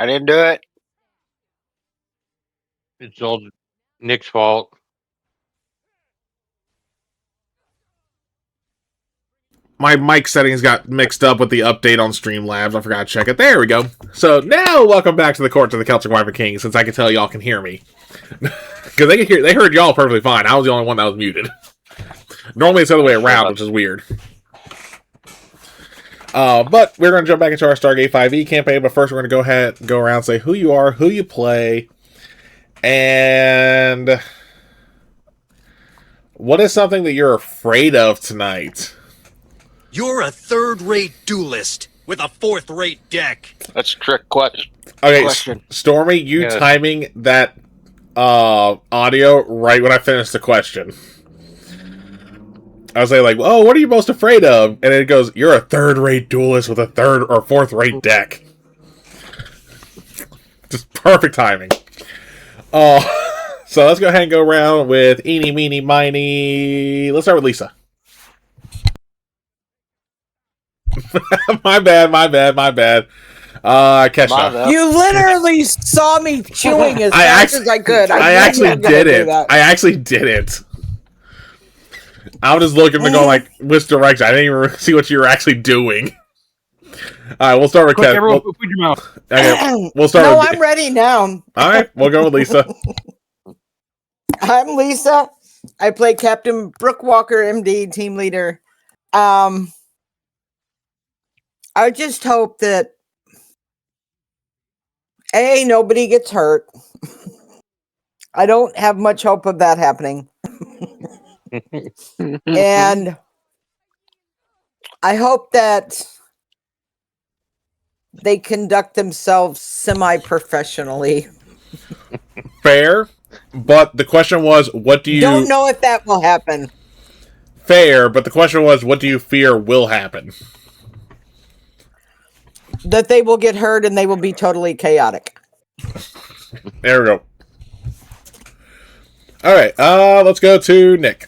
I didn't do it. It's all Nick's fault. My mic settings got mixed up with the update on Streamlabs. I forgot to check it. There we go. So now, welcome back to the Court of the Celtic Wyvern King, since I can tell y'all can hear me. Because they heard y'all perfectly fine. I was the only one that was muted. Normally it's the other way around, which is weird. But we're going to jump back into our Stargate 5e campaign, but first we're going to go around and say who you are, who you play, and what is something that you're afraid of tonight? You're a third-rate duelist with a fourth-rate deck. That's a trick question. Okay, Stormy, you timing that audio right when I finished the question. I was like, oh, what are you most afraid of? And it goes, you're a third-rate duelist with a third or fourth-rate deck. Just perfect timing. So let's go ahead and go around with eeny, meeny, miny. Let's start with Lisa. My bad. Kesha. You literally saw me chewing as fast as I could. I actually did it. I actually did it. I was just looking to go which direction. I didn't even see what you were actually doing. All right, we'll start with Kesha. Everyone, put your mouth. Okay, we'll start. No, I'm ready now. All right, we'll go with Lisa. I'm Lisa. I play Captain Brooke Walker, MD, team leader. I just hope that nobody gets hurt. I don't have much hope of that happening. And I hope that they conduct themselves semi-professionally. Fair, but the question was, what do you... Don't know if that will happen. Fair, but the question was, what do you fear will happen? That they will get hurt and they will be totally chaotic. There we go. All right, let's go to Nick.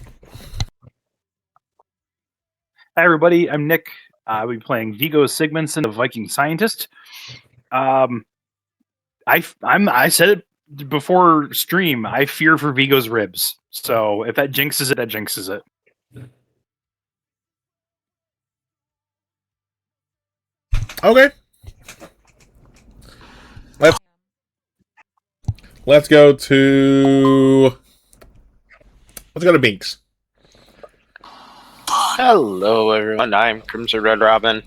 Hi, everybody. I'm Nick. I'll be playing Viggo Sigmundsson, a Viking scientist. I said it before stream. I fear for Viggo's ribs. So if that jinxes it, that jinxes it. Okay. Let's go to Binks. Hello, everyone. I'm Crimson Red Robin.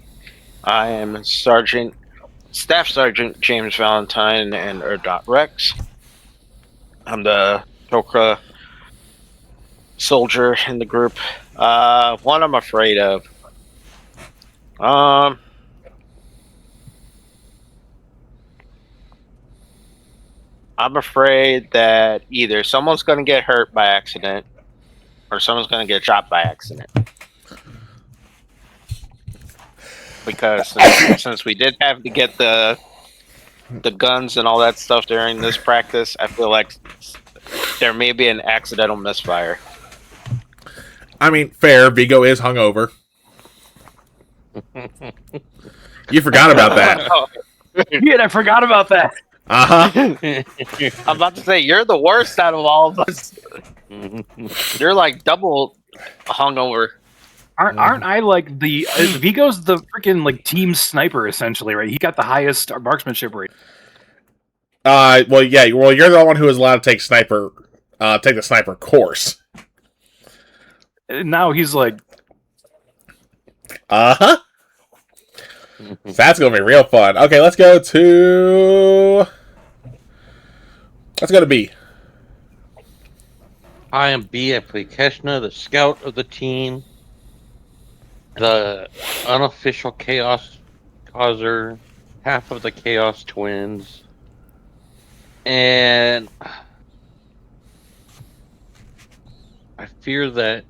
I am Staff Sergeant James Valentine and Rex. I'm the Tok'ra soldier in the group. What I'm afraid of. I'm afraid that either someone's going to get hurt by accident or someone's going to get shot by accident. Because since we did have to get the guns and all that stuff during this practice, I feel like there may be an accidental misfire. I mean, fair. Viggo is hungover. You forgot about that. Yeah, I forgot about that. Uh-huh. I'm about to say, you're the worst out of all of us. You're like double hungover. Aren't I like the Viggo's the freaking team sniper essentially, right? He got the highest marksmanship rate. Well, yeah. Well, you're the one who is allowed to take the sniper course. Now he's like, so that's gonna be real fun. Okay, let's go to B. I am B. I play Keshna, the scout of the team, the unofficial chaos causer, half of the Chaos Twins, and I fear that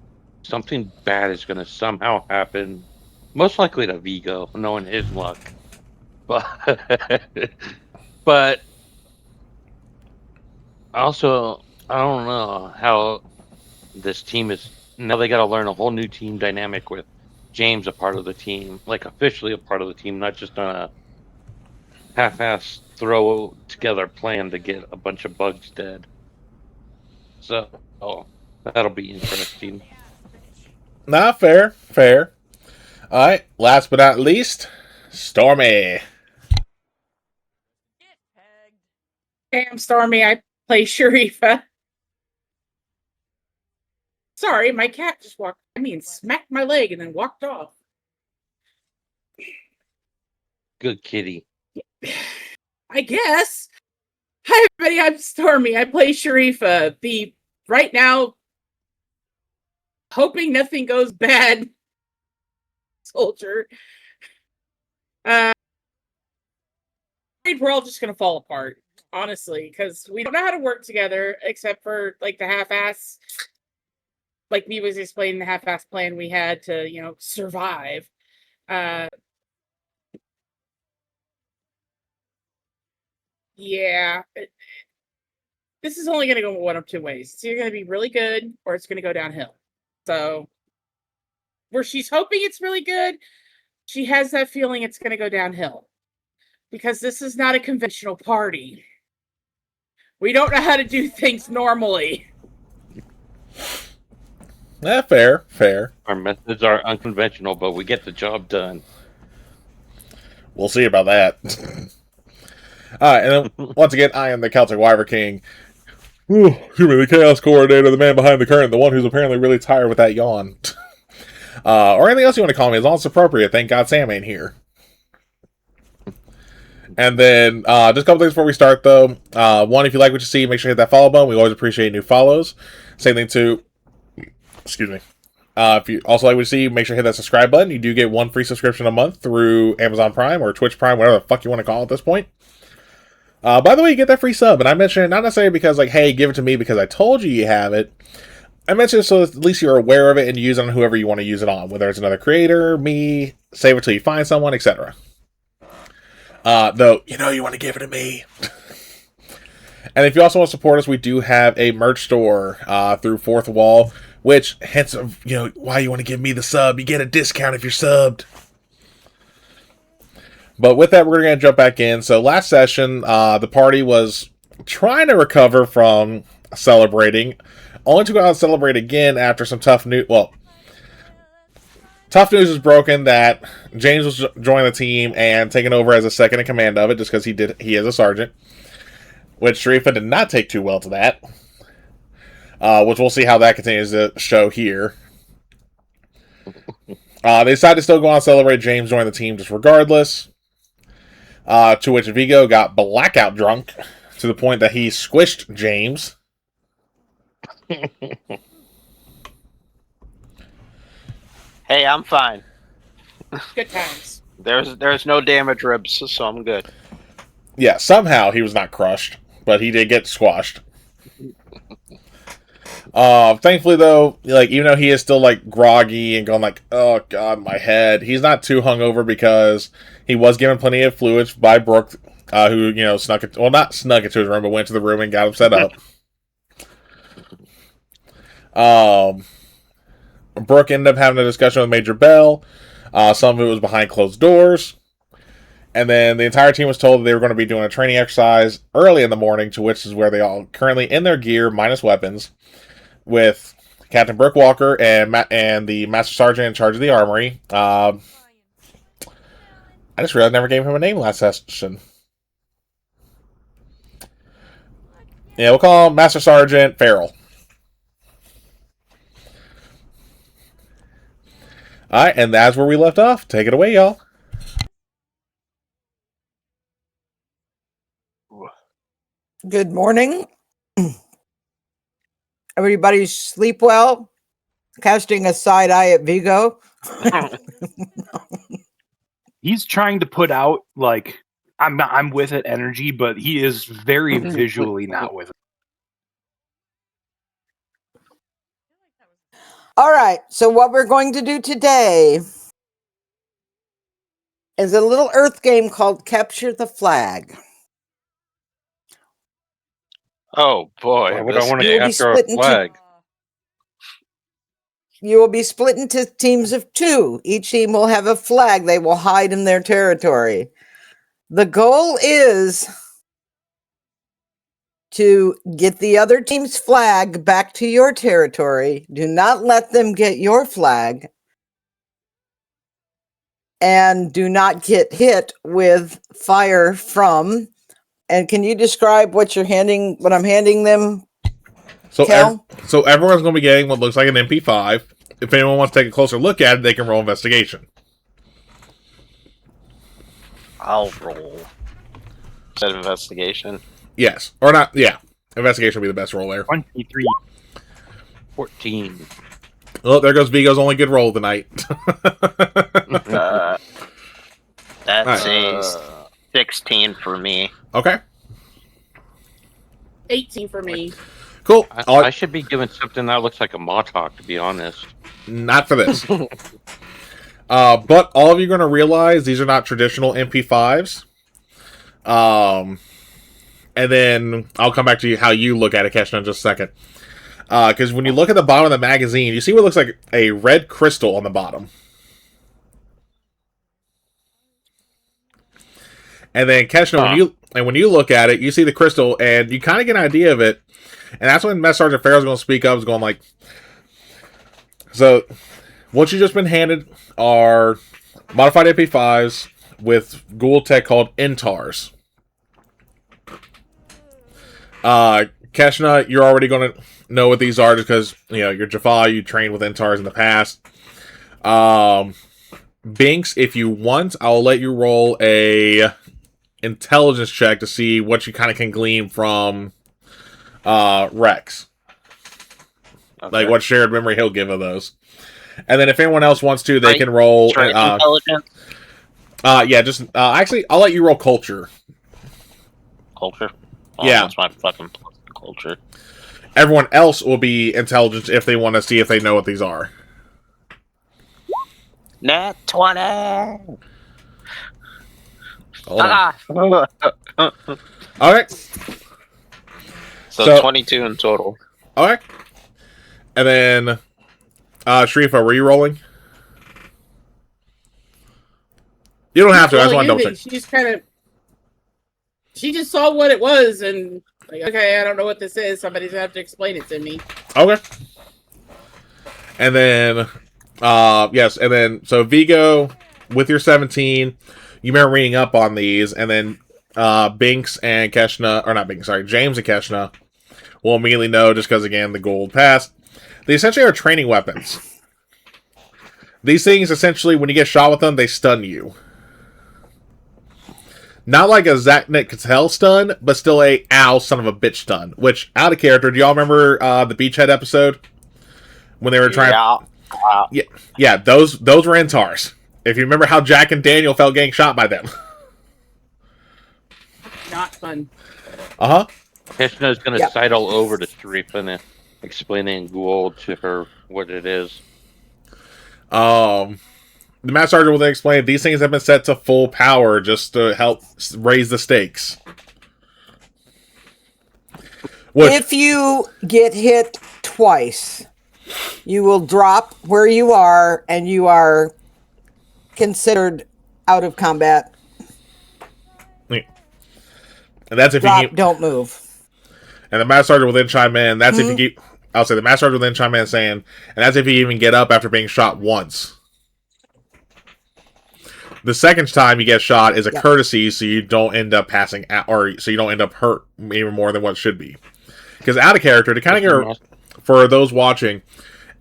something bad is going to somehow happen, most likely to Viggo, knowing his luck. But also, I don't know how this team is. Now they got to learn a whole new team dynamic with James a part of the team, like officially a part of the team, not just on half-ass throw together plan to get a bunch of bugs dead. So that'll be interesting. Nah, fair. All right. Last but not least, Stormy. Hey, I'm Stormy. I play Sharifa. Sorry, my cat just smacked my leg and then walked off. Good kitty. I guess. Hi, everybody. I'm Stormy. I play Sharifa. Right now, hoping nothing goes bad soldier. We're all just going to fall apart, honestly, because we don't know how to work together except for like the half-ass, like me was explaining the half-ass plan we had to, survive. Yeah. This is only going to go one of two ways. It's either going to be really good or it's going to go downhill. So, where she's hoping it's really good, she has that feeling it's going to go downhill. Because this is not a conventional party. We don't know how to do things normally. Fair. Our methods are unconventional, but we get the job done. We'll see about that. Alright, and then, once again, I am the Celtic Wyvern King. The Chaos Coordinator, the man behind the curtain, the one who's apparently really tired with that yawn. Or anything else you want to call me, as long as it's appropriate. Thank God Sam ain't here. And then, just a couple things before we start, though. One, if you like what you see, make sure you hit that follow button. We always appreciate new follows. Same thing, too. Excuse me. If you also like what you see, make sure to hit that subscribe button. You do get one free subscription a month through Amazon Prime or Twitch Prime, whatever the fuck you want to call it at this point. By the way, you get that free sub. And I mention it not necessarily because, like, hey, give it to me because I told you you have it. I mentioned it so at least you're aware of it and you use it on whoever you want to use it on. Whether it's another creator, me, save it till you find someone, etc. Though, you want to give it to me. And if you also want to support us, we do have a merch store through Fourth Wall, which, hence, why you want to give me the sub. You get a discount if you're subbed. But with that, we're going to jump back in. So last session, the party was trying to recover from celebrating, only to go out and celebrate again after some tough news. Well, tough news was broken that James was joining the team and taking over as a second in command of it, just because he is a sergeant. Which Sharifa did not take too well to that. Which we'll see how that continues to show here. They decided to still go on and celebrate James joining the team just regardless. To which Vigo got blackout drunk to the point that he squished James. Hey, I'm fine. Good times. There's no damage ribs, so I'm good. Yeah, somehow he was not crushed, but he did get squashed. Thankfully, though, even though he is still groggy and going oh god, my head, he's not too hungover because he was given plenty of fluids by Brooke, who not snuck into his room, but went to the room and got him set up. Brooke ended up having a discussion with Major Bell. Some of it was behind closed doors. And then the entire team was told that they were going to be doing a training exercise early in the morning, to which is where they all currently in their gear, minus weapons, with Captain Brooke Walker and the Master Sergeant in charge of the armory. I just realized I never gave him a name last session. Yeah, we'll call him Master Sergeant Farrell. Alright, and that's where we left off. Take it away, y'all. Good morning. Everybody sleep well? Casting a side eye at Vigo. He's trying to put out I'm with it energy, but he is very visually not with it. All right. So what we're going to do today is a little Earth game called Capture the Flag. Oh boy, Why would I this want to game. capture a flag? You will be split into teams of two. Each team will have a flag they will hide in their territory. The goal is to get the other team's flag back to your territory. Do not let them get your flag. And do not get hit with fire from. And can you describe what I'm handing them? So, Kel? so everyone's going to be getting what looks like an MP5. If anyone wants to take a closer look at it, they can roll investigation. I'll roll. Said investigation. Yes. Or not, yeah. Investigation would be the best roll there. 23. 14. Oh, there goes Vigo's only good roll tonight. That's Alright. a 16 for me. Okay. 18 for me. Cool. I should be doing something that looks like a Mohawk, to be honest. Not for this. But all of you are going to realize these are not traditional MP5s. And then I'll come back to you how you look at it, Keshna, in just a second. Because when you look at the bottom of the magazine, you see what looks like a red crystal on the bottom. And then Keshna, when you look at it, you see the crystal, and you kind of get an idea of it. And that's when Mess Sergeant Farrell's going to speak up, is going like, so what you just been handed are modified MP5s with Ghoul tech called INTARs. Keshna, you're already going to know what these are just because, you're Jaffa, you trained with INTARs in the past. Binks, if you want, I'll let you roll a intelligence check to see what you kind of can glean from Rex. Okay. Like what shared memory he'll give of those. And then if anyone else wants to, they can roll intelligence. Actually, I'll let you roll culture. Culture. Oh, Yeah. That's my fucking culture. Everyone else will be intelligence if they want to see if they know what these are. Nat 20. Hold on. Ah. Okay. So 22 in total. Okay. And then, Sharifa, were you rolling? You don't have to. I just want to double check. She just she just saw what it was and like, okay, I don't know what this is. Somebody's gonna have to explain it to me. Okay. And then, yes, and then, so Vigo, with your 17, you remember reading up on these, and then Binks and Keshna, or not Binks, sorry, James and Keshna will immediately know, just because, again, the gold passed. They essentially are training weapons. These things, essentially, when you get shot with them, they stun you. Not like a Zachnik Cattell stun, but still a ow, son of a bitch stun. Which, out of character, do y'all remember the Beachhead episode? When they were trying Yeah, those were INTARs. If you remember how Jack and Daniel felt getting shot by them. Not fun. Uh-huh. Keshna's going to sidle over to Sharifa and explaining Ghoul to her what it is. The Master Sergeant will then explain these things have been set to full power just to help raise the stakes. If you get hit twice, you will drop where you are, and you are considered out of combat. And that's if drop, you keep, don't move. And the Master Sergeant will then chime in. That's if you keep. I'll say the Master Sergeant will then chime in saying, and that's if you even get up after being shot once. The second time you get shot is a courtesy, so you don't end up passing out, or so you don't end up hurt even more than what it should be. Because out of character, to kind of get for those watching,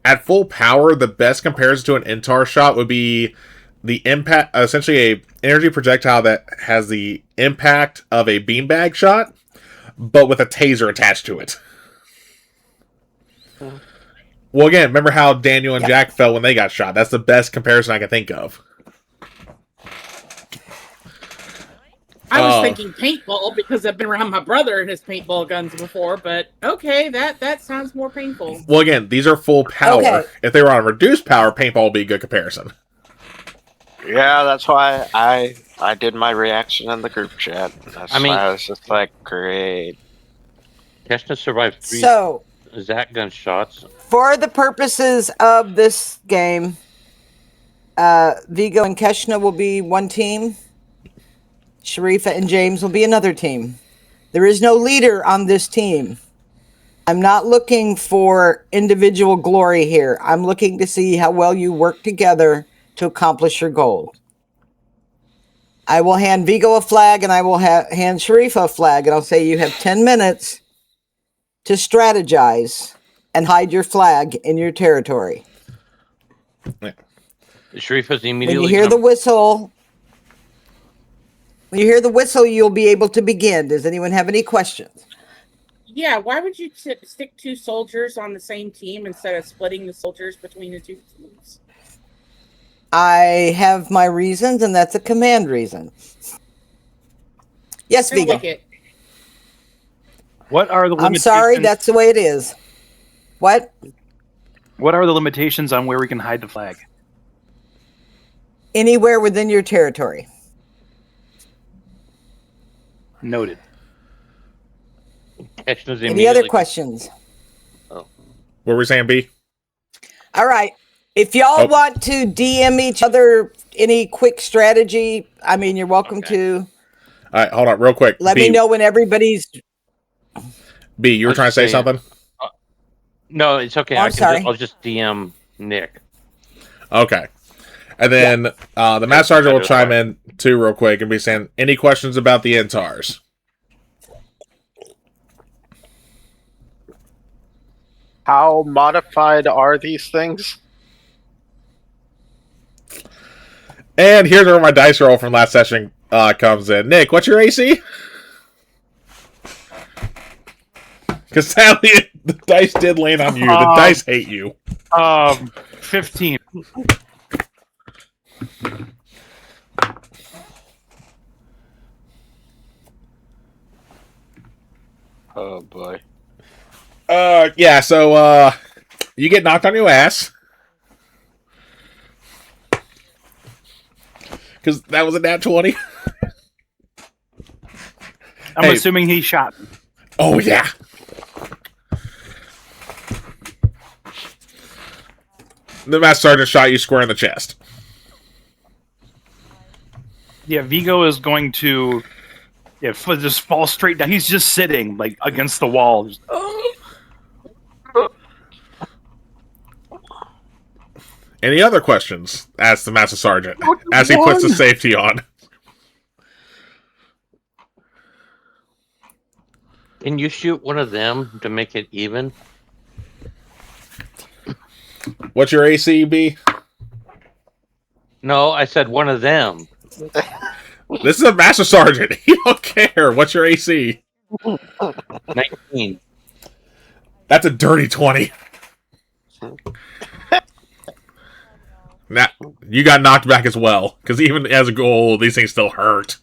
at full power, the best comparison to an INTAR shot would be the impact, essentially a energy projectile that has the impact of a beanbag shot, but with a taser attached to it. Well, again, remember how Daniel and Jack felt when they got shot? That's the best comparison I can think of. I was thinking paintball because I've been around my brother and his paintball guns before, but okay, that sounds more painful. Well, again, these are full power. Okay. If they were on reduced power, paintball would be a good comparison. Yeah, that's why I did my reaction in the group chat. Why I was just like, great. Keshna survived 3 So, Zach gun shots. for the purposes of this game, Vigo and Keshna will be one team. Sharifa and James will be another team. There is no leader on this team. I'm not looking for individual glory here. I'm looking to see how well you work together to accomplish your goal. I will hand Vigo a flag and I will hand Sharifa a flag, and I'll say you have 10 minutes to strategize and hide your flag in your territory. Sharifa's immediately. When you hear the whistle, you'll be able to begin. Does anyone have any questions? Yeah, why would you stick 2 soldiers on the same team instead of splitting the soldiers between the 2 teams? I have my reasons, and that's a command reason. Yes, I don't Vigo. like it. What are the I'm limitations? sorry, that's the way it is. What? What are the limitations on where we can hide the flag? Anywhere within your territory. Noted. Any other questions? What were we saying, B? All right. If y'all want to DM each other any quick strategy, I mean, you're welcome to. All right, hold on, real quick. Let me know when everybody's. B, you were trying to say something? No, it's okay. I'm sorry. I'll just DM Nick. Okay. And then the Master Sergeant will chime in too real quick and be saying, any questions about the Intars? How modified are these things? And here's where my dice roll from last session comes in. Nick, what's your AC? Because sadly, the dice did land on you. The dice hate you. 15. Oh boy. Yeah, so you get knocked on your ass. Because that was a nat 20. I'm assuming he shot me. Oh, yeah. The Master Sergeant shot you square in the chest. Yeah, Vigo is going to just fall straight down. He's just sitting like against the wall. Just, Any other questions? Asks the Master Sergeant as he puts the safety on. Can you shoot one of them to make it even? What's your AC, B? No, I said one of them. This is a Master Sergeant. He don't care. What's your AC? 19. That's a dirty 20. Now, you got knocked back as well. Because even as a goal, these things still hurt.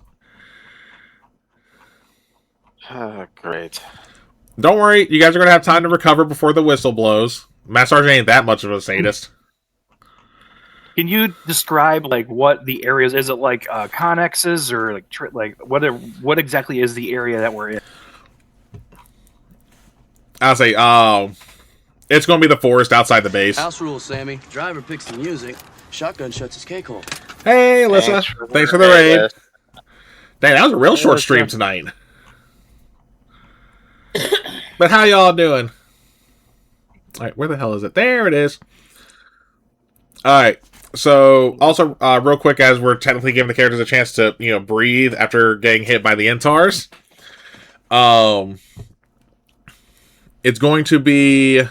Oh, great. Don't worry. You guys are going to have time to recover before the whistle blows. Master Sergeant ain't that much of a sadist. can you describe like what the areas? Is it like connexes or like what exactly is the area that we're in? I'll say, it's going to be the forest outside the base. House rules, Sammy. Driver picks the music. Shotgun shuts his cake hole. Hey, Alyssa. Thanks for the raid. Dang, that was a real short stream tonight. But how y'all doing? Alright, where the hell is it? There it is. Alright, so also, real quick, as we're technically giving the characters a chance to, breathe after getting hit by the Intars. It's going to be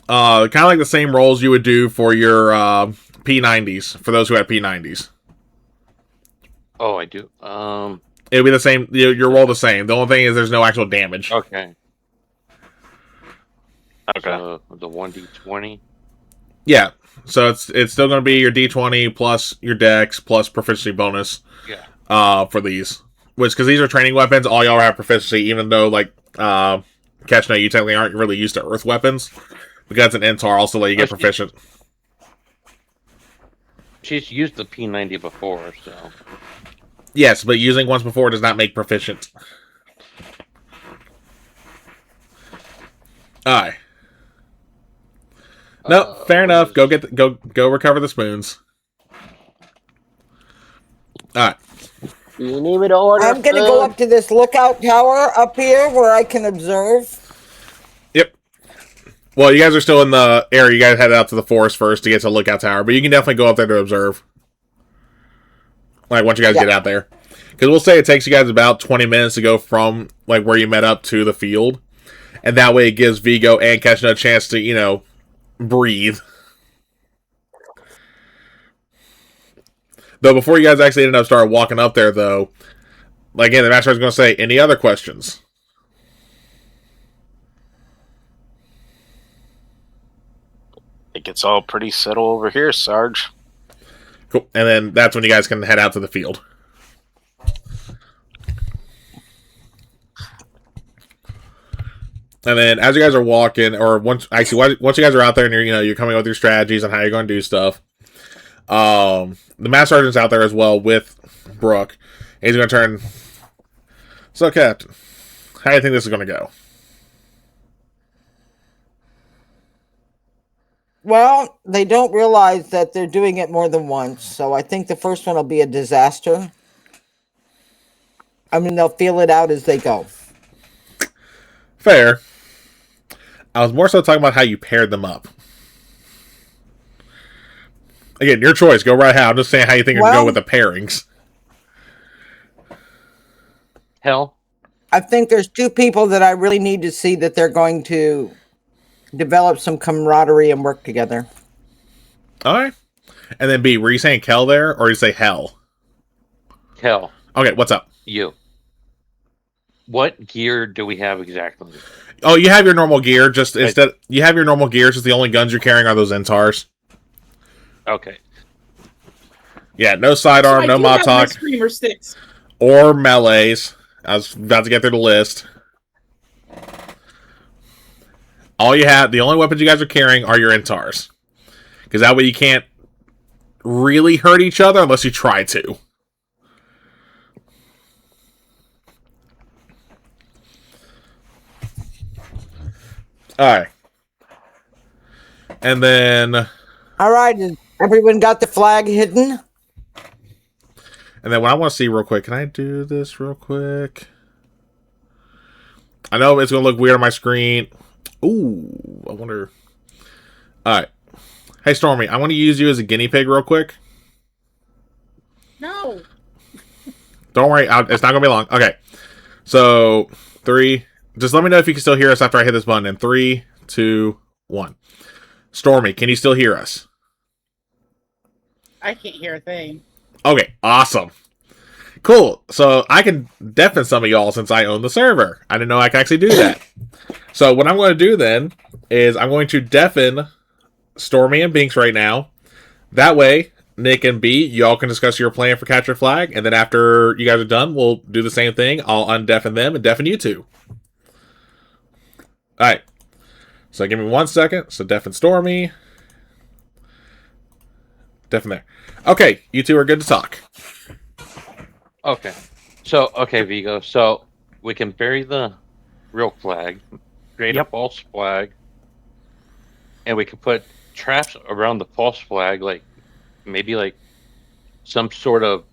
kind of like the same rolls you would do for your P90s, for those who had P90s. Oh, I do. It'll be the same. Your roll the same. The only thing is there's no actual damage. Okay. Okay. So the 1d20. Yeah. So it's still going to be your D20 plus your Dex plus proficiency bonus. Yeah. For these, because these are training weapons, all y'all have proficiency. Even though Catch Note, you technically aren't really used to Earth weapons, because an Intar also let you get proficient. She's used the P90 before, so. Yes, but using once before does not make proficient. Aye. No, fair enough. Go recover the spoons. All right. You need me to order I'm going to go food? up to this lookout tower up here where I can observe. Yep. Well, you guys are still in the area. You guys head out to the forest first to get to the lookout tower, but you can definitely go up there to observe. Like, once you guys get out there. Because we'll say it takes you guys about 20 minutes to go from, like, where you met up to the field. And that way it gives Vigo and Keshna a chance to, you know, breathe. Though, before you guys actually ended up starting walking up there, though, like, again, the master is going to say, any other questions? I think it's all pretty settled over here, Sarge. Cool. And then that's when you guys can head out to the field. And then as you guys are walking, or once you guys are out there and you're coming up with your strategies on how you're going to do stuff, the Master Sergeant's out there as well with Brooke. And he's going to turn. So, Captain, how do you think this is going to go? Well, they don't realize that they're doing it more than once, so I think the first one will be a disaster. I mean, they'll feel it out as they go. Fair. I was more so talking about how you paired them up. Again, your choice. Go right ahead. I'm just saying how you think you're going to go with the pairings. Hell, I think there's two people that I really need to see that they're going to develop some camaraderie and work together. All right. And then B, were you saying Kel there, or did you say Hell? Hell. Okay, what's up? You. What gear do we have exactly? Oh, you have your normal gear. Just instead, you have your normal gear. Just the only guns you're carrying are those Entars. Okay. Yeah, no sidearm, I no do have my Montauk, screamer sticks. or melees. I was about to get through the list. All you have, the only weapons you guys are carrying are your Entars. Because that way you can't really hurt each other unless you try to. Alright. And then... Alright, everyone got the flag hidden? And then what I want to see real quick, can I do this real quick? I know it's going to look weird on my screen. Ooh, I wonder... Alright. Hey, Stormy, I want to use you as a guinea pig real quick. No. Don't worry, it's not going to be long. Okay. So, 3... Just let me know if you can still hear us after I hit this button. In 3, 2, 1. Stormy, can you still hear us? I can't hear a thing. Okay, awesome. Cool. So I can deafen some of y'all since I own the server. I didn't know I could actually do that. So what I'm going to do then is I'm going to deafen Stormy and Binks right now. That way, Nick and B, y'all can discuss your plan for Capture Flag. And then after you guys are done, we'll do the same thing. I'll undeafen them and deafen you two. Alright. So give me 1 second. So deafen Stormy. Deafen there. Okay, you two are good to talk. Okay. So, okay, Vigo. So, we can bury the real flag, create a false flag, and we can put traps around the false flag, like, maybe like some sort of,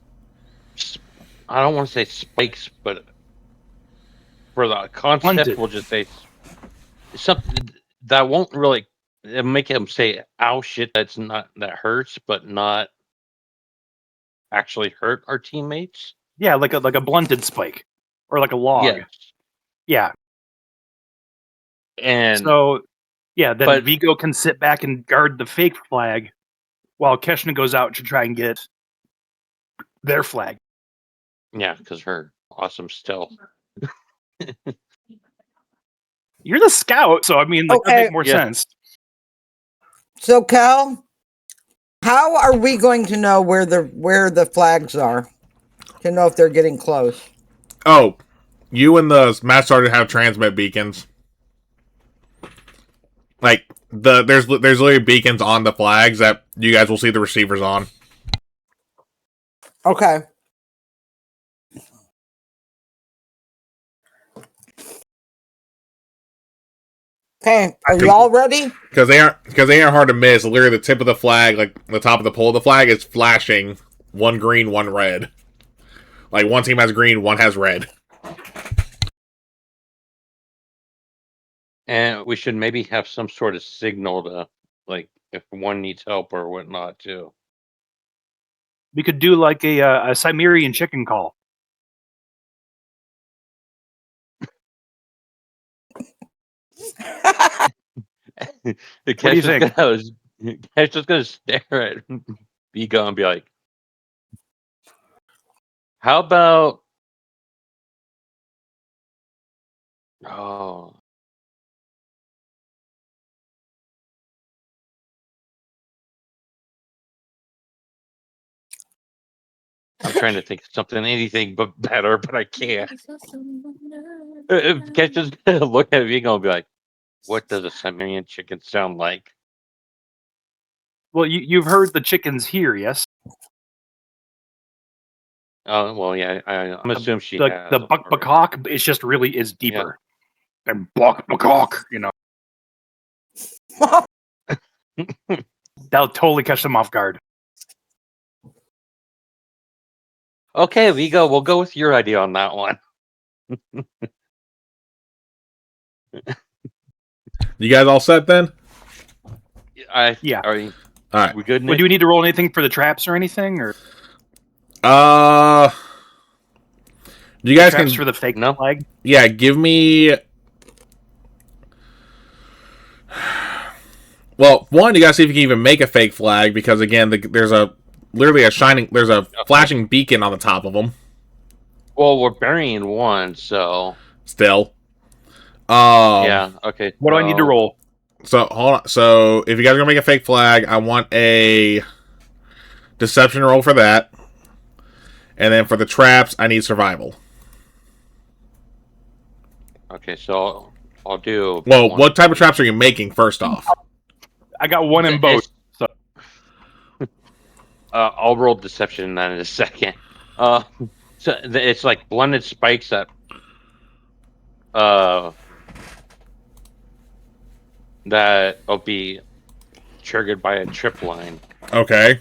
I don't want to say spikes, but for the concept, we'll just say something that won't really make him say, "Ow, shit, that hurts," but not actually hurt our teammates. Yeah, like a blunted spike or like a log. Yes. Yeah. And so, yeah, then Vigo can sit back and guard the fake flag while Keshna goes out to try and get their flag. Yeah, because her awesome stealth. You're the scout, so I mean, like, that makes more sense. So, Cal, how are we going to know where the flags are to know if they're getting close? Oh, you and the Master Sergeant have transmit beacons. Like there's literally beacons on the flags that you guys will see the receivers on. Okay. Okay, are y'all ready? Because they aren't hard to miss. Literally, the tip of the flag, like the top of the pole of the flag, is flashing one green, one red. Like one team has green, one has red. And we should maybe have some sort of signal to, like, if one needs help or whatnot, too. We could do like a Cimmerian chicken call. The What do you think? Cash just gonna stare at Vigo and be like, "How about?" Oh, I'm trying to think of something, anything but better, but I can't. Cash just gonna look at Vigo and be like, "What does a Cimmerian chicken sound like?" Well, you've heard the chickens here, yes? Oh, well, yeah, I'm assuming she The has. the buck already. buckawk, it's just really is deeper. And buck buckawk, you know. That'll totally catch them off guard. Okay, Vigo, we'll go with your idea on that one. You guys all set then? Yeah. Are you, All right. we good? Well, do we need to roll anything for the traps or anything, or You guys traps can for the fake No. flag? yeah, give me. Well, one, you gotta see if you can even make a fake flag because again, there's a flashing beacon on the top of them. Well, we're burying one, so Still, yeah. Okay. What do I need to roll? So hold on. So if you guys are gonna make a fake flag, I want a deception roll for that, and then for the traps, I need survival. Okay, so I'll do. Well, one. what type of traps are you making first off? I got one in both. So I'll roll deception in that in a second. So it's like blended spikes that will be triggered by a trip line, Okay.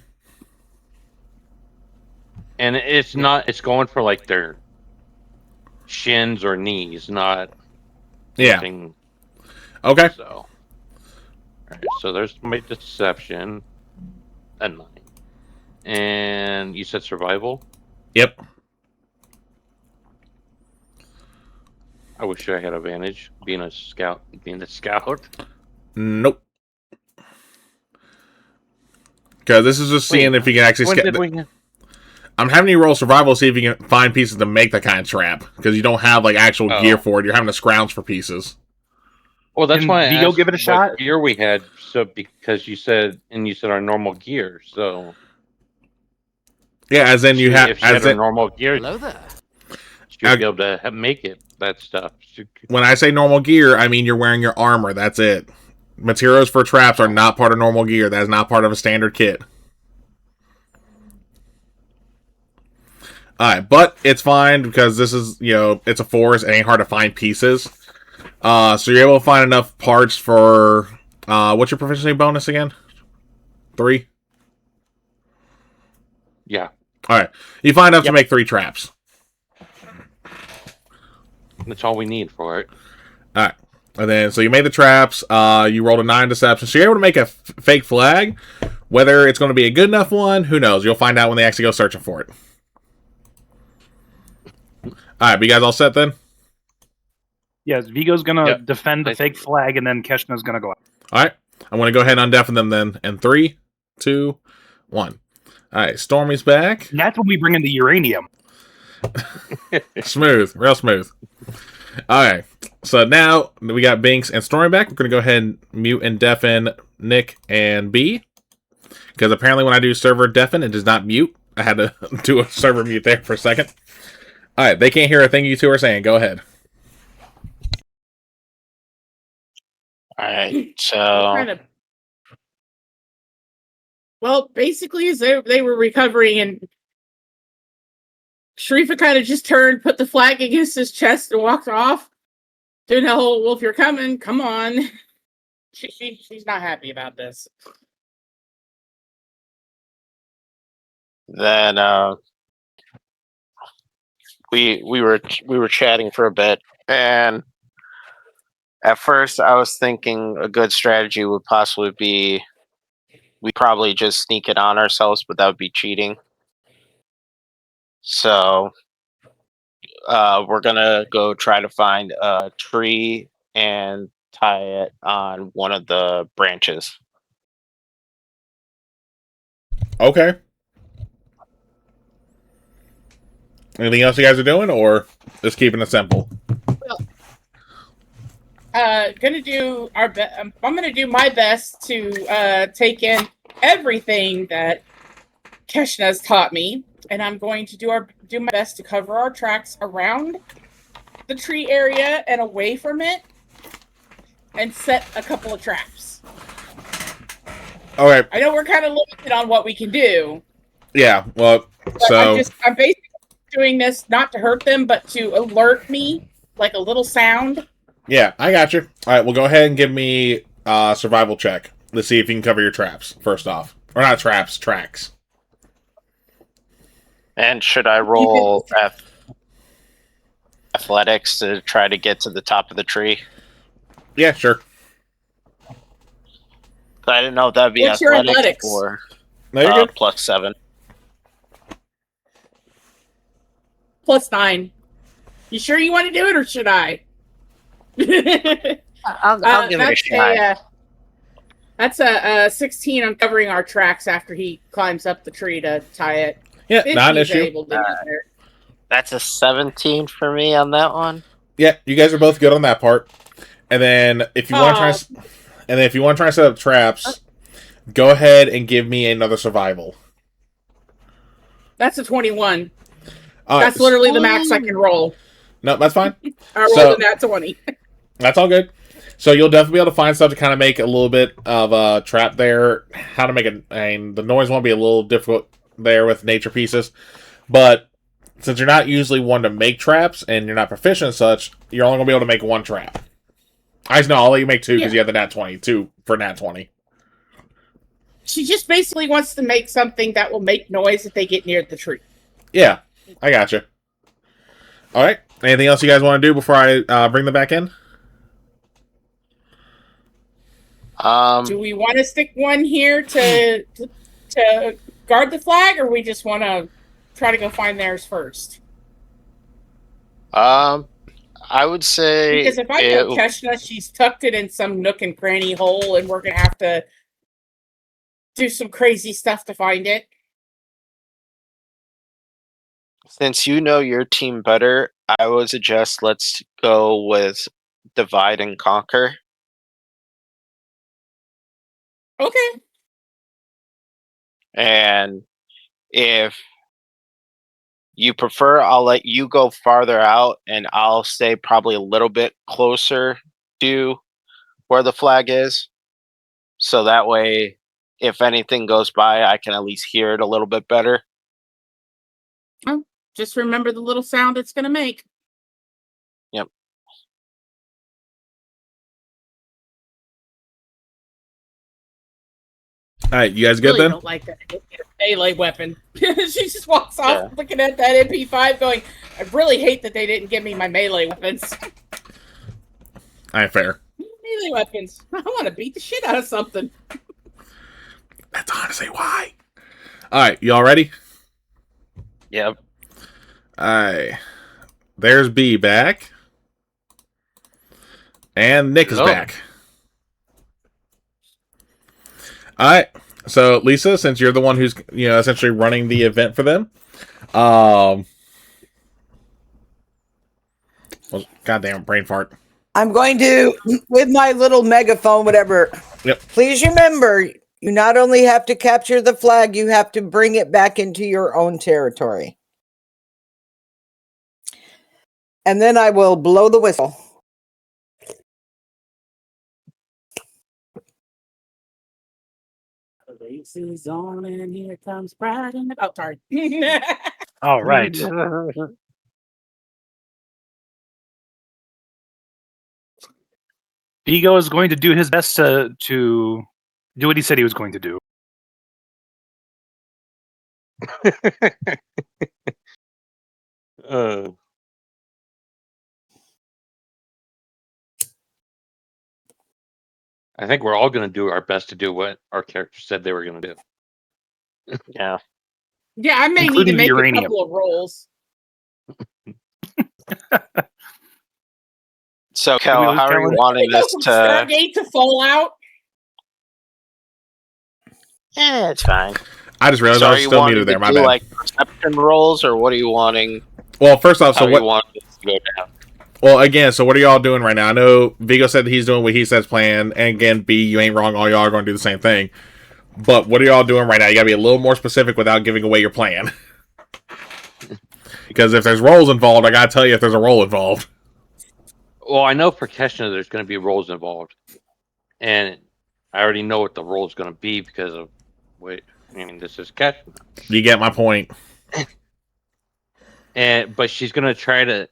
and it's not. It's going for like their shins or knees, not Yeah. anything. Okay. So, all right, so there's my deception, a 9, and you said survival. Yep. I wish I had advantage being a scout. Nope. Because this is just seeing if you can actually. I'm having you roll survival to see if you can find pieces to make that kind of trap. Because you don't have like actual gear for it. You're having to scrounge for pieces. Well, that's Can why I Vigo asked give it a what shot? gear we had. So because you said our normal gear. So Yeah, as in you have. If she had her normal gear, Hello there. she would be able to make it. That stuff. When I say normal gear, I mean you're wearing your armor. That's it. Materials for traps are not part of normal gear. That is not part of a standard kit. Alright, but it's fine because this is, it's a forest. It ain't hard to find pieces. So you're able to find enough parts for, what's your proficiency bonus again? 3? Yeah. Alright. You find enough to make 3 traps. That's all we need for it. Alright. And then, so you made the traps, you rolled a 9 deception, so you're able to make a fake flag. Whether it's going to be a good enough one, who knows? You'll find out when they actually go searching for it. Alright, but you guys all set then? yes, Vigo's gonna defend the fake flag, and then Keshna's gonna go out. Alright. I'm going to go ahead and undeafen them then. In 3, 2, 1. Alright, Stormy's back. And that's when we bring in the uranium. Smooth. Real smooth. Alright. So now we got Binks and Stormy back. We're going to go ahead and mute and deafen Nick and B. Because apparently when I do server deafen, it does not mute. I had to do a server mute there for a second. Alright, they can't hear a thing you two are saying. Go ahead. Alright, so well, basically, as they were recovering, and Sharifa kind of just turned, put the flag against his chest, and walked off. Doing the whole, well, if you're coming, come on. She's not happy about this. then we were chatting for a bit, and at first I was thinking a good strategy would possibly be we probably just sneak it on ourselves, but that would be cheating. So we're gonna go try to find a tree and tie it on one of the branches. Okay. Anything else you guys are doing, or just keeping it simple? Gonna do our best. I'm gonna do my best to take in everything that Keshna's taught me, and I'm going to do my best to cover our tracks around the tree area and away from it, and set a couple of traps. Okay. I know we're kind of limited on what we can do. Yeah. Well, But so I'm basically doing this not to hurt them, but to alert me, like a little sound. yeah, I got you. All right. Well, go ahead and give me a survival check. Let's see if you can cover your traps first off, or not traps, tracks. And should I roll athletics to try to get to the top of the tree? Yeah, sure. I didn't know if that'd be What's your athletics? or No, you're good. +7. +9. You sure you want to do it, or should I? I'll give it a shot. That's a 16 on covering our tracks after he climbs up the tree to tie it. Yeah, If not an he's issue. able to get there. That's a 17 for me on that one. Yeah, you guys are both good on that part. And then if you want to try, and then if you want to try to set up traps, go ahead and give me another survival. That's a 21. All That's right. literally the max I can roll. No, that's fine. I rolled So- in that 20. That's all good. So you'll definitely be able to find stuff to kind of make a little bit of a trap there. How to make it, and the noise won't be a little difficult there with nature pieces. But since you're not usually one to make traps and you're not proficient and such, you're only going to be able to make one trap. I'll let you make 2 because you have the nat 20. 2 for nat 20. She just basically wants to make something that will make noise if they get near the tree. Yeah, I gotcha. All right. Anything else you guys want to do before I bring them back in? Do we want to stick one here to guard the flag, or we just want to try to go find theirs first? I would say Because if I get Keshna, she's tucked it in some nook and cranny hole, and we're gonna have to do some crazy stuff to find it. Since you know your team better, I would suggest let's go with divide and conquer. Okay. And if you prefer, I'll let you go farther out and I'll stay probably a little bit closer to where the flag is. So that way, if anything goes by, I can at least hear it a little bit better. Oh, just remember the little sound it's going to make. Yep. All right, you guys good Really then? don't like that melee weapon. She just walks off looking at that MP5 going, I really hate that they didn't give me my melee weapons. All right, fair. Melee weapons. I want to beat the shit out of something. That's honestly why. All right, y'all ready? Yep. All right. There's B back. And Nick is back. All right. So, Lisa, since you're the one who's, essentially running the event for them, well, goddamn brain fart. I'm going to, with my little megaphone, whatever. Yep. Please remember, you not only have to capture the flag, you have to bring it back into your own territory. And then I will blow the whistle. Race is on and here comes pride in the... Oh, sorry. All right. Vigo is going to do his best to do what he said he was going to do. I think we're all going to do our best to do what our characters said they were going to do. Yeah. Yeah, I may need to Including the make a uranium. couple of rolls. So, Did we Kel, lose how are you Kellen? wanting Go this from to? Stargate to Fallout. It's fine. I just realized So, I are was you still wanting muted there. to My do bad. like perception rolls, or what are you wanting? Well, first off, How so you what? want this to go down? Well, again, so what are y'all doing right now? I know Vigo said that he's doing what he says planned, and again, B, you ain't wrong. All y'all are going to do the same thing. But what are y'all doing right now? You got to be a little more specific without giving away your plan. Because if there's roles involved, I got to tell you if there's a role involved. Well, I know for Keshna there's going to be roles involved, and I already know what the role is going to be because of wait. I mean, this is Keshna, You get my point. but she's going to try to.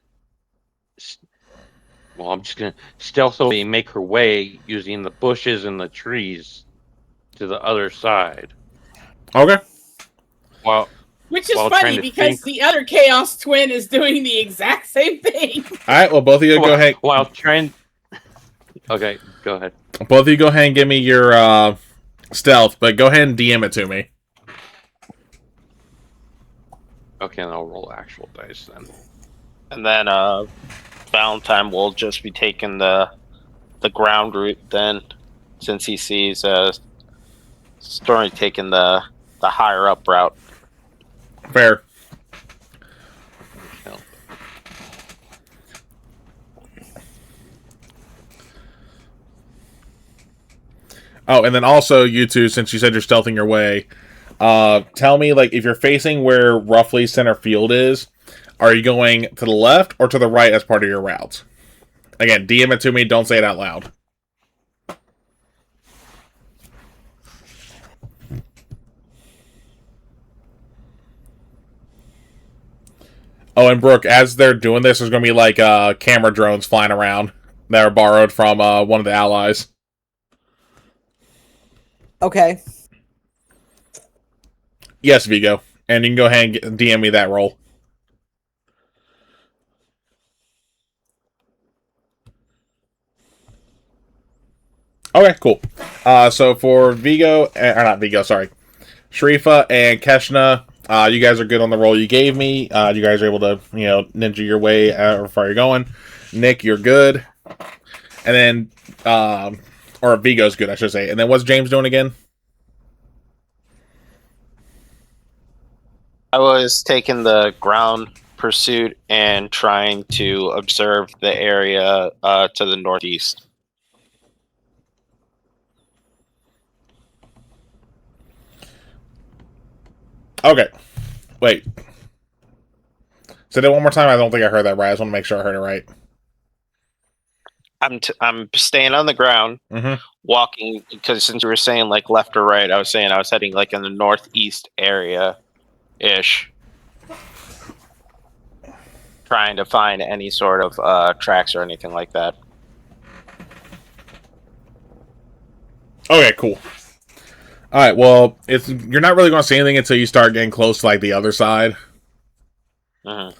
Well, I'm just going to stealthily make her way using the bushes and the trees to the other side. Okay. Which is While funny trying to because think- the other Chaos Twin is doing the exact same thing. All right. Well, both of you go ahead. While trying. Okay, go ahead. Both of you go ahead and give me your stealth, but go ahead and DM it to me. Okay, and I'll roll actual dice then. And then Valentine will just be taking the ground route then, since he sees Stormy taking the higher up route. Fair. Oh, and then also you two, since you said you're stealthing your way, tell me like if you're facing where roughly center field is, are you going to the left or to the right as part of your route? Again, DM it to me. Don't say it out loud. Oh, and Brooke, as they're doing this, there's going to be like camera drones flying around that are borrowed from one of the allies. Okay. Yes, Vigo. And you can go ahead and DM me that roll. Okay, cool. So for Vigo, or not Vigo, sorry, Sharifa and Keshna, you guys are good on the roll you gave me. You guys are able to, ninja your way how far you're going. Nick, you're good. And then, or Vigo's good, I should say. And then what's James doing again? I was taking the ground pursuit and trying to observe the area to the northeast. Okay. Wait. Say that one more time. I don't think I heard that right. I just want to make sure I heard it right. I'm staying on the ground, walking, because since you were saying like left or right, I was saying I was heading like in the northeast area ish, trying to find any sort of tracks or anything like that. Okay, cool. All right, well, you're not really going to see anything until you start getting close to like the other side. But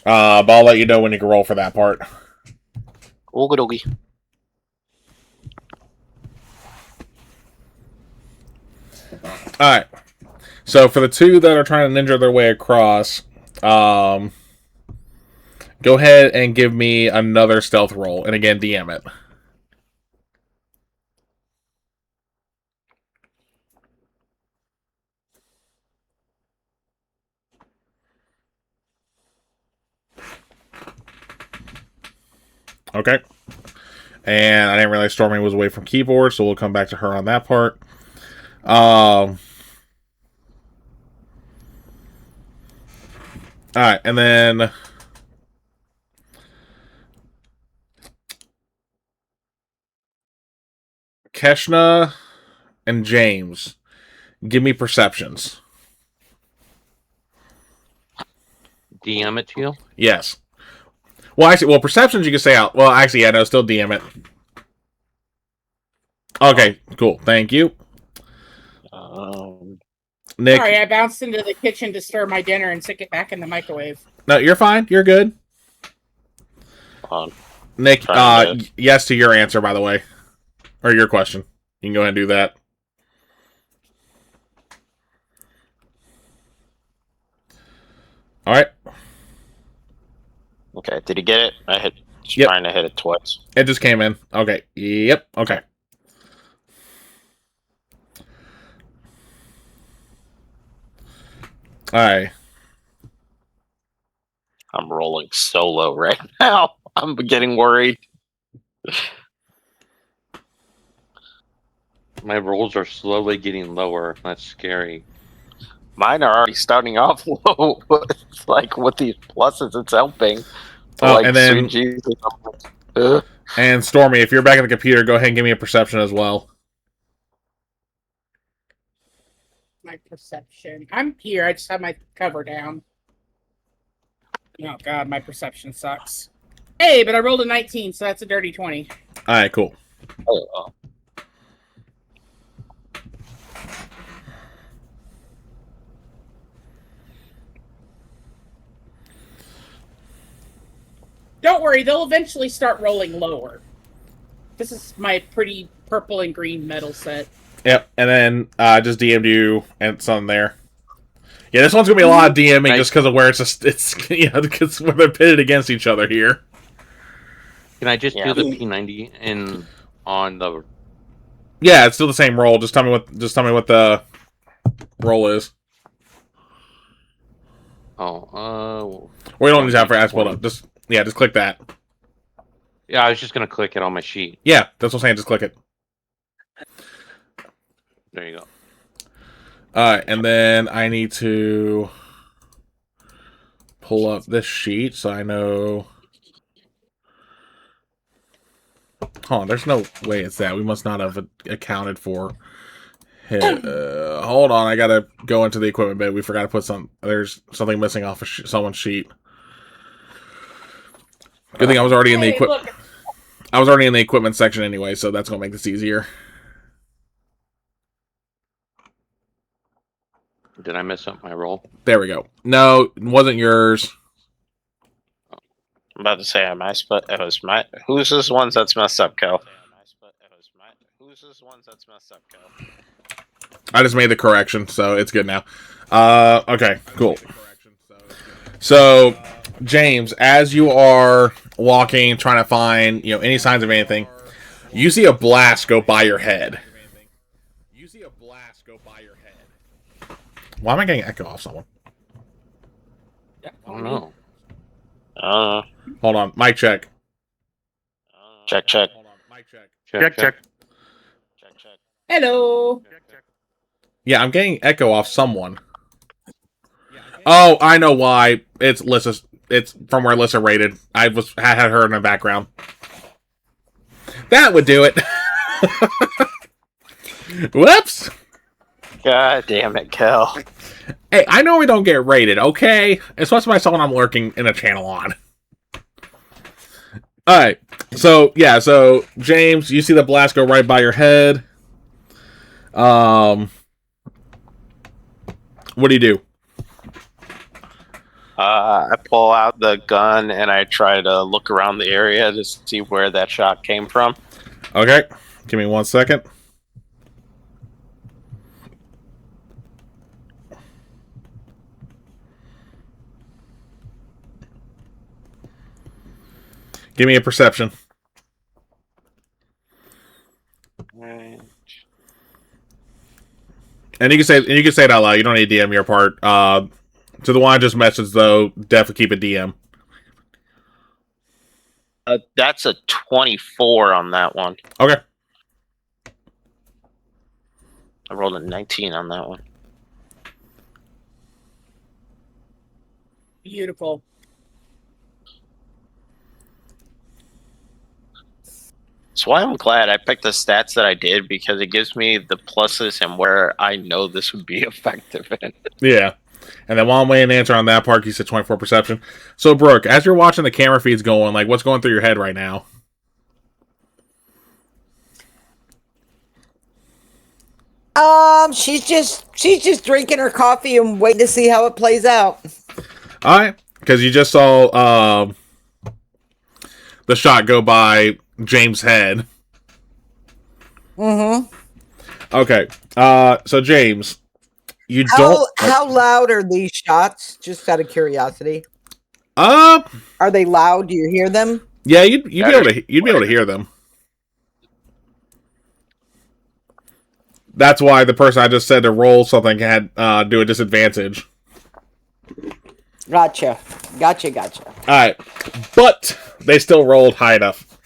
I'll let you know when you can roll for that part. Okie dokie. All right. So for the two that are trying to ninja their way across, go ahead and give me another stealth roll, and again, DM it. Okay. And I didn't realize Stormy was away from keyboard, so we'll come back to her on that part. Alright, and then Keshna and James, give me perceptions. DM it to you? Yes. Well, actually, perceptions you can say out. Well, actually, yeah, no, still DM it. Okay, cool. Thank you. Nick. Sorry, I bounced into the kitchen to stir my dinner and stick it back in the microwave. No, you're fine. You're good. On. Nick, yes to your answer, by the way. Or your question. You can go ahead and do that. All right. Okay, did he get it? Yep. Trying to hit it twice. It just came in. Okay. Yep. Okay. All right. I'm rolling so low right now. I'm getting worried. My rolls are slowly getting lower. That's scary. Mine are already starting off low. It's like with these pluses, it's helping. Oh, Like, and then sweet Jesus. Ugh. and Stormy, if you're back in the computer, go ahead and give me a perception as well. My perception. I'm here. I just have my cover down. Oh god, my perception sucks. Hey, but I rolled a 19, so that's a dirty 20. All right. Cool. Oh. Don't worry, they'll eventually start rolling lower. This is my pretty purple and green metal set. Yep. And then just DM'd you and something there. Yeah, this one's gonna be a lot of DMing Right. just because of where it's because where they're pitted against each other here. Can I just Yeah. do the P90 in on the? Yeah, it's still the same roll. Just tell me what the roll is. Oh, We don't need to have for ask pulled up. Just click that. yeah. I was just gonna click it on my sheet. Yeah, that's what I'm saying. Just click it. There you go. And then I need to pull up this sheet so I know. Hold on, there's no way it's that. We must not have accounted for. Hold on, I gotta go into the equipment bit. We forgot to put some. There's something missing off of someone's sheet. Good thing I was already in the equipment. Look, I was already in the equipment section anyway, so that's gonna make this easier. Did I mess up my roll? There we go. No, it wasn't yours. I'm about to say, am I split? It was my. Who's this ones that's messed up, Kel? Who's this ones that's messed up, Kel? I just made the correction, so it's good now. Okay, cool. So, James, as you are walking, trying to find any signs of anything, you see a blast go by your head. Why am I getting echo off someone? I don't know. Hold on, mic check. Check. Check. hello. Yeah, I'm getting echo off someone. Oh, I know why. It's Lissa. It's from where Lissa rated. I had her in the background. That would do it. Whoops. God damn it, Kel. Hey, I know we don't get rated, okay? Especially by someone I'm lurking in a channel on. Alright. So James, you see the blast go right by your head. What do you do? I pull out the gun and I try to look around the area to see where that shot came from. Okay. Give me 1 second. Give me a perception. Right. And you can say it out loud. You don't need to DM your part. To the one I just messaged though, definitely keep a DM. That's a 24 on that one. Okay. I rolled a 19 on that one. Beautiful. That's why I'm glad I picked the stats that I did, because it gives me the pluses and where I know this would be effective in. Yeah. And then while I'm waiting to answer on that part, you said 24 perception. So, Brooke, as you're watching the camera feeds going, like, what's going through your head right now? She's just drinking her coffee and waiting to see how it plays out. All right. Because you just saw the shot go by James' head. Mm-hmm. Okay. So James, you don't. How loud are these shots? Just out of curiosity. Uh, Are they loud? Do you hear them? yeah, you'd be able to hear them. That's why the person I just said to roll something had do a disadvantage. Gotcha. All Alright. But they still rolled high enough.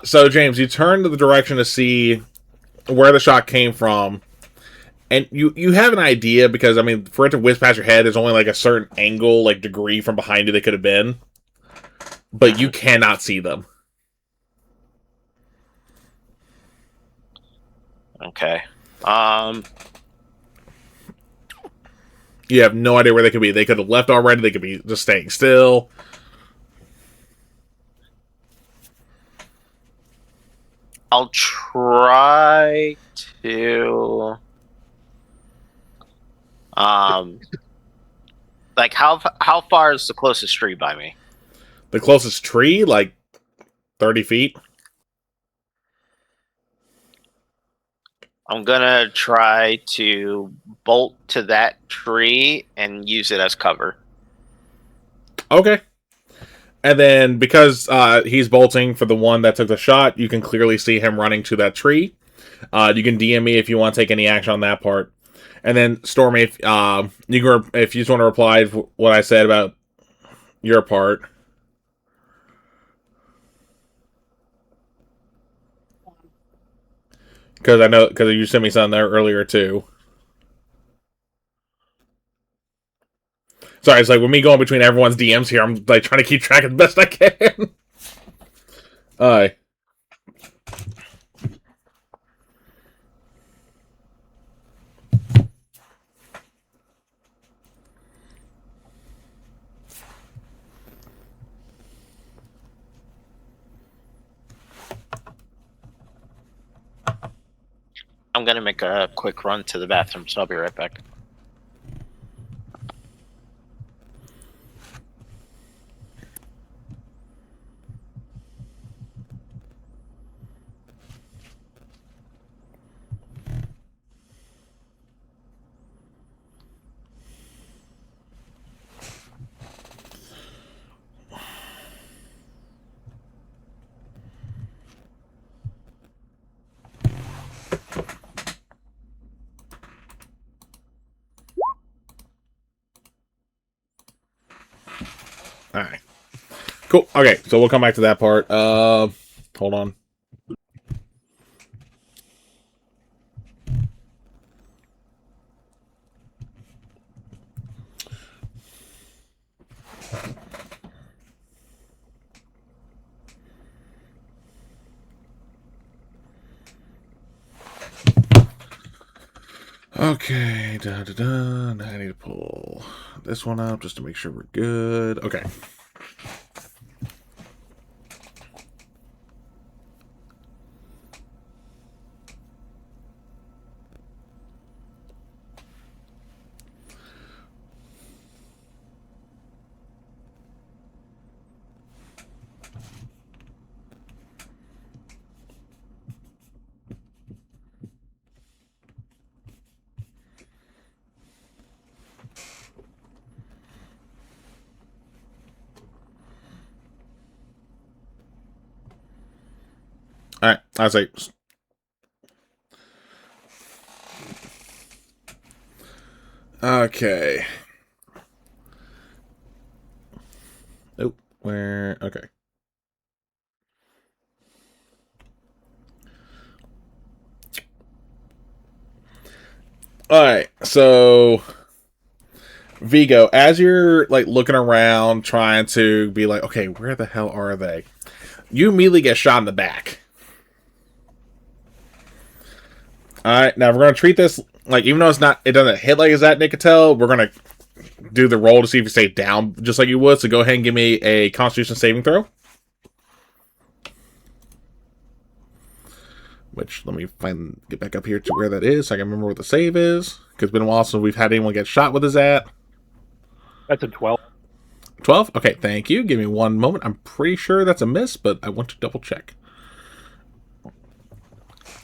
So James, you turn to the direction to see where the shot came from. And you have an idea because, I mean, for it to whiz past your head, there's only like a certain angle, like degree from behind you they could have been. But you cannot see them. Okay. You have no idea where they could be. They could have left already. They could be just staying still. I'll try to like how far is the closest tree by me? The closest tree, like 30 feet. I'm gonna try to bolt to that tree and use it as cover. Okay. And then because he's bolting for the one that took the shot, you can clearly see him running to that tree. You can DM me if you want to take any action on that part. And then Stormy, if if you just want to reply to what I said about your part. Because I know, because you sent me something there earlier too. Sorry, it's like with me going between everyone's DMs here, I'm like trying to keep track as best I can. Alright. I'm gonna make a quick run to the bathroom, so I'll be right back. Alright. Cool. Okay, so we'll come back to that part. Hold on. Okay, Now I need to pull this one up just to make sure we're good. Okay. Alright, I was like... Okay. Nope. Where... Okay. Alright, so... Vigo, as you're, like, looking around, trying to be like, okay, where the hell are they? You immediately get shot in the back. Alright, now we're going to treat this, like, even though it doesn't hit like that, Nicotel, we're going to do the roll to see if you stay down just like you would, so go ahead and give me a Constitution saving throw. Which, let me get back up here to where that is, so I can remember what the save is, because it's been a while since we've had anyone get shot with his at. That's a 12. 12? Okay, thank you. Give me one moment. I'm pretty sure that's a miss, but I want to double check.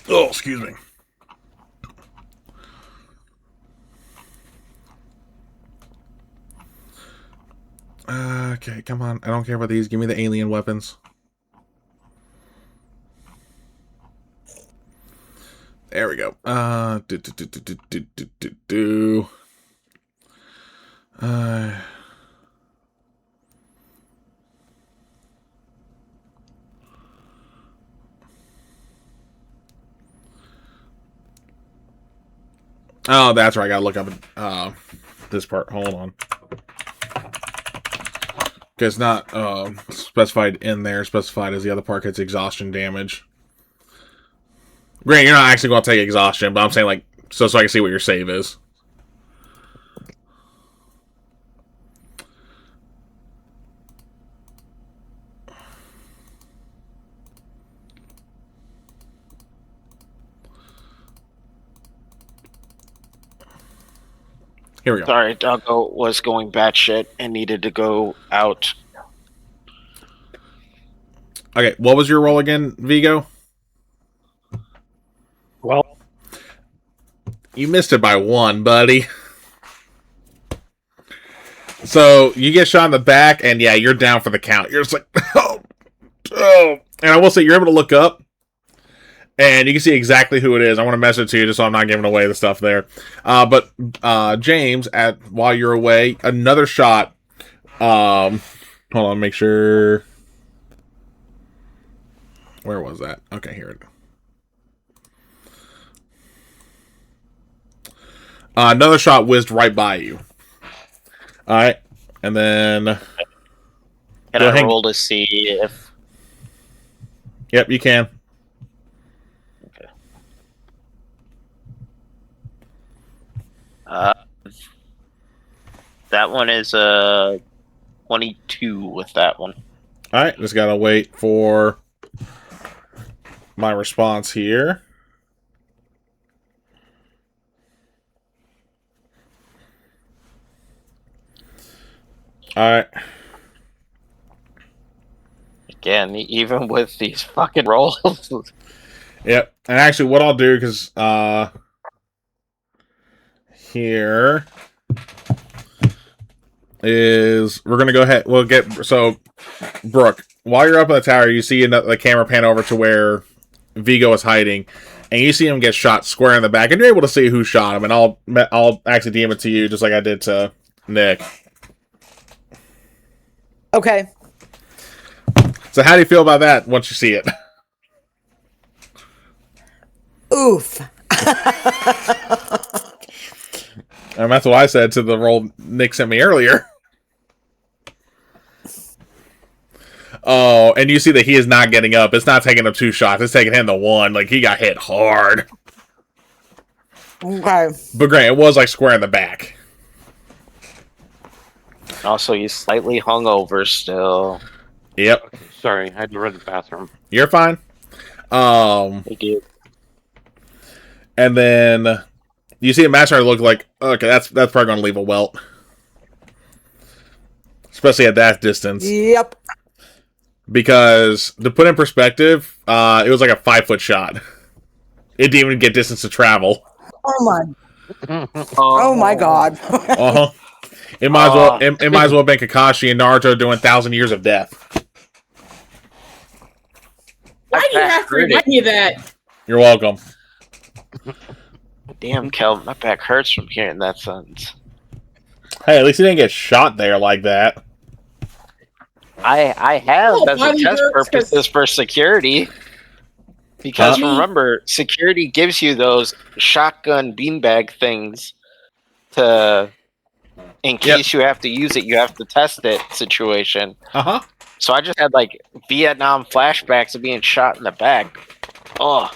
Oh, excuse me. Okay, come on. I don't care about these. Give me the alien weapons. There we go. Oh, that's right. I gotta look up this part. Hold on. Because it's not specified in there. Specified as the other part gets exhaustion damage. Grant, you're not actually going to take exhaustion, but I'm saying, like, so I can see what your save is. Here we go. Sorry, Doggo was going batshit and needed to go out. Okay, what was your roll again, Vigo? Well, You missed it by 1, buddy. So, you get shot in the back, and yeah, you're down for the count. You're just like, oh. And I will say, you're able to look up, and you can see exactly who it is. I want to message it to you just so I'm not giving away the stuff there. But James, while you're away, another shot. Hold on, make sure. Where was that? Okay, here it is. Another shot whizzed right by you. All right, and then. Can I roll to see if? Yep, you can. Okay. That one is 22 with that one. All right, just gotta wait for my response here. All right. Again, even with these fucking rolls. Yep. And actually, what I'll do, because here is we're gonna go ahead. We'll get Brooke. While you're up in the tower, you see the camera pan over to where Vigo is hiding, and you see him get shot square in the back, and you're able to see who shot him. And I'll actually DM it to you just like I did to Nick. Okay. So how do you feel about that once you see it? Oof. And that's what I said to the roll Nick sent me earlier. Oh, and you see that he is not getting up. It's not taking him 2 shots. It's taking him the 1. Like, he got hit hard. Okay. But Grant, it was like square in the back. Also, he's slightly hungover still. Yep. Okay, sorry, I had to run to the bathroom. You're fine. Thank you. And then you see a master look like, okay, that's probably going to leave a welt. Especially at that distance. Yep. Because, to put in perspective, it was like a 5-foot shot. It didn't even get distance to travel. Oh my. Oh my God. Uh-huh. It might as well have been Kakashi and Naruto doing 1,000 Years of Death. Why do you have to remind me of that? You're welcome. Damn, Kel, my back hurts from hearing that sentence. Hey, at least he didn't get shot there like that. I have Oh, as a body test hurts purposes for security. Because Huh? remember, security gives you those shotgun beanbag things to, in case you have to use it, you have to test it situation. Uh-huh. So I just had like Vietnam flashbacks of being shot in the back. Oh,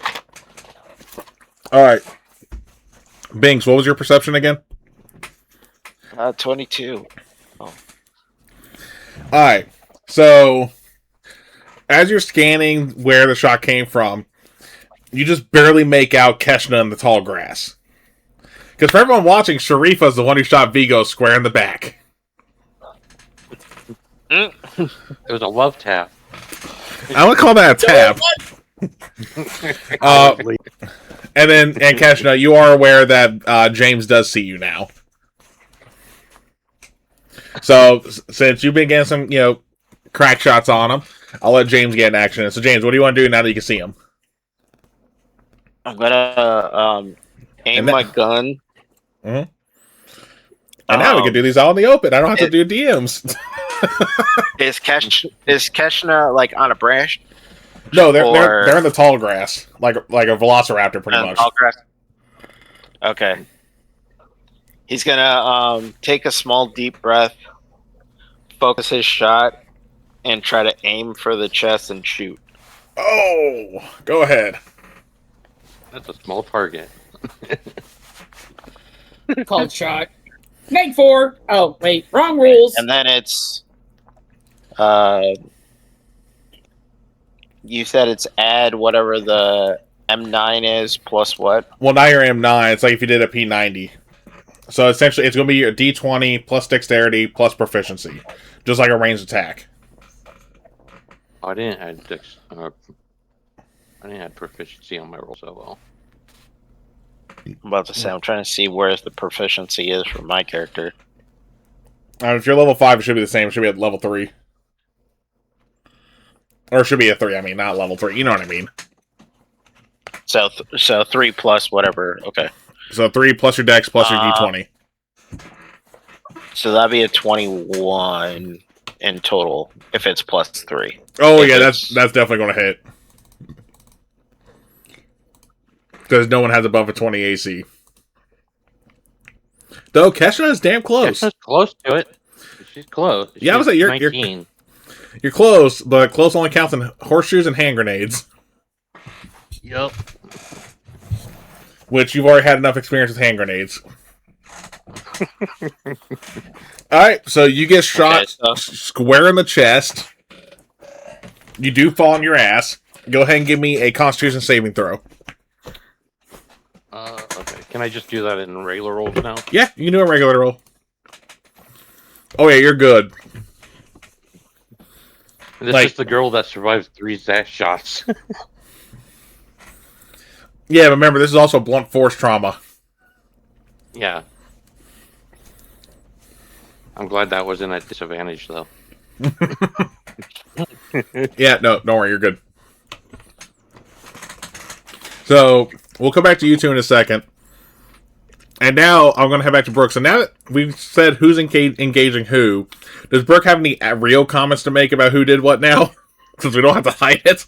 Alright. Binks, what was your perception again? 22. Alright. So, as you're scanning where the shot came from, you just barely make out Keshna in the tall grass. Because for everyone watching, Sharifa's the one who shot Vigo square in the back. It was a love tap. I would call that a tap. And Keshna, you are aware that James does see you now. So since you've been getting some, crack shots on him, I'll let James get in action. So James, what do you want to do now that you can see him? I'm gonna aim my gun. Mm-hmm. And now we can do these all in the open. I don't have to do DMs. Is Keshna like on a branch? No, they're in the tall grass, like a velociraptor, pretty much. Tall grass. Okay. He's gonna take a small deep breath, focus his shot, and try to aim for the chest and shoot. Oh, go ahead. That's a small target. Called shot. Make 4. Oh, wait. Wrong rules. And then it's... you said it's add whatever the M9 is plus what? Well, now you're M9. It's like if you did a P90. So essentially, it's going to be your D20 plus dexterity plus proficiency. Just like a ranged attack. Oh, I didn't add proficiency on my roll so well. I'm about to say, I'm trying to see where the proficiency is for my character. If you're level 5, it should be the same. It should be at level 3. Or it should be a 3, I mean, not level 3. You know what I mean. So 3 plus whatever. Okay. So 3 plus your dex plus your D20. So that'd be a 21 in total if it's plus 3. Oh, yeah, that's definitely going to hit. Because no one has above a 20 AC. Though Keshna is damn close. Keshna's close to it. She's close. Yeah, I was like, you're 19. You're close, but close only counts in horseshoes and hand grenades. Yep. Which you've already had enough experience with hand grenades. Alright, so you get shot square in the chest. You do fall on your ass. Go ahead and give me a Constitution saving throw. Okay. Can I just do that in regular rolls now? Yeah, you can do a regular roll. Oh yeah, you're good. This is the girl that survived 3 Zash shots. Yeah, but remember, this is also blunt force trauma. Yeah. I'm glad that wasn't at disadvantage, though. Yeah, no, don't worry, you're good. So, we'll come back to you two in a second. And now, I'm going to head back to Brooke. So now that we've said who's engaging who, does Brooke have any real comments to make about who did what now? Since we don't have to hide it?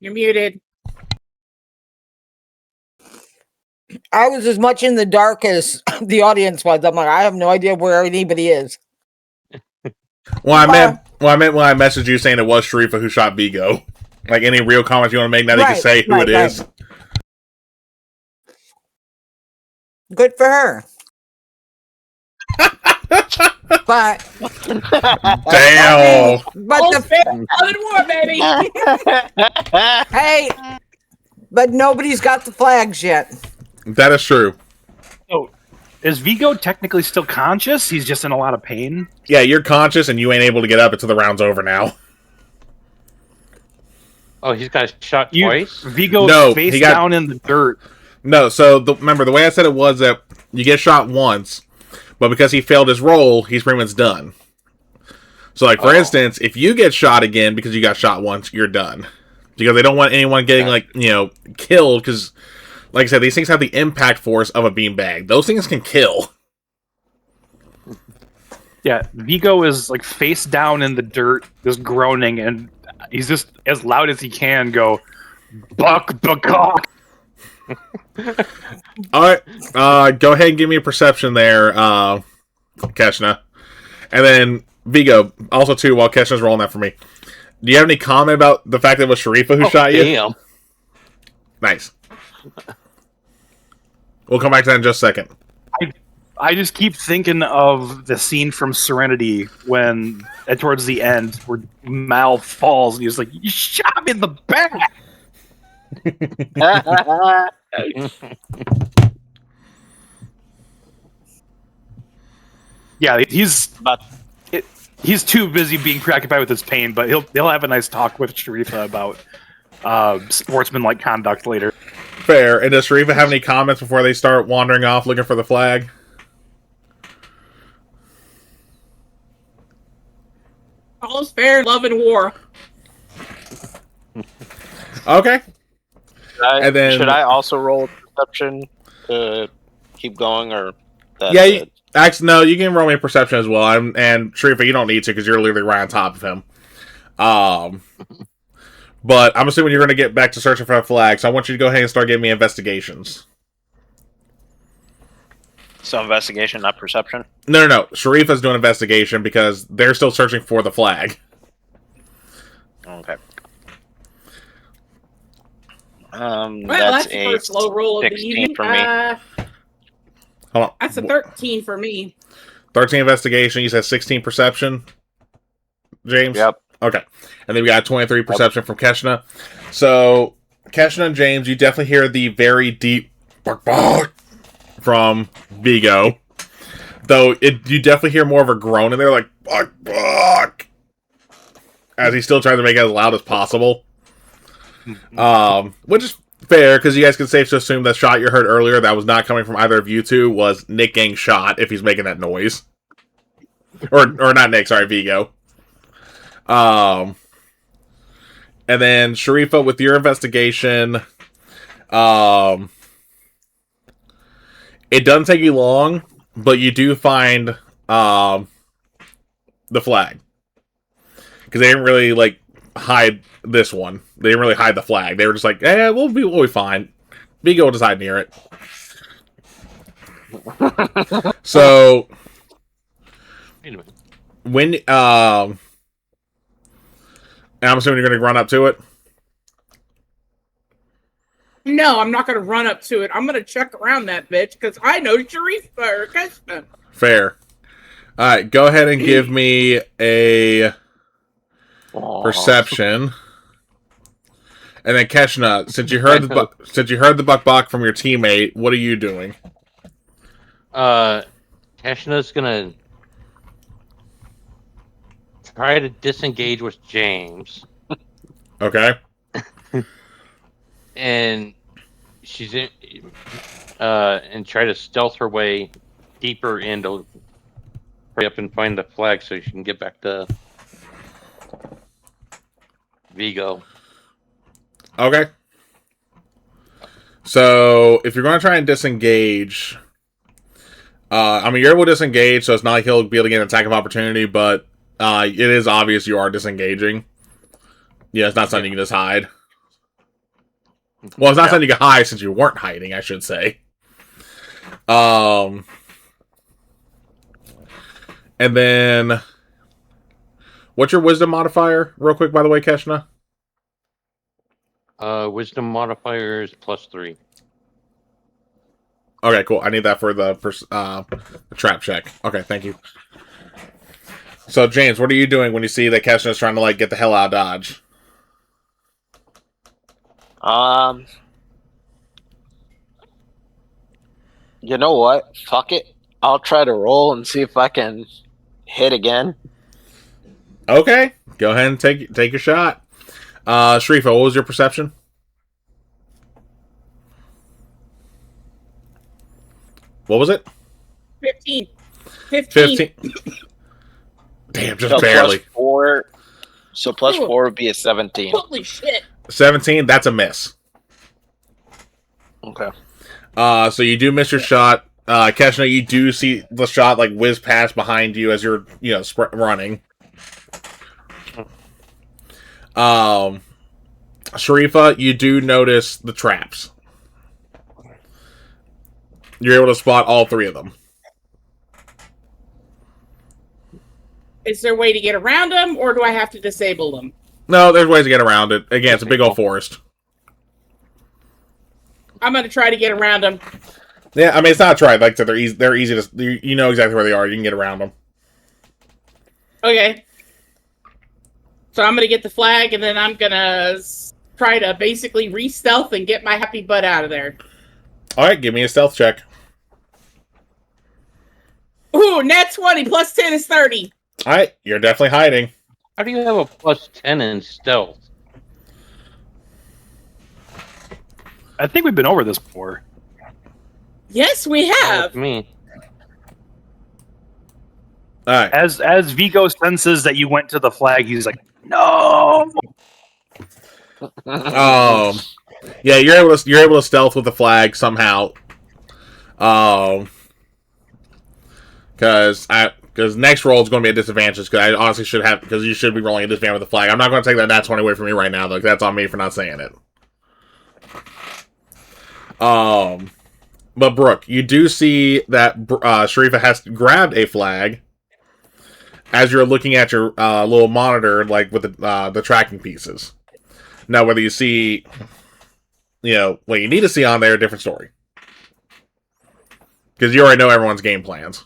You're muted. I was as much in the dark as the audience was. I'm like, I have no idea where anybody is. Well, I meant when I messaged you saying it was Sharifa who shot Vigo. Like, any real comments you want to make now that you can say who it is? Good for her. But damn. War, baby. Hey, but nobody's got the flags yet. That is true. Oh, is Vigo technically still conscious? He's just in a lot of pain. Yeah, you're conscious and you ain't able to get up until the round's over now. Oh, he's got shot twice? Vigo's face down in the dirt. No, so remember, the way I said it was that you get shot once, but because he failed his roll, he's pretty much done. So, like, for instance, if you get shot again because you got shot once, you're done. Because they don't want anyone getting, killed, because, like I said, these things have the impact force of a beanbag. Those things can kill. Yeah, Vigo is, like, face down in the dirt, just groaning, and he's just, as loud as he can, go, Buck, Buckcock! Alright, go ahead and give me a perception there, Keshna. And then, Vigo, also too, while Keshna's rolling that for me. Do you have any comment about the fact that it was Sharifa who shot you? Damn. Nice. We'll come back to that in just a second. I just keep thinking of the scene from Serenity when, towards the end, where Mal falls and he's like, "You shot me in the back!" Yeah, he's too busy being preoccupied with his pain, but he'll have a nice talk with Sharifa about sportsmanlike conduct later. Fair. And does Sharifa have any comments before they start wandering off looking for the flag? All's fair in love and war. Okay. And then- should I also roll perception to keep going, or that's Yeah, it? actually, no, you can roll me a perception as well. And Sharifa, you don't need to because you're literally right on top of him. But I'm assuming you're going to get back to searching for a flag, so I want you to go ahead and start giving me investigations. So investigation, not perception. No. Sharifa's doing investigation because they're still searching for the flag. Okay. Well, That's that's the first low roll of the 16 evening. for me. Hold on. That's a 13 for me. 13 investigation. You said 16 perception, James? Yep. Okay. And then we got 23 perception from Keshna. So, Keshna and James, you definitely hear the very deep bark bark from Vigo. Though, you definitely hear more of a groan in there, like, bark bark, as he still tries to make it as loud as possible. Which is fair, because you guys can safe to assume that shot you heard earlier that was not coming from either of you two was Nick getting shot if he's making that noise. Or not Nick, sorry, Vigo. And then Sharifa, with your investigation, it doesn't take you long, but you do find the flag, because they didn't really hide this one. They didn't really hide the flag. They were just like, we'll be fine. Vigo will just hide near it. So Wait a minute. when and I'm assuming you're going to run up to it. No, I'm not going to run up to it. I'm going to check around that bitch because I know Sharif or Keshna. Fair. All right, go ahead and give me a perception. And then Keshna, since you heard the buck from your teammate, what are you doing? Keshna's gonna try to disengage with James, Okay. and she's in, and try to stealth her way deeper into hurry up and find the flag so she can get back to Vigo. Okay. So if you're going to try and disengage, you're able to disengage, so it's not like he'll be able to get an attack of opportunity, but it is obvious you are disengaging. Yeah, it's not something you can just hide. Well, it's not something you can hide since you weren't hiding, I should say. And then, what's your wisdom modifier, real quick, by the way, Keshna? Wisdom modifier is +3. Okay, cool. I need that for the trap check. Okay, thank you. So, James, what are you doing when you see that Keshna's trying to get the hell out of Dodge? You know what? Fuck it. I'll try to roll and see if I can hit again. Okay, go ahead and take your shot. Sharifa, what was your perception? What was it? 15. 15. Damn, just So barely. plus 4. So plus Ooh. 4 would be a 17. Holy shit. 17, that's a miss. Okay. So you do miss your shot. Keshna, you do see the shot whiz past behind you as you're, running. Sharifa, you do notice the traps. You're able to spot all three of them. Is there a way to get around them, or do I have to disable them? No, there's ways to get around it. Again, it's a big old forest. I'm going to try to get around them. Yeah, it's not a try. Like I said, they're easy to... You know exactly where they are. You can get around them. Okay. So I'm going to get the flag, and then I'm going to try to basically re-stealth and get my happy butt out of there. Alright, give me a stealth check. Ooh, nat 20 plus 10 is 30. Alright, you're definitely hiding. How do you have a +10 in stealth? I think we've been over this before. Yes, we Not have. with me. All right. As Vigo senses that you went to the flag, he's like, "No." Yeah, you're able to stealth with the flag somehow. Because next roll is going to be a disadvantage. Because I honestly should have, because you should be rolling a disadvantage with the flag. I'm not going to take that 20 away from you right now though. 'Cause that's on me for not saying it. But Brooke, you do see that Sharifa has grabbed a flag as you're looking at your little monitor, like with the tracking pieces. Now, whether you see, what you need to see on there, different story. Because you already know everyone's game plans.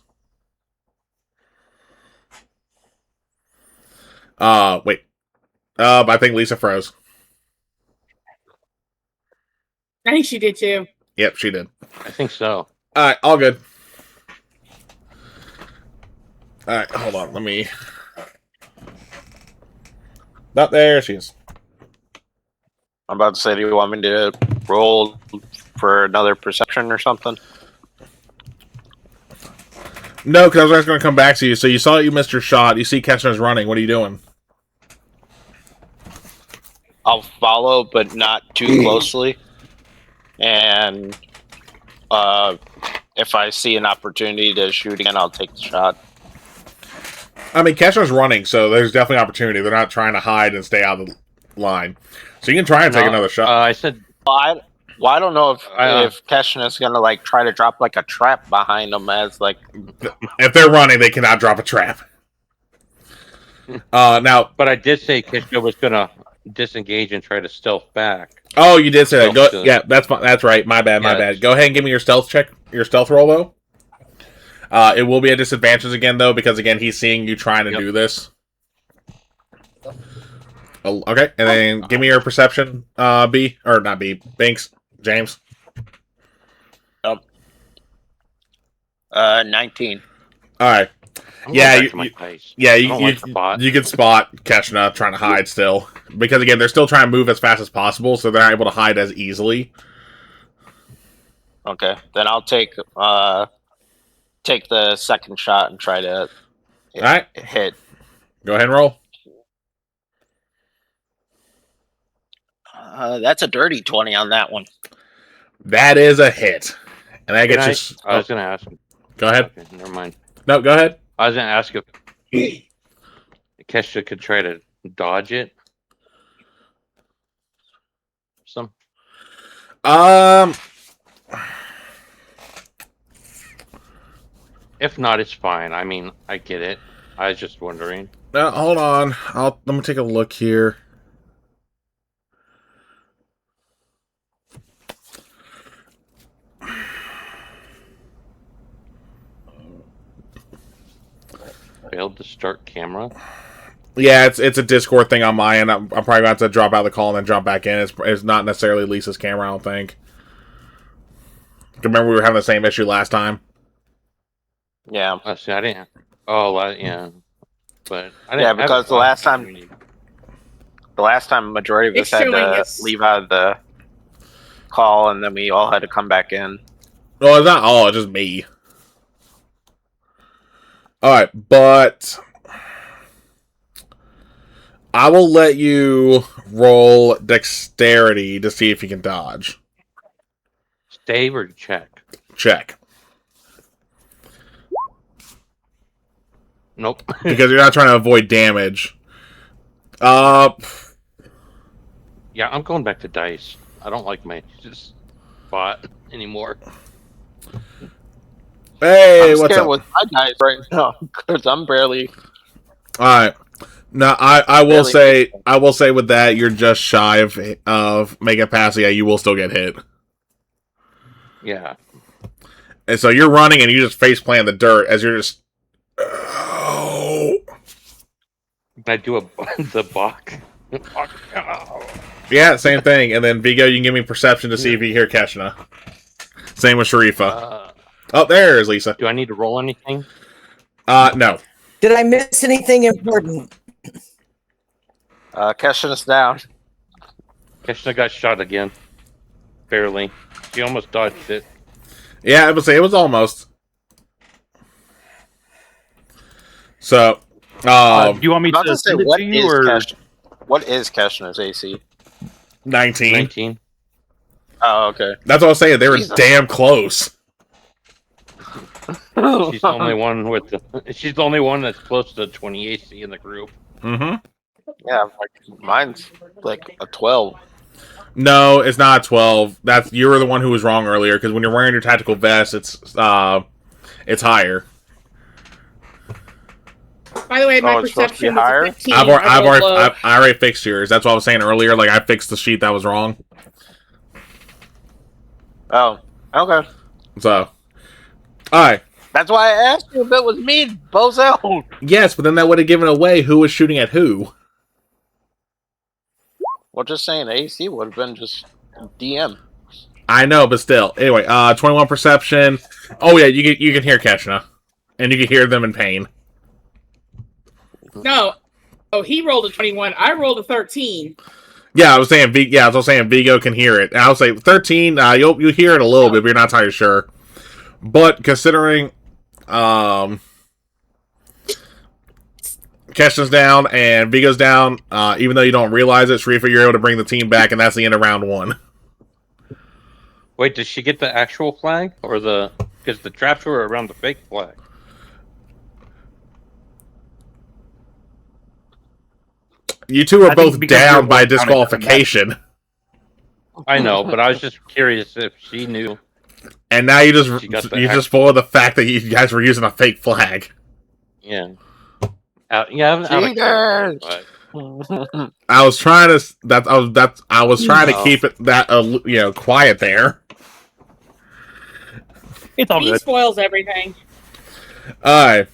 Wait. I think Lisa froze. I think she did too. Yep, she did. I think so. Alright, all good. Alright, hold on, let me... Not there she is. I'm about to say, do you want me to roll for another perception or something? No, because I was just going to come back to you. So you saw that you missed your shot. You see Ketchner's running. What are you doing? I'll follow, but not too closely. And if I see an opportunity to shoot again, I'll take the shot. I mean, Ketchner's running, so there's definitely opportunity. They're not trying to hide and stay out of the line. So you can try and take another shot. I said... Well, I don't know if Keshna's gonna try to drop a trap behind them as If they're running, they cannot drop a trap. Now, but I did say Keshna was gonna disengage and try to stealth back. Oh, you did say that. Go, yeah, that's right. My bad. Go ahead and give me your stealth check, your stealth roll though. It will be a disadvantage again though, because again he's seeing you trying to do this. Oh, okay, and then give me your perception, B or not B, Binks. James. 19. All right. Yeah, you can spot Keshna trying to hide still, because again they're still trying to move as fast as possible, so they're not able to hide as easily. Okay, then I'll take the second shot and try to hit. Go ahead and roll. That's a dirty 20 on that one. That is a hit. And that gets you... I was going to ask him. Go ahead. Okay, never mind. No, go ahead. I was going to ask if Kesha could try to dodge it. If not, it's fine. I mean, I get it. I was just wondering. Hold on. Let me take a look here. Failed to start camera. Yeah, it's a Discord thing on my end. I'm probably going to have to drop out of the call and then jump back in. It's not necessarily Lisa's camera, I don't think. Remember we were having the same issue last time? Yeah. See, I didn't. Oh, yeah. But I didn't. Yeah, because the last time, majority of us had to leave out of the call, and then we all had to come back in. Well, it's not all. It's just me. All right, but I will let you roll dexterity to see if you can dodge. Stave or check? Check. Nope. Because you're not trying to avoid damage. Yeah, I'm going back to dice. I don't like my spot anymore. Hey, I'm what's scared up? with my dice right now because I'm barely. All right. Now, I will say with that, you're just shy of making a pass. Yeah, you will still get hit. Yeah. And so you're running and you just face plant the dirt as you're just. Oh. Can I do the buck? Yeah, same thing. And then Vigo, you can give me perception to see if you hear Keshna. Same with Sharifa. Oh, there's Lisa. Do I need to roll anything? No. Did I miss anything important? Keshna's down. Keshna got shot again. Barely. She almost dodged it. Yeah, I would say it was almost. So, Do you want me Not to to say send it to you, or what is Keshner's AC? 19. 19. Oh, okay. That's what I was saying. They were Jesus. damn close. She's the only one with the. She's the only one that's close to 20 AC in the group. Mm-hmm. Yeah, like mine's like a 12. No, it's not 12. That's you were the one who was wrong earlier. Because when you're wearing your tactical vest, it's higher. By the way, my Oh, it's supposed to be perception was higher? a 15. I already fixed yours. That's what I was saying earlier. Like I fixed the sheet that was wrong. Oh, okay. So, all right. That's why I asked you if it was me, bozo. Yes, but then that would have given away who was shooting at who. Well, just saying AC would have been just DM. I know, but still. Anyway, 21 perception. Oh yeah, you can hear Keshna, and you can hear them in pain. No. Oh, he rolled a 21. I rolled a 13. Yeah, I was saying. I was saying Vigo can hear it. And I was saying 13. You'll hear it a little bit, but you're not entirely sure. But considering, Keshna's down and Vigo's down, even though you don't realize it, Sharifa, you're able to bring the team back, and that's the end of round 1. Wait, did she get the actual flag or the? Because the traps were around the fake flag. You two are I think both because down you're by both counting them, disqualification, I know, but I was just curious if she knew. and now you She got the just spoiled the fact that you guys were using a fake flag. Yeah. Yeah, I'm out of character, Cheaters! but I was trying to I was trying to No. keep it that quiet there. it's all He good. spoils everything. All right,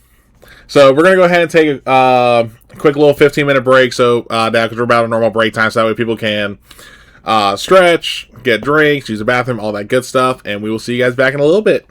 so we're gonna go ahead and take a quick little 15-minute break. So now because we're about a normal break time, so that way people can stretch, get drinks, use the bathroom, all that good stuff, and we will see you guys back in a little bit.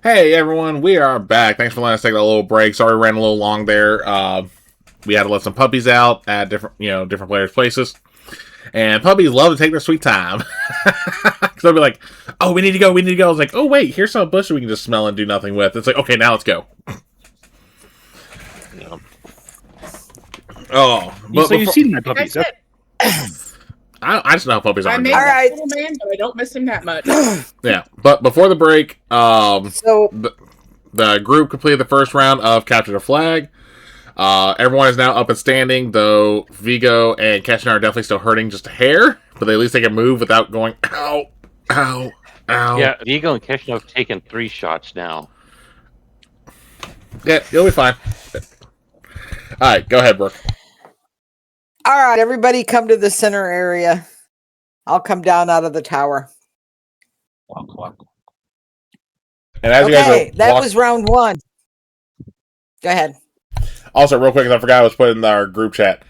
Hey everyone, we are back. Thanks for letting us take a little break. Sorry we ran a little long there. We had to let some puppies out at different players' places. And puppies love to take their sweet time. So they'll be like, oh, we need to go. I was like, oh, wait, here's some bush we can just smell and do nothing with. It's like, okay, now let's go. Oh. So you've seen my puppies. That's it. I just know how puppies are. I in may general. All right. little man, but I don't miss him that much. Yeah, but before the break, So the group completed the first round of Capture the Flag. Everyone is now up and standing, though Vigo and Ketchner are definitely still hurting just a hair, but at least they can move without going, ow, ow, ow. Yeah, Vigo and Keshno have taken 3 shots now. Yeah, you'll be fine. Alright, go ahead, Brooke. all right, everybody come to the center area. I'll come down out of the tower. And as you guys Okay, are that was round 1. Go ahead. Also, real quick, because I forgot I was put in our group chat.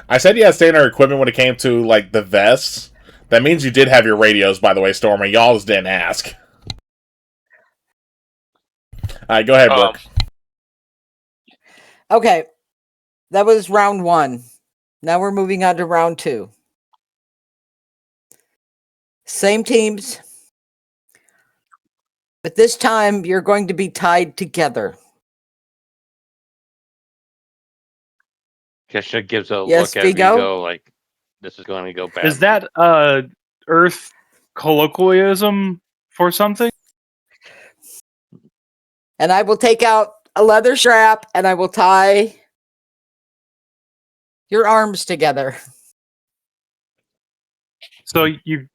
I said you had to stay in our equipment when it came to, like, the vests. That means you did have your radios, by the way, Stormy. Y'all just didn't ask. Alright, go ahead, Brooke. Okay, that was round 1. Now we're moving on to round 2. Same teams, but this time you're going to be tied together. Keshno gives a Yes, look at Vigo? Vigo like, this is going to go bad. Is that Earth colloquialism for something? And I will take out a leather strap and I will tie your arms together. So you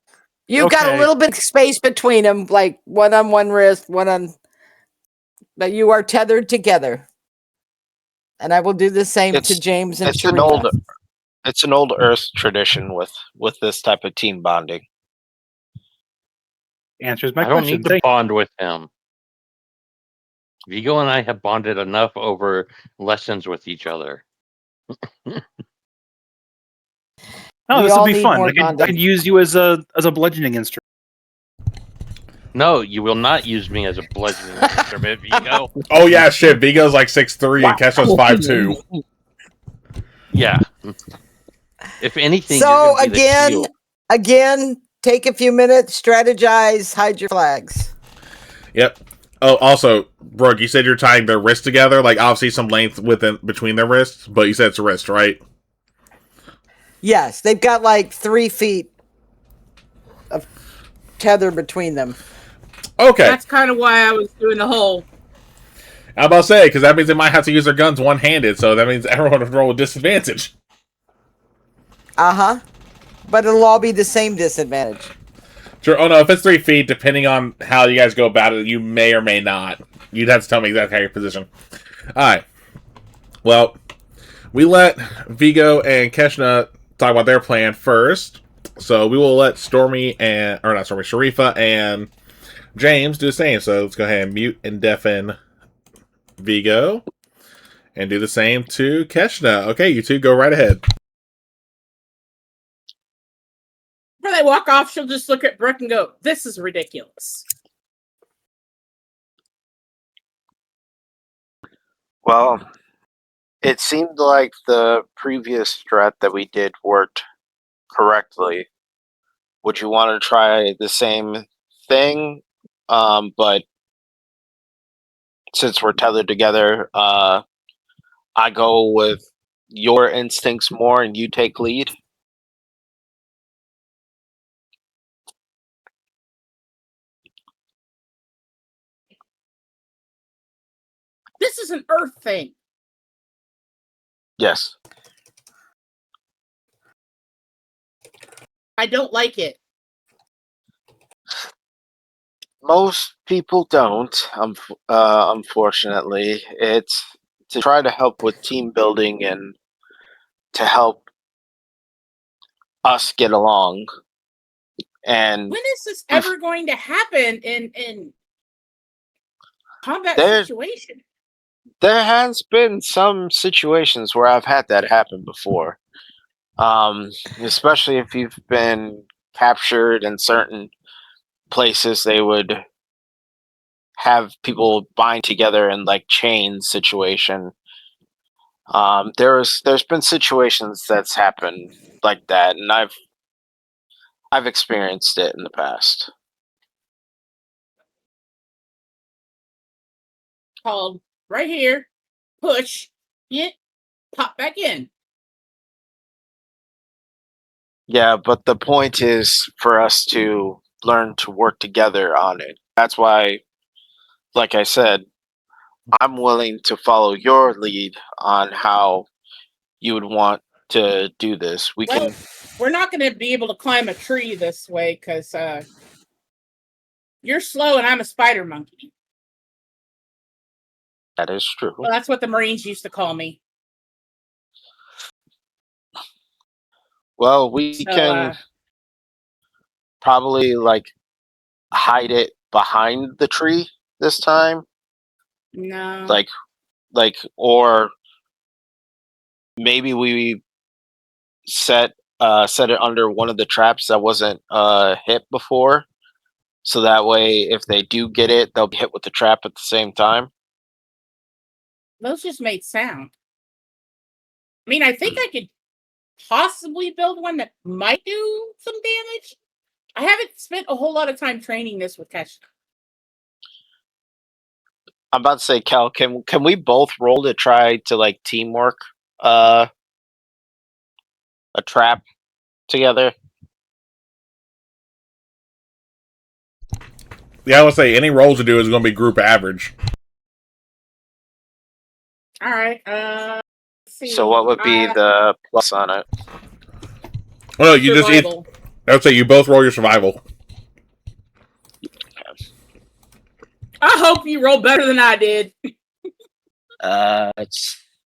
You've got a Okay. little bit of space between them, like one on one wrist, one on. But you are tethered together. And I will do the same It's- to James and it's an Sharita. It's an old Earth tradition with this type of team bonding. answers my I don't question. need to Thank- bond with him. Vigo and I have bonded enough over lessons with each other. No, We this all would be need fun. more I bonding. could use you as a bludgeoning instrument. No, you will not use me as a bludgeoning instrument, Vigo. Oh, yeah, shit. Vigo's like 6'3", and Ketchner's 5'2". Yeah. If anything, So you're gonna be the shield. again, take a few minutes, strategize, hide your flags. Yep. Oh, also, Brooke, you said you're tying their wrists together, like obviously some length between their wrists, but you said it's a wrist, right? Yes, they've got like 3 feet of tether between them. Okay. That's kind of why I was doing the whole. I'm about to say, because that means they might have to use their guns one-handed, so that means everyone would roll with disadvantage. Uh-huh. But it'll all be the same disadvantage. Sure. Oh, no, if it's 3 feet, depending on how you guys go about it, you may or may not. You'd have to tell me exactly how your position. Alright. Well, we let Vigo and Keshna talk about their plan first. So we will let Sharifa and James do the same. So let's go ahead and mute and deafen Vigo. And do the same to Keshna. Okay, you two go right ahead. Before they walk off, she'll just look at Brooke and go, "This is ridiculous." Well, it seemed like the previous strat that we did worked correctly. Would you want to try the same thing? But since we're tethered together, I go with your instincts more and you take lead. This is an Earth thing. Yes. I don't like it. Most people don't, unfortunately. It's to try to help with team building and to help us get along. And When is this ever going to happen in combat There- situation? there has been some situations where I've had that happen before. Especially if you've been captured in certain places, they would have people bind together in like chain situation. There's been situations that's happened like that, and I've experienced it in the past. Called right here, push, it, pop back in. Yeah, but the point is for us to learn to work together on it. That's why, like I said, I'm willing to follow your lead on how you would want to do this. Well, we're not going to be able to climb a tree this way because you're slow and I'm a spider monkey. That is true. Well, that's what the Marines used to call me. Well, we can probably like hide it behind the tree this time. No. Like or maybe we set it under one of the traps that wasn't hit before. So that way if they do get it, they'll be hit with the trap at the same time. Those just made sound. I mean, I think I could possibly build one that might do some damage. I haven't spent a whole lot of time training this with Kesha. I'm about to say, Cal, can we both roll to try to like teamwork a trap together? Yeah, I would say any rolls to do is going to be group average. All right. Let's see. So what would be the plus on it? Well, you survival. I would say you both roll your survival. I hope you roll better than I did. It's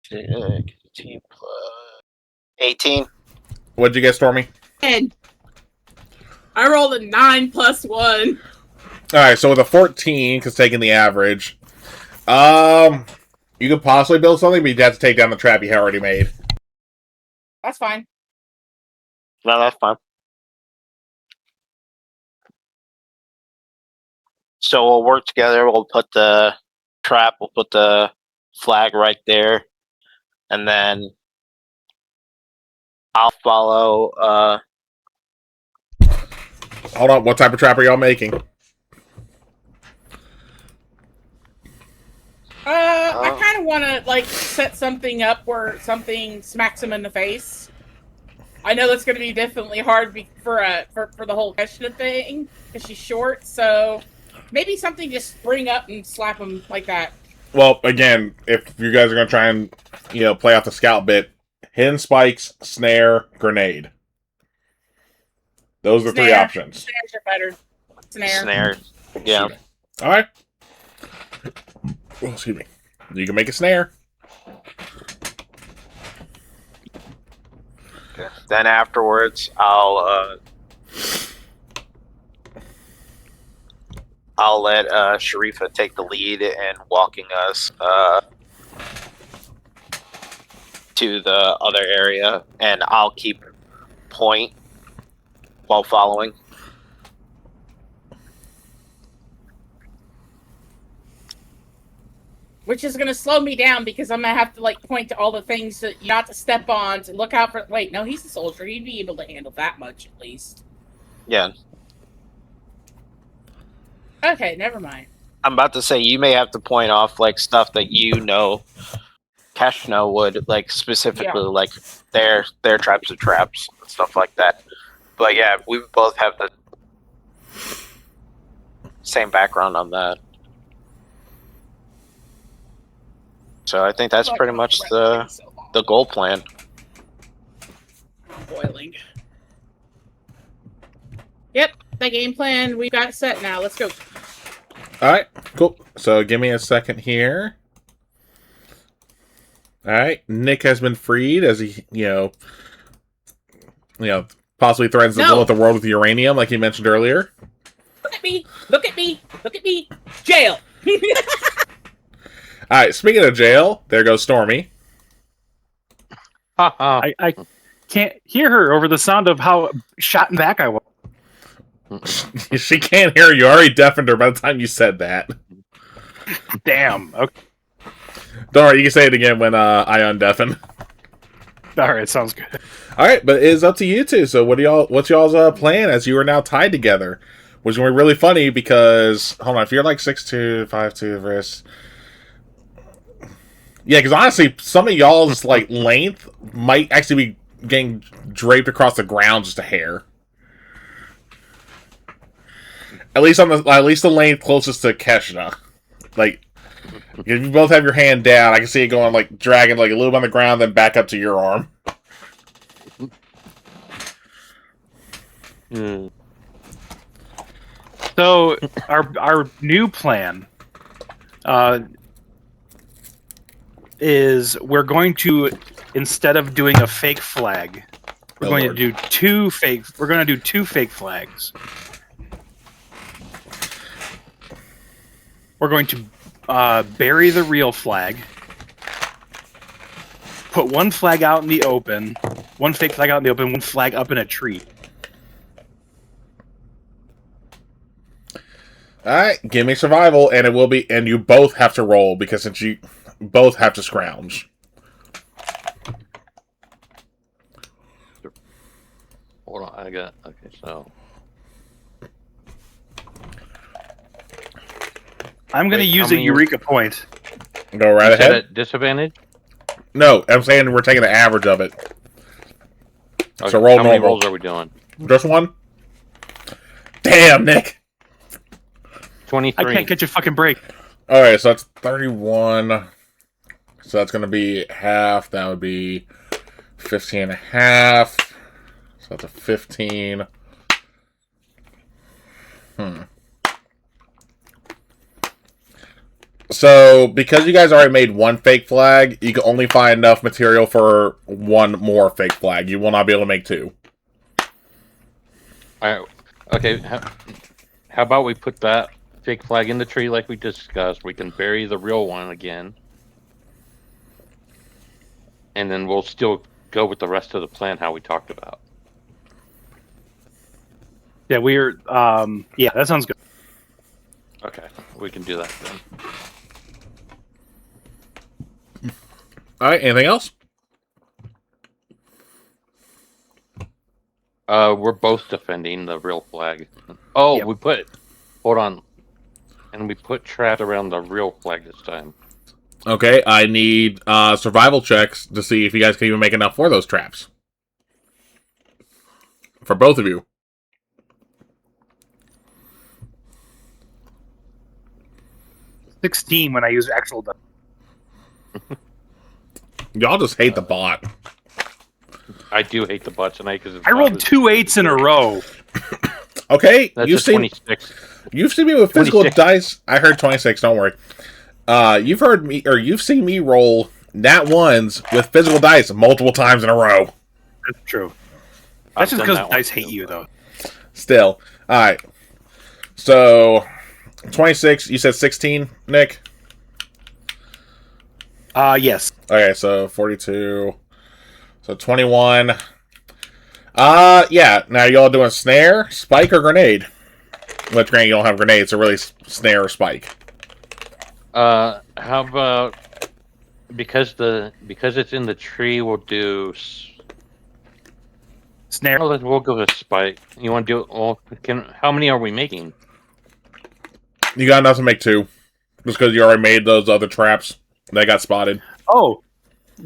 15 plus 18. What'd you get, Stormy? 10. I rolled a 9 plus 1. All right, so with a 14, because taking the average, you could possibly build something, but you'd have to take down the trap you already made. That's fine. No, that's fine. So we'll work together. We'll put the trap. We'll put the flag right there, and then I'll follow. Hold on, what type of trap are y'all making? I kind of want to like set something up where something smacks him in the face. I know that's going to be definitely hard for the whole question thing because she's short. So maybe something just spring up and slap him like that. Well, again, if you guys are going to try and play off the scout bit, hidden spikes, snare, grenade. Those are the three options. Snares are better. Snare. Yeah. All right. Oh, excuse me. You can make a snare. Okay. Then afterwards, I'll let Sharifa take the lead in walking us to the other area, and I'll keep point while following. Which is going to slow me down because I'm going to have to like point to all the things that you not to step on to look out for. Wait, no, he's a soldier. He'd be able to handle that much at least. Yeah. Okay, never mind. I'm about to say you may have to point off like stuff that Kashno would like specifically like their types of traps and stuff like that. But yeah, we both have the same background on that. So I think that's pretty much the goal plan. I'm boiling. Yep, the game plan we got set now. Let's go. All right, cool. So give me a second here. All right, Nick has been freed as he, possibly threatens to blow up the world with uranium, like he mentioned earlier. Look at me! Look at me! Look at me! Jail! All right, speaking of jail, there goes Stormy. I can't hear her over the sound of how shot in the back I was. She can't hear you. You already deafened her by the time you said that. Damn. Okay. Don't worry, you can say it again when I undeafen. All right. Sounds good. All right, but it's up to you two. So what's y'all's plan as you are now tied together? Which is going to be really funny because, hold on, if you're like 6'2", 5'2", versus... Yeah, because honestly, some of y'all's like length might actually be getting draped across the ground just a hair. At least the length closest to Keshna. Like, if you both have your hand down, I can see it going like dragging like a little bit on the ground, then back up to your arm. So our new plan is we're going to, instead of doing a fake flag, we're going to do two fake flags. We're going to bury the real flag, put one flag out in the open, one fake flag out in the open, one flag up in a tree. Alright, give me survival, and it will be, and you both have to roll, because since you both have to scrounge. Hold on, okay, so... I'm going to use a Eureka point. Go right ahead. At disadvantage? No, I'm saying we're taking the average of it. Okay, So roll how many normal. rolls are we doing? Just one? Damn, Nick! 23. I can't catch a fucking break. Alright, so that's 31. So that's going to be half. That would be 15 and a half. So that's a 15. So, because you guys already made one fake flag, you can only find enough material for one more fake flag. You will not be able to make two. Alright, okay, how about we put that fake flag in the tree like we discussed? We can bury the real one again. And then we'll still go with the rest of the plan how we talked about. Yeah, yeah, that sounds good. Okay, we can do that then. Alright, anything else? We're both defending the real flag. Oh, Yep. Hold on. And we put traps around the real flag this time. Okay, I need survival checks to see if you guys can even make enough for those traps. For both of you. $16 when I use actual. Y'all just hate the bot. I do hate the bot tonight because I rolled 2 8s in a row. Okay, That's you've a seen 26. you've seen me with physical 26. dice. I heard 26. Don't worry. You've seen me roll nat ones with physical dice multiple times in a row. That's true. I've That's just done because that one dice too, hate you, though. Still, all right. So 26. You said 16, Nick. Yes. Okay, so 42. So 21. Yeah. Now y'all doing snare, spike, or grenade? Which granted you don't have grenades, so really snare or spike. How about because it's in the tree, we'll do Snare. we'll go with spike. You want to do? Well, how many are we making? You got enough to make two, just because you already made those other traps that got spotted. Oh,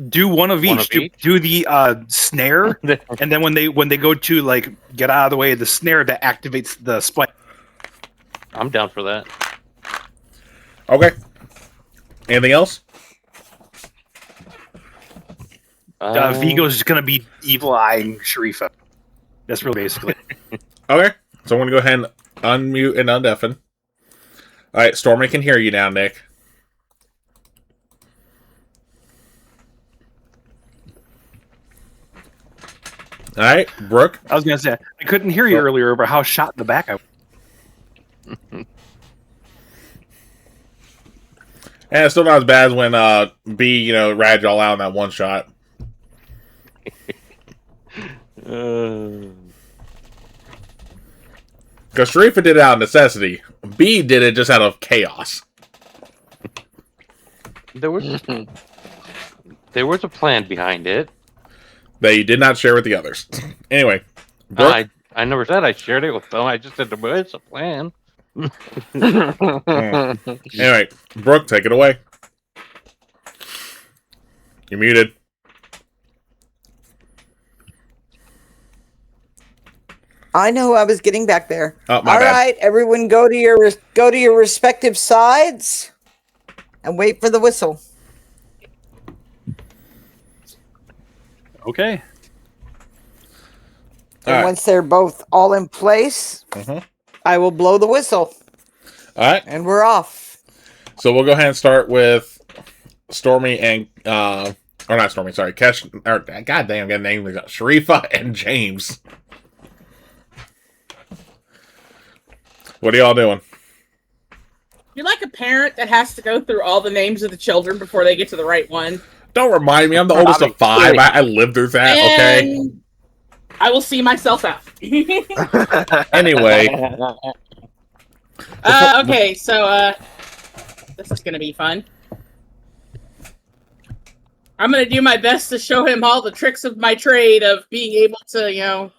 do one of One each. of each? Do the snare, and then when they go to like get out of the way of the snare, that activates the spike. I'm down for that. Okay. Anything else? Vigo's just gonna be evil eyeing Sharifa. That's real basically. Okay. So I'm going to go ahead and unmute and undeafen. All right, Stormy can hear you now, Nick. All right, Brooke. I was gonna say I couldn't hear you earlier about how shot in the back I. And it's still not as bad as when B, rad y'all out in that one shot. Because Sharifa did it out of necessity. B did it just out of chaos. There was a plan behind it. That you did not share with the others. Anyway, Brooke, I never said I shared it with them. I just said there was a plan. anyway, Brooke, take it away. You're muted. I know I was getting back there. Oh, my All bad. right, everyone, go to your respective sides and wait for the whistle. Okay. And All right. once they're both all in place, I will blow the whistle, All right. and we're off. So we'll go ahead and start with Stormy and or not Stormy, sorry, Kesh. Or goddamn, I'm getting names like that. Sharifa and James. What are y'all doing? You're like a parent that has to go through all the names of the children before they get to the right one. Don't remind me. I'm the oldest of 5. I lived through that. Okay. And I will see myself out. Anyway. Okay, so this is gonna be fun. I'm gonna do my best to show him all the tricks of my trade of being able to,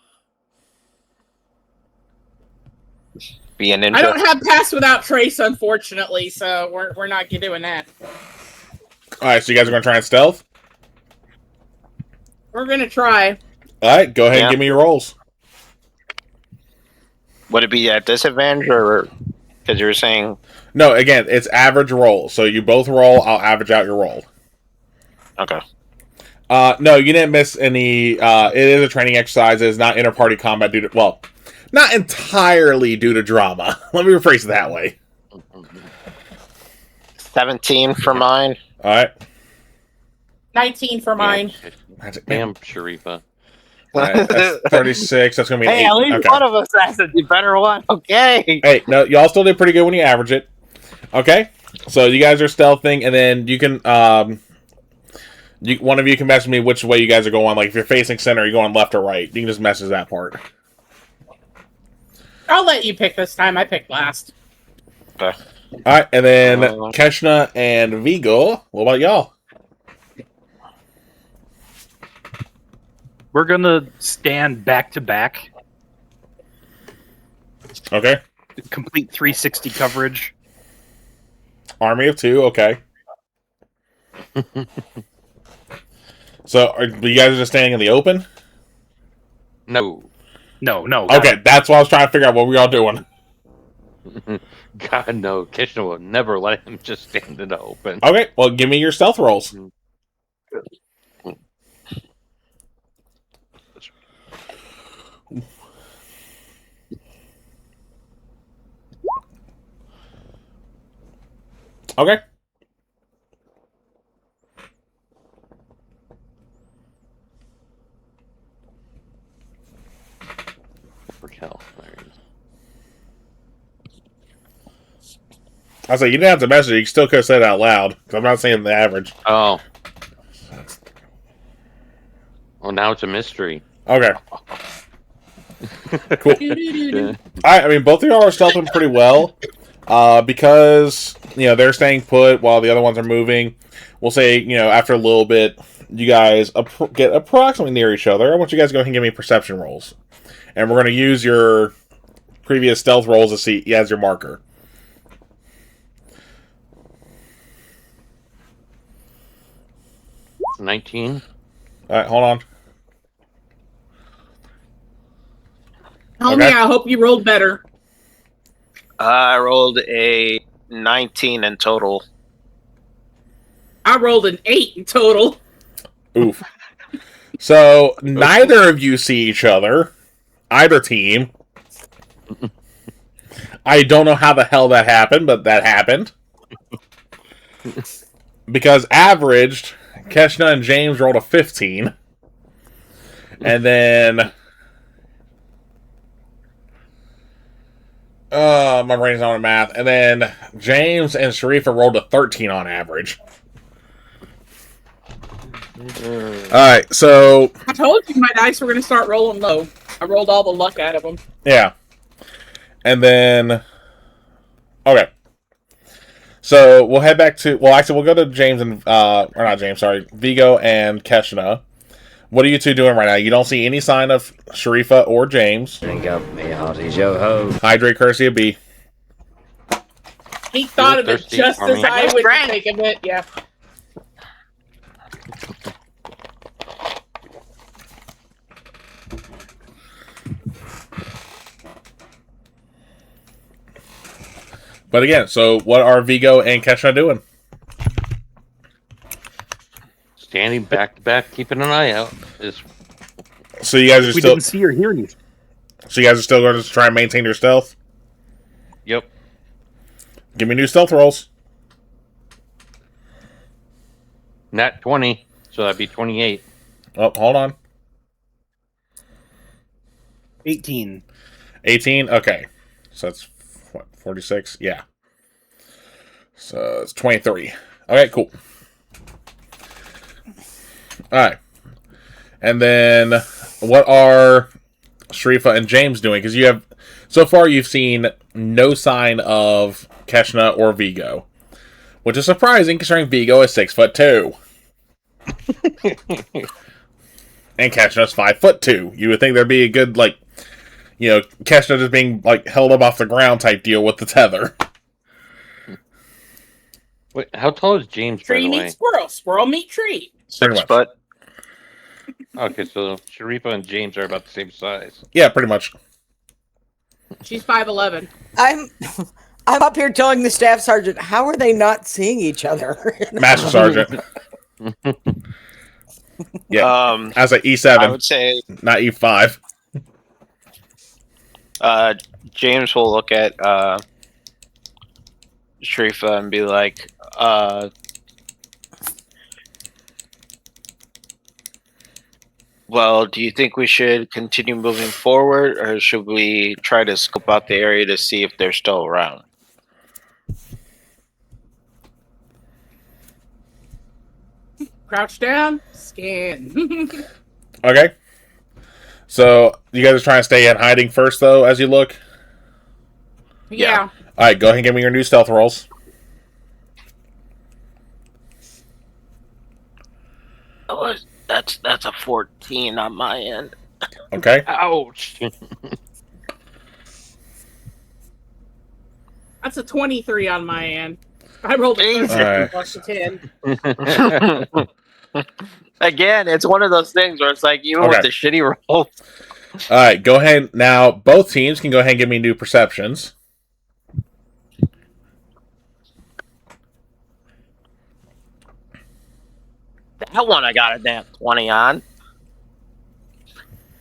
Be a ninja. I don't have pass without trace, unfortunately, so we're not doing that. Alright, so you guys are going to try and stealth? We're gonna try. Alright, go ahead and give me your rolls. Would it be at disadvantage or because you were saying? No, again, it's average roll. So you both roll, I'll average out your roll. Okay. No, you didn't miss any. It is a training exercise. It is not inter-party combat due to, well, not entirely due to drama. Let me rephrase it that way. 17 for mine. All right. 19 for mine. Damn, Sharifa. All right, that's 36. That's going to be an 8. Hey, at least Okay. one of us has the better one. Okay. Hey, no, y'all still did pretty good when you average it. Okay. So you guys are stealthing, and then you can, one of you can message me which way you guys are going. Like if you're facing center, you're going left or right. You can just message that part. I'll let you pick this time. I picked last. Okay. All right, and then Keshna and Vigo. What about y'all? We're gonna stand back to back, Okay. complete 360 coverage. Army of 2. Okay. So you guys are just standing in the open? No. No. Okay, that's what I was trying to figure out. What were y'all doing? God, no. Kitchener will never let him just stand in the open. Okay, well, give me your stealth rolls. Okay. Hell, there he is. I was like, you didn't have to message it. You still could have said it out loud. Because I'm not saying the average. Oh. Well, now it's a mystery. Okay. Cool. I mean, both of y'all are stealthing pretty well. Because, they're staying put while the other ones are moving. We'll say, after a little bit, you guys get approximately near each other. I want you guys to go ahead and give me perception rolls. And we're going to use your previous stealth rolls to see as your marker. It's 19. All right, hold on. Tell me, I hope you rolled better. I rolled a 19 in total. I rolled an 8 in total. Oof. So, neither of you see each other. Either team. I don't know how the hell that happened, but that happened. Because averaged, Keshna and James rolled a 15. And then... my brain's not on math. And then James and Sharifa rolled a 13 on average. Alright, so... I told you my dice were going to start rolling low. I rolled all the luck out of them. Yeah. And then... Okay. So we'll head back to. Well, actually, we'll go to James and or not James. Sorry, Vigo and Keshna. What are you two doing right now? You don't see any sign of Sharifa or James. Drink up, me hearties, yo ho. Hydrate, Cursia, B. He thought of it thirsty, just as Army. I would think of it. Yeah. But again, so what are Vigo and Keshna doing? Standing back to back, keeping an eye out. Is So you guys are We still. didn't see or hear anything. So you guys are still going to try and maintain your stealth. yep. Give me new stealth rolls. Nat 20, so that'd be 28. Oh, hold on. 18. 18. Okay, so that's what 46. Yeah. So it's 23. Okay, cool. All right, and then what are Sharifa and James doing? Because you have so far you've seen no sign of Keshna or Vigo, which is surprising considering Vigo is 6'2", and Keshna's 5'2". You would think there'd be a good Keshna just being held up off the ground type deal with the tether. Wait, how tall is James, by Tree the way? meet squirrel. Squirrel meet tree. 6 much. foot. Okay, so Sharifa and James are about the same size. Yeah, pretty much. She's 5'11". I'm up here telling the staff sergeant, how are they not seeing each other? Master Sergeant. Yeah, as an I E7, would say not E5. James will look at Sharifa and be like, well, do you think we should continue moving forward, or should we try to scope out the area to see if they're still around? Crouch down, scan. Okay. So you guys are trying to stay in hiding first, though, as you look. Yeah. All right, go ahead and give me your new stealth rolls. Oh, that's a 14 on my end. Okay. Ouch! That's a 23 on my end. I rolled a Jesus. 13 Alright. plus a 10. Again, it's one of those things where it's like, even Okay. with the shitty roll, All right, go ahead. Now, both teams can go ahead and give me new perceptions. that one I got a damn 20 on.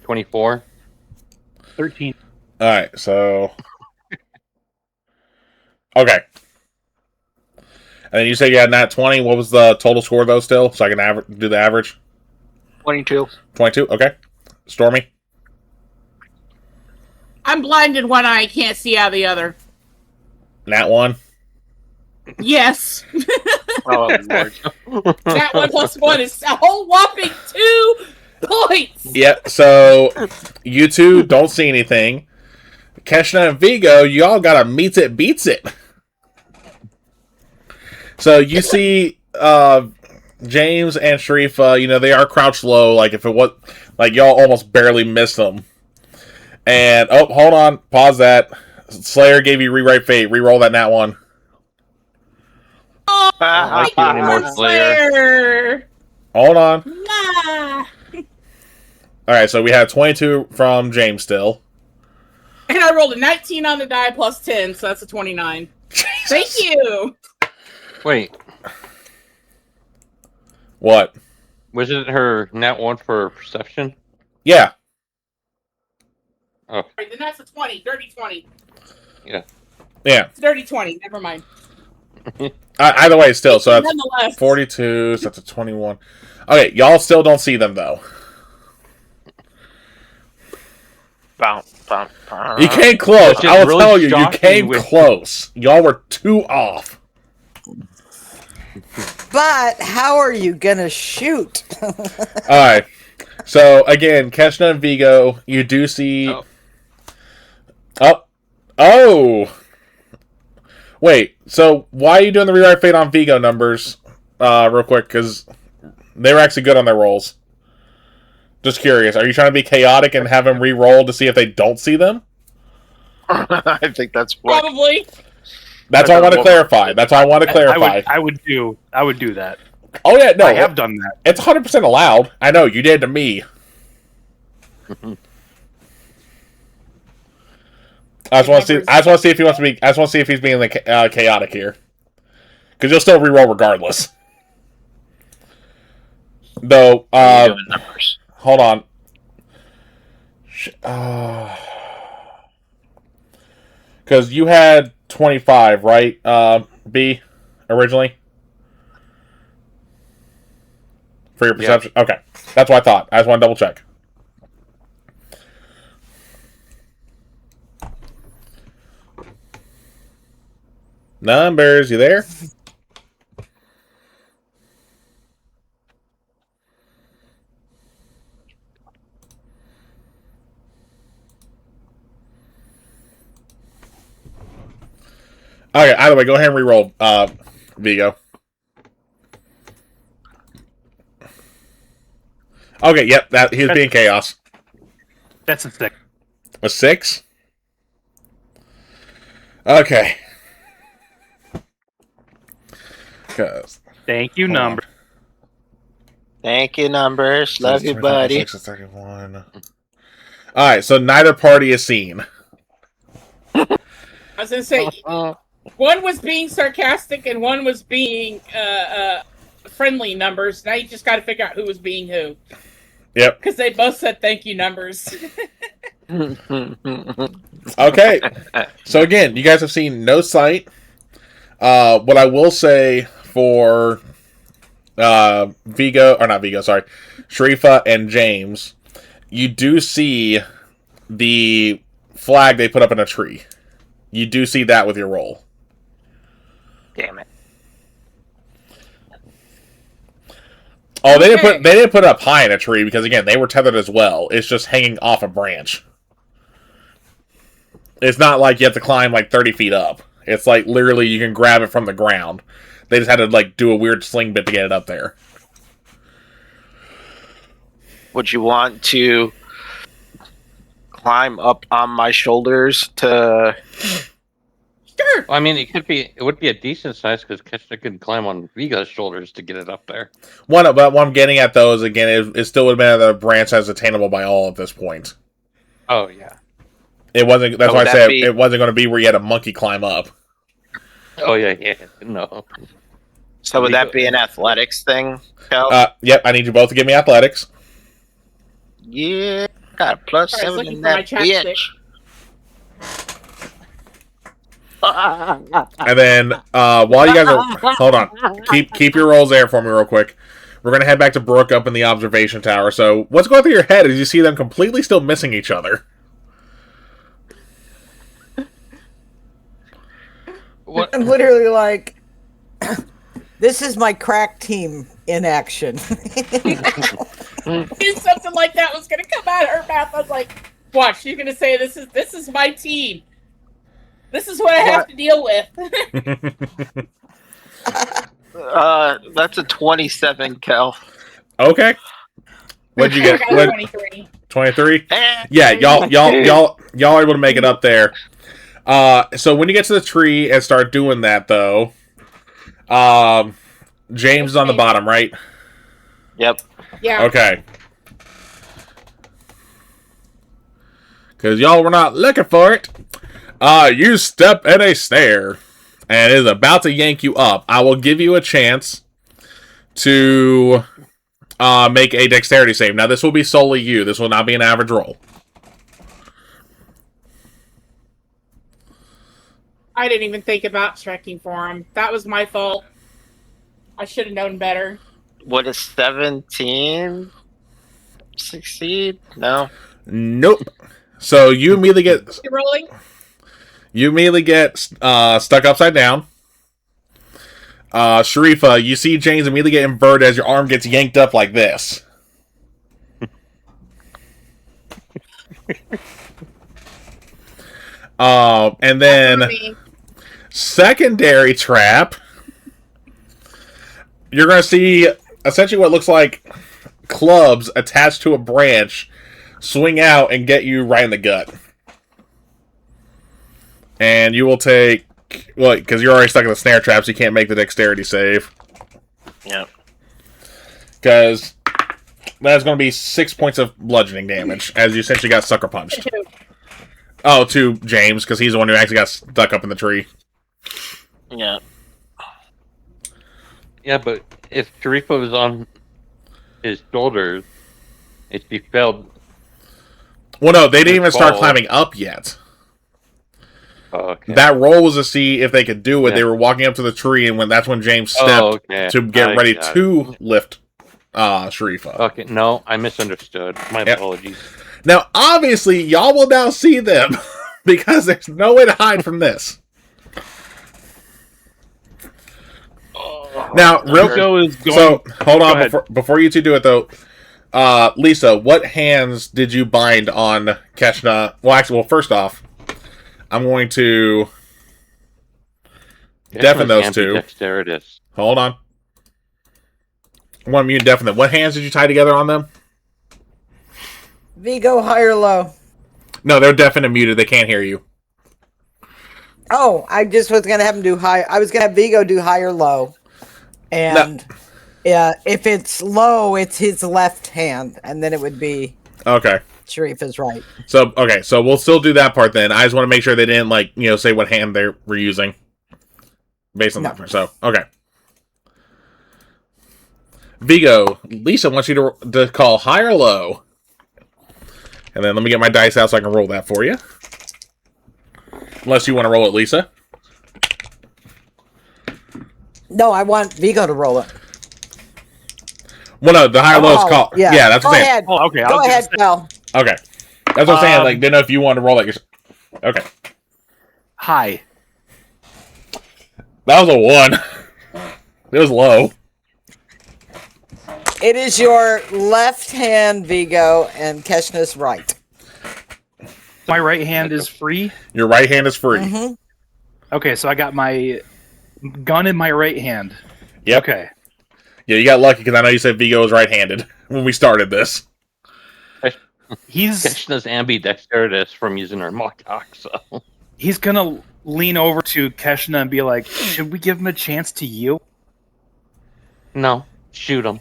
24. 13. All right, so... Okay. And then you said you had nat 20. What was the total score, though, still? So I can do the average? 22. 22? Okay. Stormy? I'm blinded one eye, can't see out of the other. Nat 1? Yes. Oh, Lord. That 1 plus 1 is a whole whopping 2 points. Yep, so you two don't see anything. Keshna and Vigo, y'all got a meets it, beats it. So you see James and Sharifa, they are crouched low, if it was, y'all almost barely missed them. And, oh, hold on, pause that. Slayer gave you rewrite fate, reroll that nat 1. Oh, I don't like you anymore, my Slayer. Slayer. Hold on. Nah. Alright, so we have 22 from James still. And I rolled a 19 on the die plus 10, so that's a 29. Thank you. Wait, What? was it her nat 1 for perception? Yeah. Oh, Right, then that's a 20. Dirty 20. Yeah. It's dirty 20. Never mind. Either way, still, so that's Nonetheless. 42, so that's a 21. Okay, y'all still don't see them, though. You came close. Which is I will really tell you, you shocking came with- close. Y'all were 2 off. But how are you gonna shoot? Alright. So, again, Keshna and Vigo, you do see... Oh. Oh! Wait, so why are you doing the rewrite fate on Vigo numbers, real quick? Because they were actually good on their rolls. Just curious, are you trying to be chaotic and have them re-roll to see if they don't see them? I think that's what. Probably. That's what I want to clarify. That's why I want to clarify. I would do that. Oh yeah, no, I have done that. It's 100% allowed. I know you did to me. I just want to see if he wants to be. I just want to see if he's being chaotic here, because you'll still re-roll regardless. Though, Numbers. hold on. Because you had 25, right? B originally for your perception. Yeah. Okay, that's what I thought. I just want to double check. Numbers, you there? Okay, either way, go ahead and re-roll, Vigo. Okay, yep, he was being chaos. That's a 6. A 6? Okay. Thank you, number. Thank you, numbers. Love you, buddy. 31. Alright, so neither party is seen. I was going to say, one was being sarcastic and one was being friendly numbers. Now you just got to figure out who was being who. Yep. Because they both said thank you numbers. Okay. So again, you guys have seen no sight. What I will say for Sharifa and James, you do see the flag they put up in a tree. You do see that with your roll. Damn it. Oh, they didn't put it up high in a tree because again they were tethered as well. It's just hanging off a branch. It's not like you have to climb like 30 feet up. It's like literally you can grab it from the ground. They just had to like do a weird sling bit to get it up there. Would you want to climb up on my shoulders to? Sure. I mean, it would be a decent size because Ketchner could climb on Viga's shoulders to get it up there. But what I'm getting at though is again, it still would have been at a branch that's attainable by all at this point. Oh yeah. It wasn't. That's why I said it wasn't going to be where you had a monkey climb up. Oh yeah, no. So would that be an athletics thing, Cal? Yep. I need you both to give me athletics. Yeah, got a +7 in that bitch. And then while you guys are hold on, keep your rolls there for me real quick. We're gonna head back to Brooke up in the observation tower. So what's going through your head as you see them completely still missing each other? What? I'm literally like, this is my crack team in action. I knew something like that was going to come out of her mouth. I was like, watch, she's going to say, this is my team. This is what I have to deal with. That's a 27, Cal. Okay. What'd you get? I got 23. 23? Yeah, y'all are able to make it up there. So when you get to the tree and start doing that, though, James is on the bottom, right? Yep. Yeah. Okay. Because y'all were not looking for it. You step in a snare, and it is about to yank you up. I will give you a chance to make a dexterity save. Now, this will be solely you. This will not be an average roll. I didn't even think about checking for him. That was my fault. I should have known better. Would a 17 succeed? No. Nope. So you immediately get... You're rolling? You immediately get stuck upside down. Sharifa, you see James immediately get inverted as your arm gets yanked up like this. And then... Secondary trap. You're going to see essentially what looks like clubs attached to a branch swing out and get you right in the gut. And you will take... Well, because you're already stuck in the snare trap, so you can't make the dexterity save. Yep. Because that's going to be 6 points of bludgeoning damage, as you essentially got sucker punched. Oh, to James, because he's the one who actually got stuck up in the tree. Yeah. Yeah, but if Sharifa was on his shoulders, if he failed... Well, no, they didn't even start fall. climbing up yet. Oh, okay. That roll was to see if they could do it. Yeah. They were walking up to the tree, and that's when James stepped to get ready to lift Sharif up. Okay, no, I misunderstood. My apologies. Now, obviously, y'all will now see them, because there's no way to hide from this. Now, so hold on before you two do it though. Lisa, what hands did you bind on Keshna? Well, first off, I'm going to deafen those two. Hold on. I want you to deafen them. What hands did you tie together on them? Vigo, high or low? No, they're deafened and muted. They can't hear you. Oh, I just was going to have him do high. I was going to have Vigo do high or low. And if it's low, it's his left hand. And then it would be okay. Sharifa's right. So, okay. So we'll still do that part then. I just want to make sure they didn't, say what hand they were using. Based on that part. So, okay. Vigo, Lisa wants you to call high or low. And then let me get my dice out so I can roll that for you. Unless you want to roll it, Lisa. No, I want Vigo to roll it. Well, no, the high or low is call. Yeah, that's what I'm saying. Oh, okay. Go ahead, Phil. Okay. That's what I'm saying. Didn't know if you wanted to roll it. Okay. High. That was a 1. It was low. It is your left hand, Vigo, and Keshna's right. My right hand is free? Your right hand is free. Mm-hmm. Okay, so I got my gun in my right hand. Yep. Okay. Yeah, you got lucky because I know you said Vigo was right-handed when we started this. He's Keshna's ambidextrous from using her Mokok, so he's gonna lean over to Keshna and be like, "Should we give him a chance to you?" No, shoot him.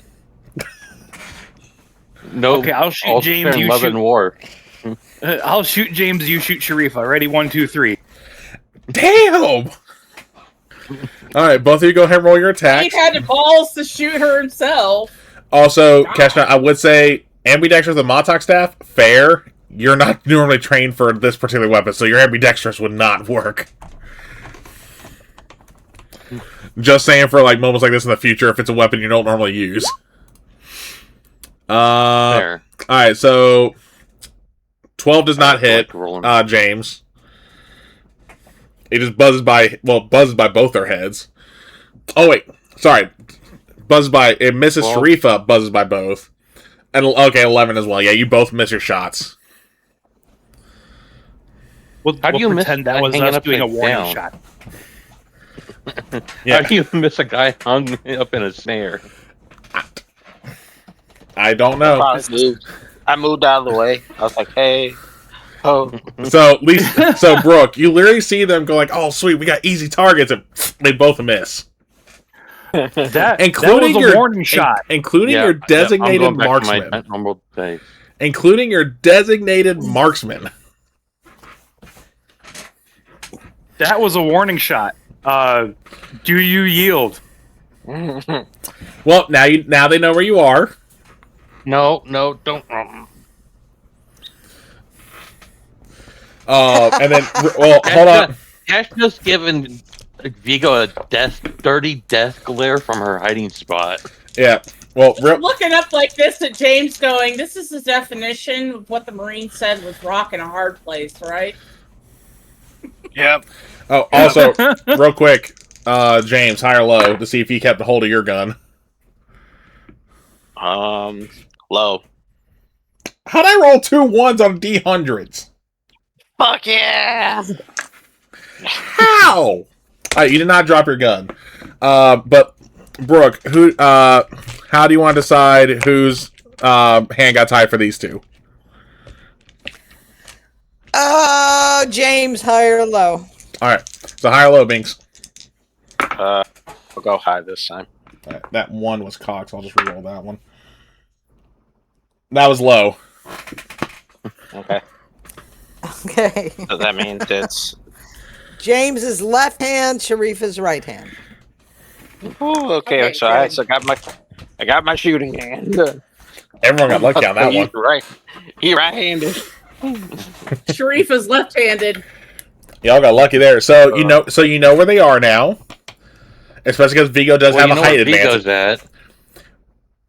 No. Okay, I'll shoot James. You love shoot. and war. I'll shoot James. You shoot Sharifa. Ready? 1, 2, 3. Damn! Alright, both of you go ahead and roll your attacks. He had the balls to shoot her himself. Also, Keshna, I would say ambidextrous with the Motok staff, fair. You're not normally trained for this particular weapon, so your ambidextrous would not work. Just saying for moments like this in the future, if it's a weapon you don't normally use. Fair. Alright, so 12 does not hit James. It just buzzes by both their heads. Oh, wait. Sorry. It misses Sharifa, buzzes by both. And, okay, 11 as well. Yeah, you both miss your shots. How do you pretend that was us doing a warning shot? How do you miss a guy hung up in a snare? I don't know. I moved out of the way. I was like, hey. Oh. So Brooke, you literally see them go oh sweet, we got easy targets, and they both miss. That including was a warning shot. Including your designated marksman. Including your designated marksman. That was a warning shot. Do you yield? Well, now they know where you are. No, don't. And then, hold on. Keshna's given Vigo a dirty death glare from her hiding spot. Yeah. Well, Looking up like this at James going, this is the definition of what the Marine said was rock in a hard place, right? Yep. Oh, also, real quick, James, high or low, to see if you kept a hold of your gun. Low. How'd I roll 2 1s on D100s? Fuck yeah! How? right, you did not drop your gun. But Brooke, who? How do you want to decide whose hand got tied for these two? James, high or low? All right, so high or low, Binks. I'll go high this time. That one was cocked, so I'll just reroll that one. That was low. Okay. Okay. So that means it's. James's left hand, Sharifa's right hand. Ooh, okay, so I got my shooting hand. Everyone got lucky on that one. Right. He right-handed. Sharifa's left-handed. Y'all got lucky there. So you know where they are now. Especially because Vigo does have a height advantage. Vigo's at.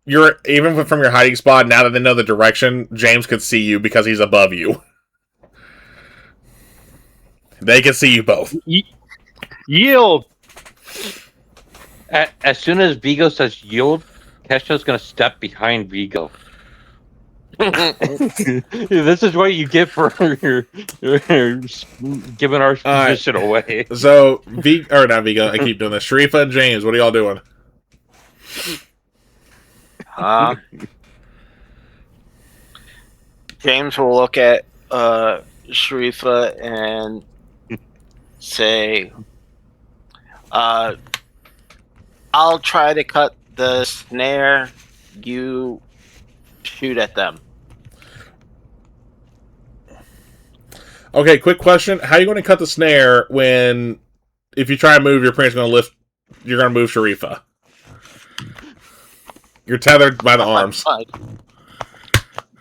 You're even from your hiding spot. Now that they know the direction, James could see you because he's above you. They can see you both. Yield. As soon as Vigo says yield, Kesha's going to step behind Vigo. This is what you get for giving our position away. So, not Vigo, I keep doing this. Sharifa and James, what are y'all doing? James will look at Sharifa and say, I'll try to cut the snare. You shoot at them. Okay, quick question. How are you going to cut the snare when, if you try to move, your parent's going to lift, you're going to move Sharifa? You're tethered by the arms.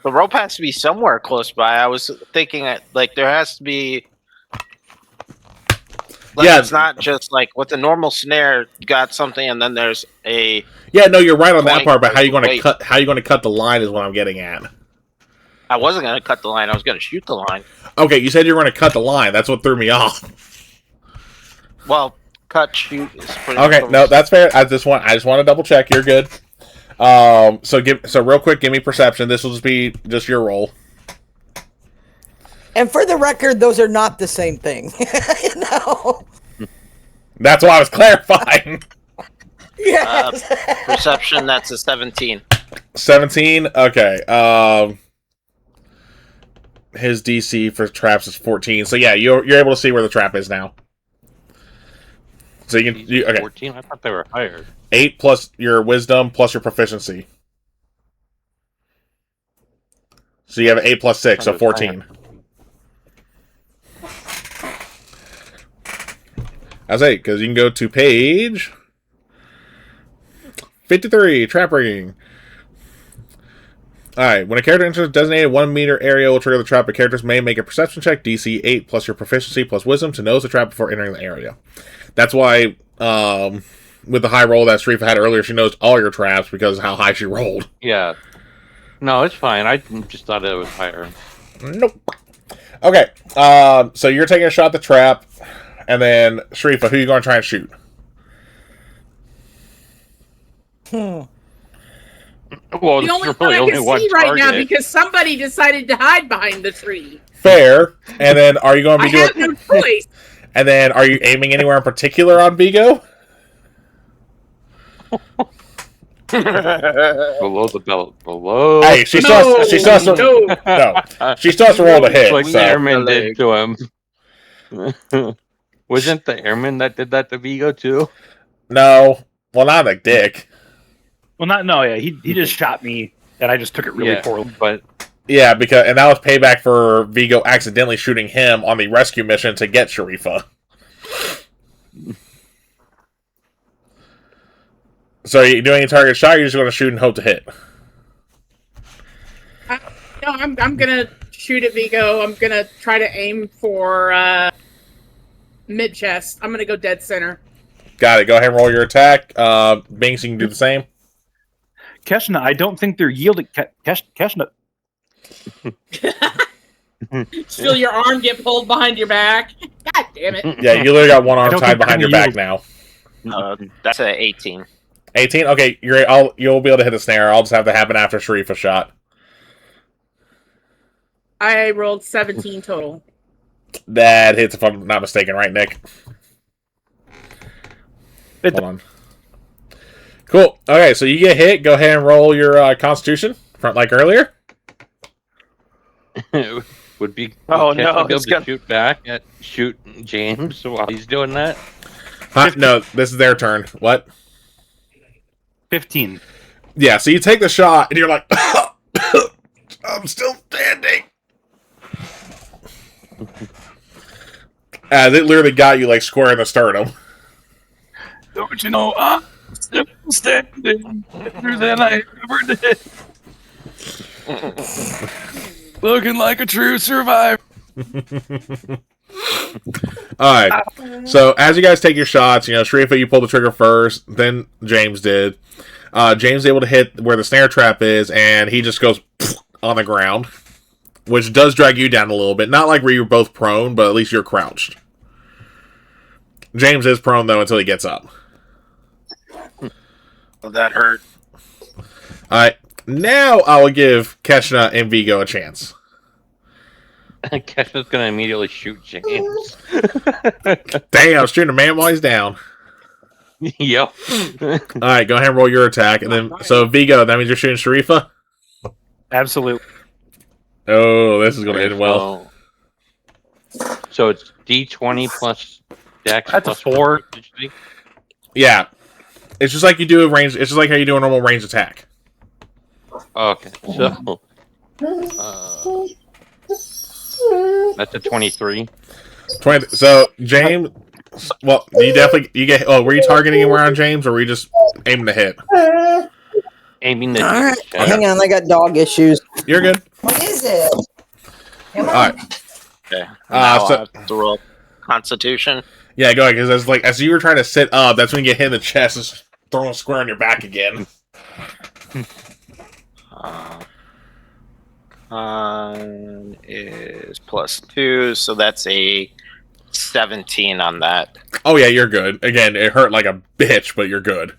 The rope has to be somewhere close by. I was thinking like there has to be. Like, Yeah, it's not just like with the normal snare. You got something, and then there's a. Yeah, no, you're right on that point part. But how you going to wait. cut? How you going to cut the line is what I'm getting at. I wasn't going to cut the line. I was going to shoot the line. Okay, you said you were going to cut the line. That's what threw me off. Well, cut, shoot. Is pretty Okay, close. no, that's fair. I just want to double check. You're good. So real quick, give me perception. This will just be your roll. And for the record, those are not the same thing. That's what I was clarifying. Yes. Perception. That's a 17. 17. Okay. His DC for traps is 14. So yeah, you're able to see where the trap is now. So you can okay. 14. I thought they were higher. 8 plus your wisdom plus your proficiency. So you have 8 plus 6, so 14. That's 8, because you can go to page 53, trap rigging. Alright, when a character enters a designated 1 meter area will trigger the trap, but characters may make a perception check, DC 8 plus your proficiency plus wisdom to nose the trap before entering the area. That's why, with the high roll that Sharifa had earlier, she knows all your traps because of how high she rolled. Yeah. No, it's fine. I just thought it was higher. Nope. Okay, so you're taking a shot at the trap, and then, Sharifa, who are you going to try and shoot? Well, The only there's one really I only can one see right now target. because somebody decided to hide behind the tree. Fair. And then, are you going to I be have doing... no choice. And then, are you aiming anywhere in particular on Vigo? Below the belt. Below. Hey, she still has to... No. She still has to roll to hit, Like so... the airman did to him. Wasn't the airman that did that to Vigo too? No. Well, not like Dick. Well, he just shot me, and I just took it really poorly. But Yeah, and that was payback for Vigo accidentally shooting him on the rescue mission to get Sharifa. So are you doing a target shot, or you're just going to shoot and hope to hit? No, I'm gonna shoot at Vigo. I'm gonna try to aim for mid chest. I'm gonna go dead center. Got it. Go ahead and roll your attack. Binks, you can do the same. Keshna, I don't think they're yielding. Keshna. Feel your arm get pulled behind your back. God damn it. Yeah, you literally got one arm don't tied think behind your they're back now. That's a 18. 18? Okay, you'll be able to hit the snare. I'll just have to happen after Sharifa shot. I rolled 17 total. That hits if I'm not mistaken, right, Nick? Hold on. Cool. Okay, so you get hit. Go ahead and roll your Constitution, like earlier. Would be Oh, would Kessler no, be able it's to gonna- shoot James while he's doing that? Huh? No, this is their turn. What? 15. Yeah, so you take the shot, and you're like, I'm still standing. They literally got you, like, square in the sternum. Don't you know, I'm still standing better than I ever did. Looking like a true survivor. Alright, so as you guys take your shots, Sharifa, you pulled the trigger first, then James did. James is able to hit where the snare trap is, and he just goes on the ground, which does drag you down a little bit. Not like where you're both prone, but at least you're crouched. James is prone, though, until he gets up. Well, that hurt. Alright, now I will give Keshna and Vigo a chance. Keshna's gonna immediately shoot James. Damn, I was shooting a man while he's down. Yep. Alright, go ahead and roll your attack. And then, so Vigo, that means you're shooting Sharifa? Absolutely. Oh, this is going to end well. So it's D20 plus Dex. That's a plus 4. proficiency? Yeah. It's just like you do a range. It's just like how you do a normal range attack. Okay, so that's a 23. 20. So James, well, you get. Oh, were you targeting him around James, or were you just aiming to hit? Aiming the. All right, hang on. I got dog issues. You're good. What is it? All right. Okay. Now so- I have to roll Constitution. Yeah, go ahead. Because as you were trying to sit up, that's when you get hit in the chest, and throwing a square on your back again. Con is +2, so that's a 17 on that. Oh yeah, you're good. Again, it hurt like a bitch, but you're good.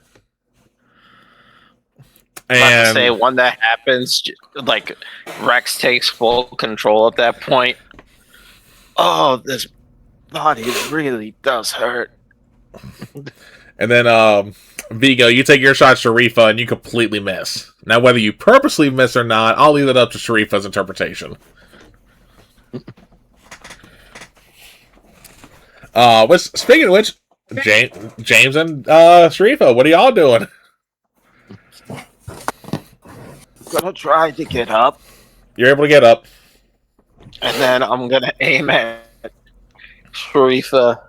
About to And say, when that happens, like, Rex takes full control at that point. Oh, this body really does hurt. And then, Vigo, you take your shot, Sharifa, and you completely miss. Now, whether you purposely miss or not, I'll leave it up to Sharifa's interpretation. Speaking of which, James and Sharifa, what are y'all doing? Gonna try to get up, You're able to get up. and then I'm gonna aim at Sharifa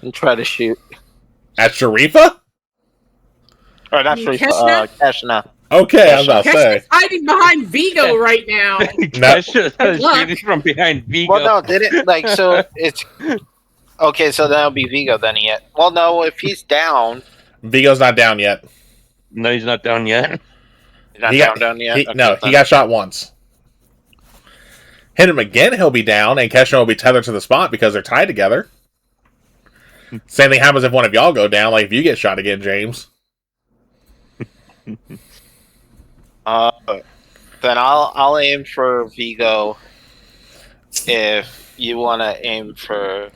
and try to shoot. At Sharifa? Or not You mean Sharifa, Keshna. Okay, I was about to say. Keshna's hiding behind Vigo right now. Kesha luck. shooting from behind Vigo. Well, no, did it like so? It's okay. So that'll be Vigo then. Yet. Well, no, if he's down, Vigo's not down yet. No, he's not down yet. he's not He down, got- down yet. He, Okay, no, he then. got shot once. Hit him again, he'll be down, and Keshna will be tethered to the spot because they're tied together. Same thing happens if one of y'all go down, like if you get shot again, James. Then I'll aim for Vigo. If you want to aim for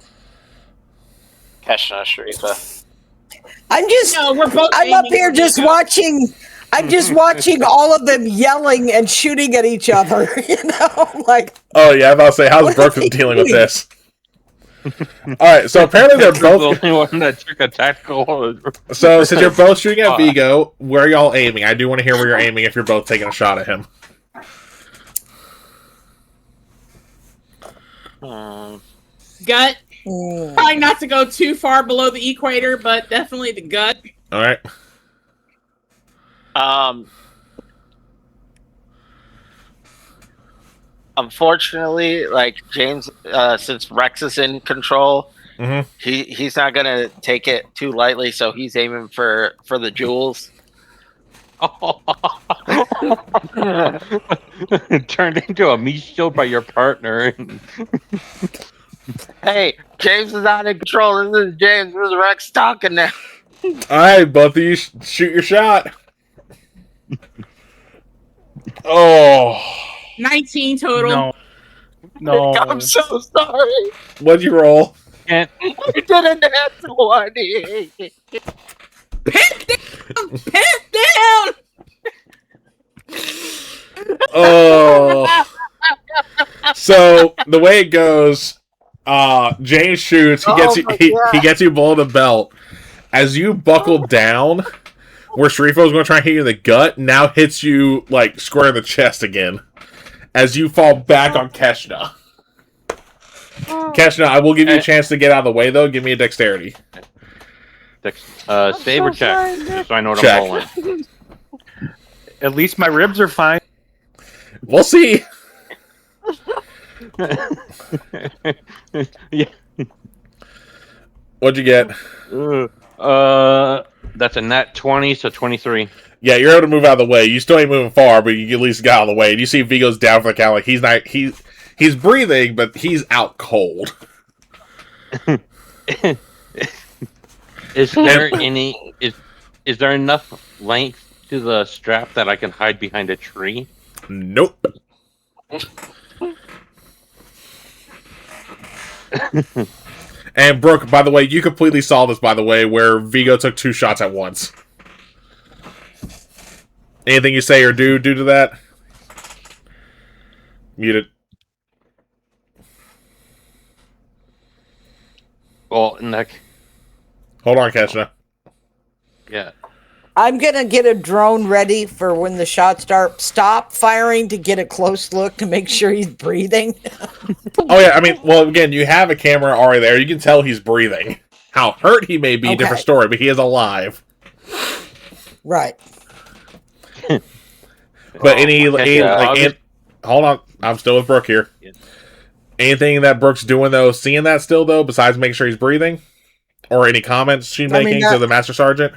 Keshna, Sharifa. I'm just. No, we're both. I'm up aiming here for just Vigo. watching. I'm just watching all of them yelling and shooting at each other. Like. Oh yeah, I was about to say, how's What are Brooklyn they dealing with doing? this? Alright, so apparently they're Kesha's the both. only one that took a tactical. So since you're both shooting at Vigo, where are y'all aiming? I do want to hear where you're aiming if you're both taking a shot at him. Gut. Mm. Trying not to go too far below the equator, but definitely the gut. Alright. Unfortunately, like James, since Rex is in control, Mhm. he's not gonna take it too lightly. So he's aiming for the jewels. Turned into a meat shield by your partner. Hey, James is not in control. This is James. This is Rex talking now. Alright, both of you shoot your shot. Oh. 19 total. No. I'm so sorry. What'd you roll? And I did a natural 1. Pin down! Pin down! Oh. So the way it goes, James shoots. He gets he gets you below the belt. As you buckle down, where Sharifo's going to try and hit you in the gut, now hits you like square in the chest again. As you fall back on Keshna. Keshna, I will give you a chance to get out of the way though. Give me a dexterity. Save or check, just so I know what Check. I'm rolling. At least my ribs are fine. We'll see. Yeah. What'd you get? That's a nat 20, so 23. Yeah, you're able to move out of the way. You still ain't moving far, but you at least got out of the way. And you see Vigo's down for the count. Like he's breathing, but he's out cold. Is there is there enough length to the strap that I can hide behind a tree? Nope. And Brooke, by the way, you completely saw this, by the way, where Vigo took 2 shots at once. Anything you say or do due to that? Muted. Well, Nick. Hold on, Keshna. Yeah. I'm gonna get a drone ready for when the shots start. Stop firing to get a close look to make sure he's breathing. Oh yeah, I mean, well, again, you have a camera already there. You can tell he's breathing. How hurt he may be, Okay. different story, but he is alive. Right. But hold on, I'm still with Brooke here. Yeah. Anything that Brooke's doing though, seeing that still though, besides making sure he's breathing, or any comments she's making to the Master Sergeant?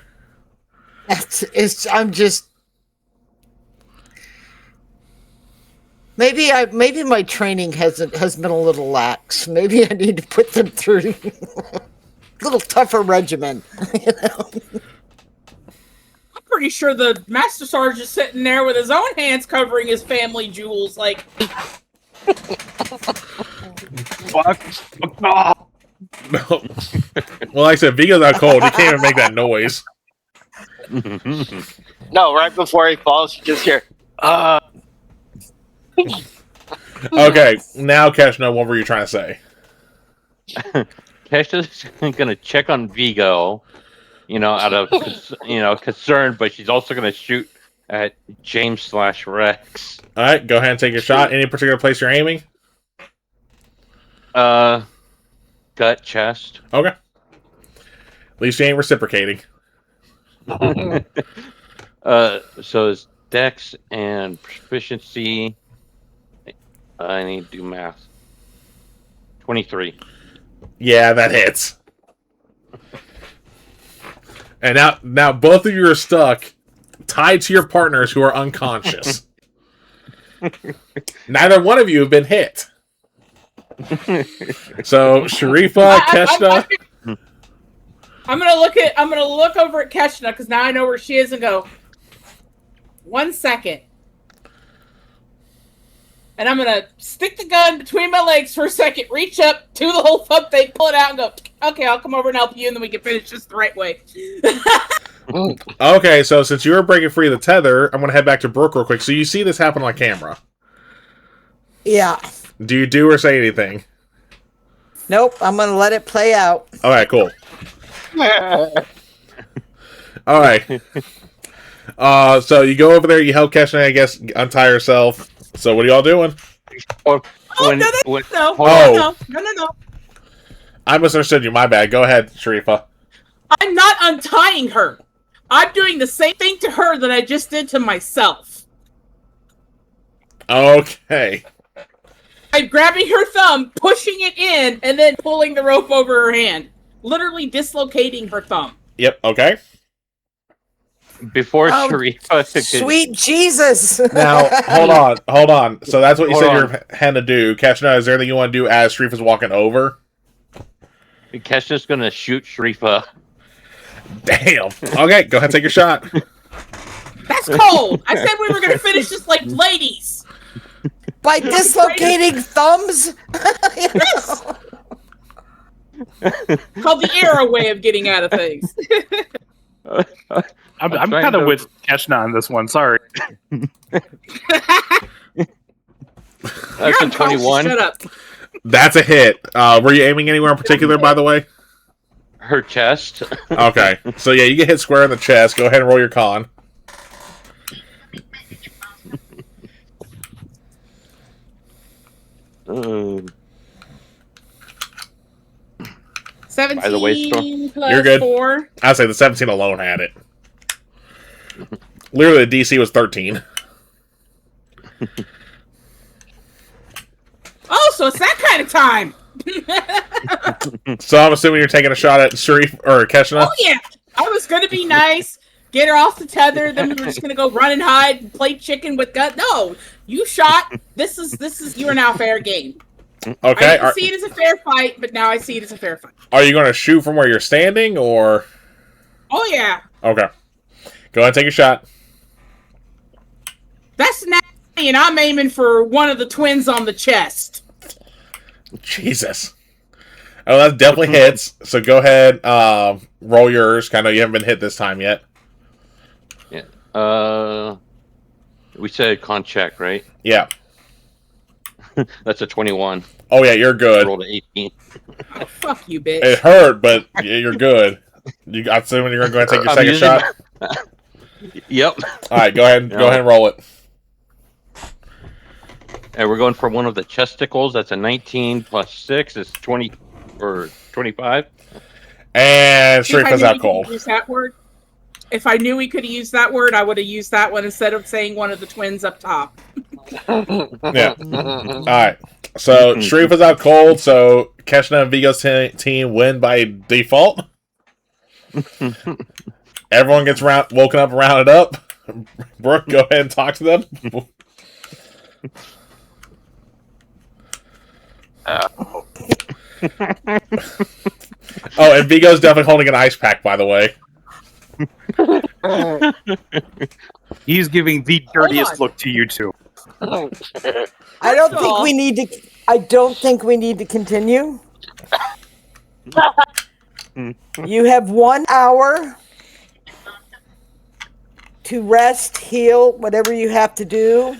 I'm just maybe my training has been a little lax. Maybe I need to put them through a little tougher regimen. You know? I'm pretty sure the Master Sergeant's sitting there with his own hands covering his family jewels, like. Fuck. Oh. No. Well, like I said, Vigo's out cold. He can't even make that noise. No, right before he falls, you just hear, Okay, now Keshna, what were you trying to say? Keshna's gonna check on Vigo, out of concern, but she's also gonna shoot at James/Rex. All right, go ahead and take your shot. Any particular place you're aiming? Gut, chest. Okay. At least you ain't reciprocating. So it's Dex and proficiency. I need to do math. 23. Yeah, that hits. And now both of you are stuck, tied to your partners who are unconscious. Neither one of you have been hit. So Sharifa, Keshna. I'm gonna look over at Keshna because now I know where she is and go. 1 second. And I'm gonna stick the gun between my legs for a second, reach up, do the whole thumb thing, pull it out, and go, okay, I'll come over and help you, and then we can finish this the right way. Okay, so since you were breaking free of the tether, I'm gonna head back to Brooke real quick. So you see this happen on camera. Yeah. Do you do or say anything? Nope. I'm gonna let it play out. All right, cool. All right. So you go over there, you help Keshna, I guess, untie herself. So what are y'all doing? No. I misunderstood you. My bad. Go ahead, Sharifa. I'm not untying her. I'm doing the same thing to her that I just did to myself. Okay. I'm grabbing her thumb, pushing it in, and then pulling the rope over her hand. Literally dislocating her thumb. Yep. Okay. Before Oh, Sharifa Sweet Jesus! Now, hold on. So that's what you said you're going to do. Keshna, is there anything you want to do as Sharifa's walking over? Keshna's gonna shoot Sharifa. Damn. Okay, go ahead and take your shot. That's cold! I said we were gonna finish this like ladies! By dislocating thumbs? You know? Called the arrow way of getting out of things. I'm trying kind of to- with Keshna on this one. Sorry. That's You're a unconscious, 21. Shut up. That's a hit. Were you aiming anywhere in particular, by the way? Her chest. Okay. So yeah, you get hit square in the chest. Go ahead and roll your con. Um, 17 the way, plus You're good. 4. I'd say the 17 alone had it. Literally, the DC was 13. Oh, so it's that kind of time. So I'm assuming you're taking a shot at Sharif or Keshna. Oh yeah, I was gonna be nice, get her off the tether, then we were just gonna go run and hide, and play chicken with gun. No, you shot. This is you are now fair game. I Okay. didn't see it as a fair fight, but now I see it as a fair fight. Are you going to shoot from where you're standing, or? Oh yeah, Okay. Go ahead and take a shot. that's nasty, and I'm aiming for one of the twins on the chest. Jesus. Oh, that definitely hits. So go ahead, roll yours. I know you haven't been hit this time yet. Yeah. We said con check, right? Yeah. That's a 21. Oh yeah, you're good. Rolled an 18. Oh fuck you, bitch. It hurt, but you're good. You got assuming you're going to take your I'm second using shot. Yep. All right, go ahead. Go ahead and roll it. And we're going for one of the chesticles. That's a 19 plus 6 is 20 or 25. And See, if Sharif I is knew out we could cold. use that word. If I knew we could have used that word, I would have used that one instead of saying one of the twins up top. Yeah. All right. So Sharif is out cold. So Keshna and Vigo's team win by default. Everyone gets woken up and rounded up. Brooke, go ahead and talk to them. Oh, and Vigo's definitely holding an ice pack, by the way. He's giving the dirtiest on. look to you two. I don't think we need to. I don't think we need to continue. You have 1 hour to rest, heal, whatever you have to do,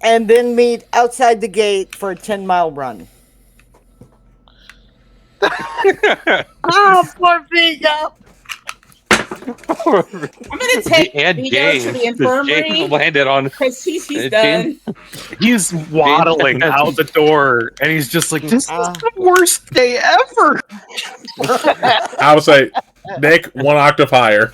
and then meet outside the gate for a 10-mile run. Oh, poor Vigo. I'm gonna take And Vigo James. to the 'cause infirmary James landed on. because he's James- done. He's waddling out the door, and he's just like, "This is the worst day ever." I would say, Nick, 1 octave higher.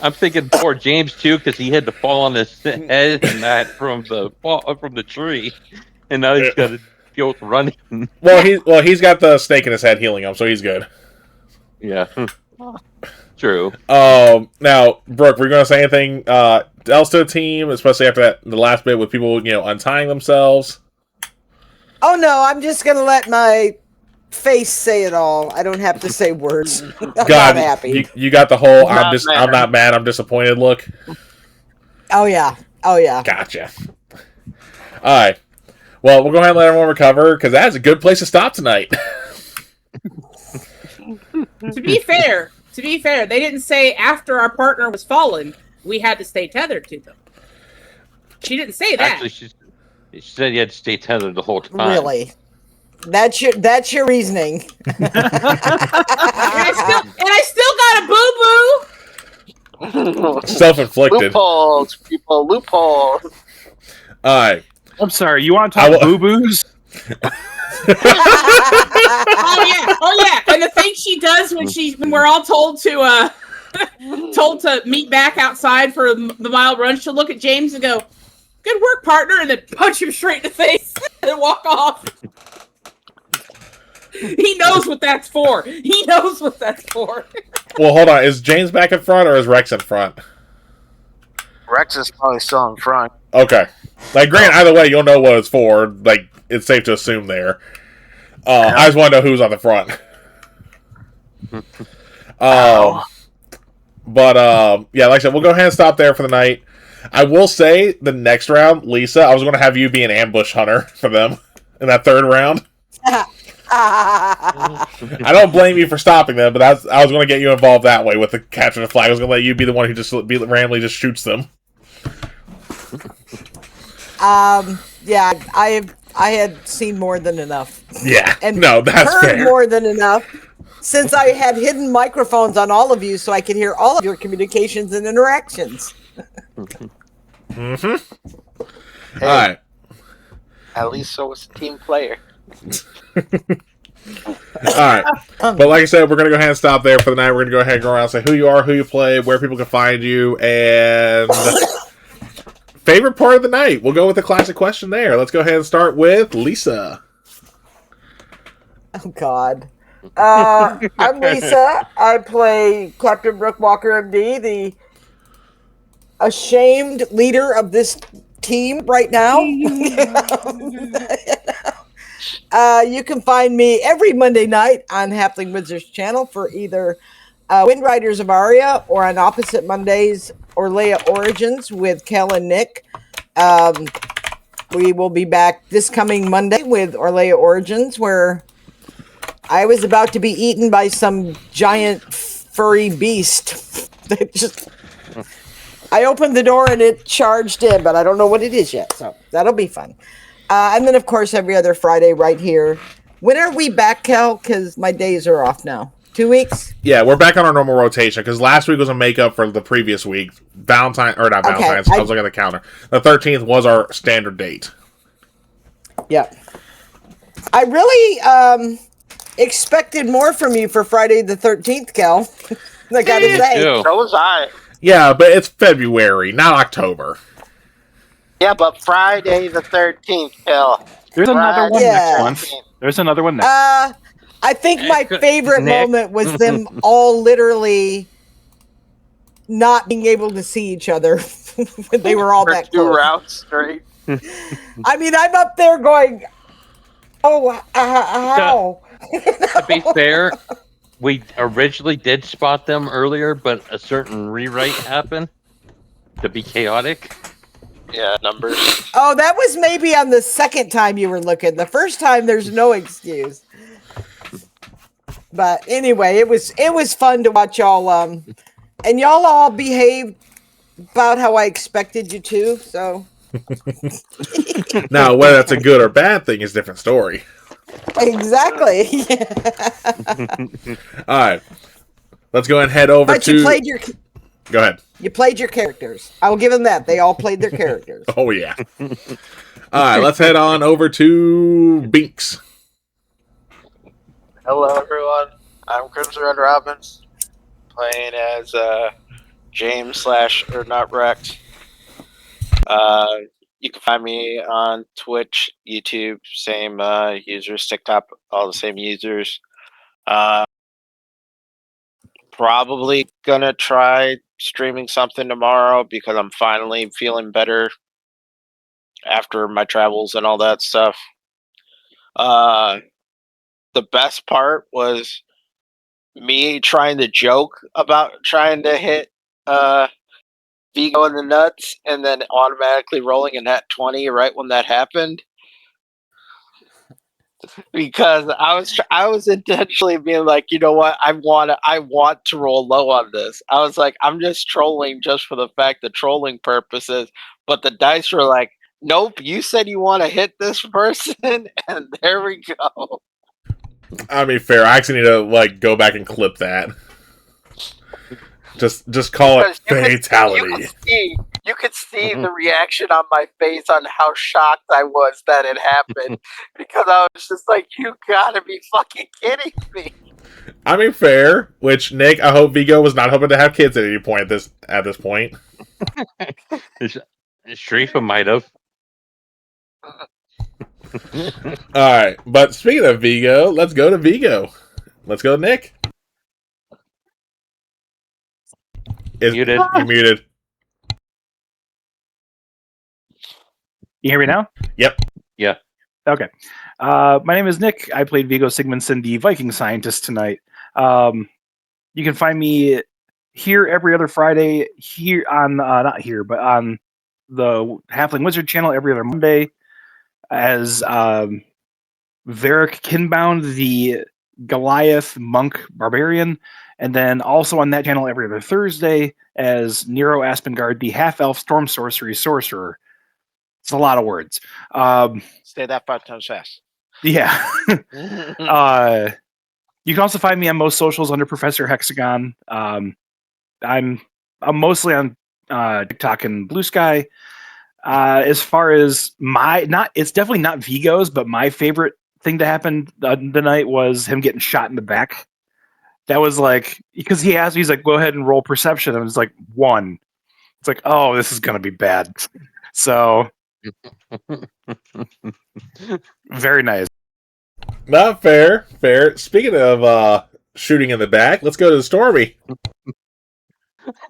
I'm thinking poor James too, because he had to fall on his head and that from the tree, and now he's got to go running. Well, he's got the snake in his head healing him, so he's good. Yeah, true. Now, Brooke, were you going to say anything else to the team, especially after the last bit with people, untying themselves? Oh no, I'm just gonna let my face say it all. I don't have to say words. I'm not happy. You got the whole Not I'm not mad, I'm disappointed look. Oh yeah. Gotcha. All right. Well, we'll go ahead and let everyone recover because that's a good place to stop tonight. To be fair, they didn't say after our partner was fallen, we had to stay tethered to them. She didn't say that. Actually, she said you had to stay tethered the whole time. Really? That's your reasoning. And I still got a boo-boo. Self-inflicted. Loopholes, people, loopholes. All right. I'm sorry. You want to talk boo boos? Oh yeah. And the thing she does when we're all told to meet back outside for the mile run, she'll look at James and go, "Good work, partner," and then punch him straight in the face and walk off. He knows what that's for. Well, hold on. Is James back in front or is Rex in front? Rex is probably still in front. Okay. Grant, either way, you'll know what it's for. It's safe to assume there. I just want to know who's on the front. But, yeah, like I said, we'll go ahead and stop there for the night. I will say, the next round, Lisa, I was going to have you be an ambush hunter for them in that third round. I don't blame you for stopping them, but I was going to get you involved that way with the capture the flag. I was going to let you be the one who just randomly just shoots them. Yeah, I had seen more than enough. Yeah, And no, that's heard fair. more than enough. Since I had hidden microphones on all of you, so I could hear all of your communications and interactions. Mm-hmm. Hey, All right. at least so was a team player. All right. But like I said, we're going to go ahead and stop there for the night. We're going to go ahead and go around and say who you are, who you play, where people can find you, and favorite part of the night. We'll go with the classic question there. Let's go ahead and start with Lisa. Oh, God. I'm Lisa. I play Captain Brooke Walker, MD, the ashamed leader of this team right now. You can find me every Monday night on Halfling Wizards channel for either Wind Riders of Aria or on opposite Mondays, Orlea Origins with Kel and Nick. We will be back this coming Monday with Orlea Origins, where I was about to be eaten by some giant furry beast. I opened the door and it charged in, but I don't know what it is yet, so that'll be fun. And then, of course, every other Friday right here. When are we back, Kel? Because my days are off now. 2 weeks? Yeah, we're back on our normal rotation because last week was a makeup for the previous week. Valentine's. I was looking at the calendar. The 13th was our standard date. Yeah. I really expected more from you for Friday the 13th, Kel. I gotta say. So was I. Yeah, but it's February, not October. Yeah, but Friday the 13th, Phil. There's another one next Yeah. month. There's another one next. I think my favorite Nick? moment was them all literally not being able to see each other when they were all For that 2 close. rounds straight. I mean, I'm up there going, oh, how? To be fair, we originally did spot them earlier, but a certain rewrite happened to be chaotic. Yeah, numbers. Oh, that was maybe on the second time you were looking. The first time, there's no excuse. But anyway, it was fun to watch y'all. And y'all all behaved about how I expected you to. So Now, whether that's a good or bad thing is a different story. exactly. All right. Let's go ahead and head over But to... you played your Go ahead. You played your characters. I will give them that. They all played their characters. Oh, yeah. All right, let's head on over to Binks. Hello, everyone. I'm Crimson Red Robbins, playing as James / or not Rex. You can find me on Twitch, YouTube, same users, TikTok, all the same users. Probably gonna try streaming something tomorrow because I'm finally feeling better after my travels and all that stuff. The best part was me trying to joke about trying to hit Vigo in the nuts and then automatically rolling a nat 20 right when that happened. Because I was intentionally being like, you know what, I want to roll low on this. I was like, I'm just trolling just for the fact of trolling purposes, but the dice were like, nope, you said you want to hit this person, and there we go. I mean, fair. I actually need to go back and clip that. Just call it fatality. You could see the reaction on my face on how shocked I was that it happened because I was just like, you gotta be fucking kidding me. I mean, fair. Which, Nick, I hope Vigo was not hoping to have kids at any point at this point. Sharifa might have. All right, but speaking of Vigo, let's go to Vigo. Let's go, Nick. Muted. You're muted. You hear me now? Yep. Yeah. Okay. My name is Nick. I played Vigo Sigmundson, the Viking scientist, tonight. You can find me here every other Friday, here on, not here, but on the Halfling Wizard channel every other Monday as Varric Kinbound, the Goliath Monk Barbarian, and then also on that channel every other Thursday as Nero Aspengard, the half-elf Storm Sorcery Sorcerer. It's a lot of words. Say that 5 times fast. Yeah. You can also find me on most socials under Professor Hexagon. I'm mostly on TikTok and Blue Sky. As far as it's definitely not Vigo's, but my favorite thing to happen the night was him getting shot in the back. That was like, because he's like, go ahead and roll perception. And it was like 1. It's like, oh, this is going to be bad. So, very nice. Not fair. Fair. Speaking of shooting in the back, let's go to Stormy.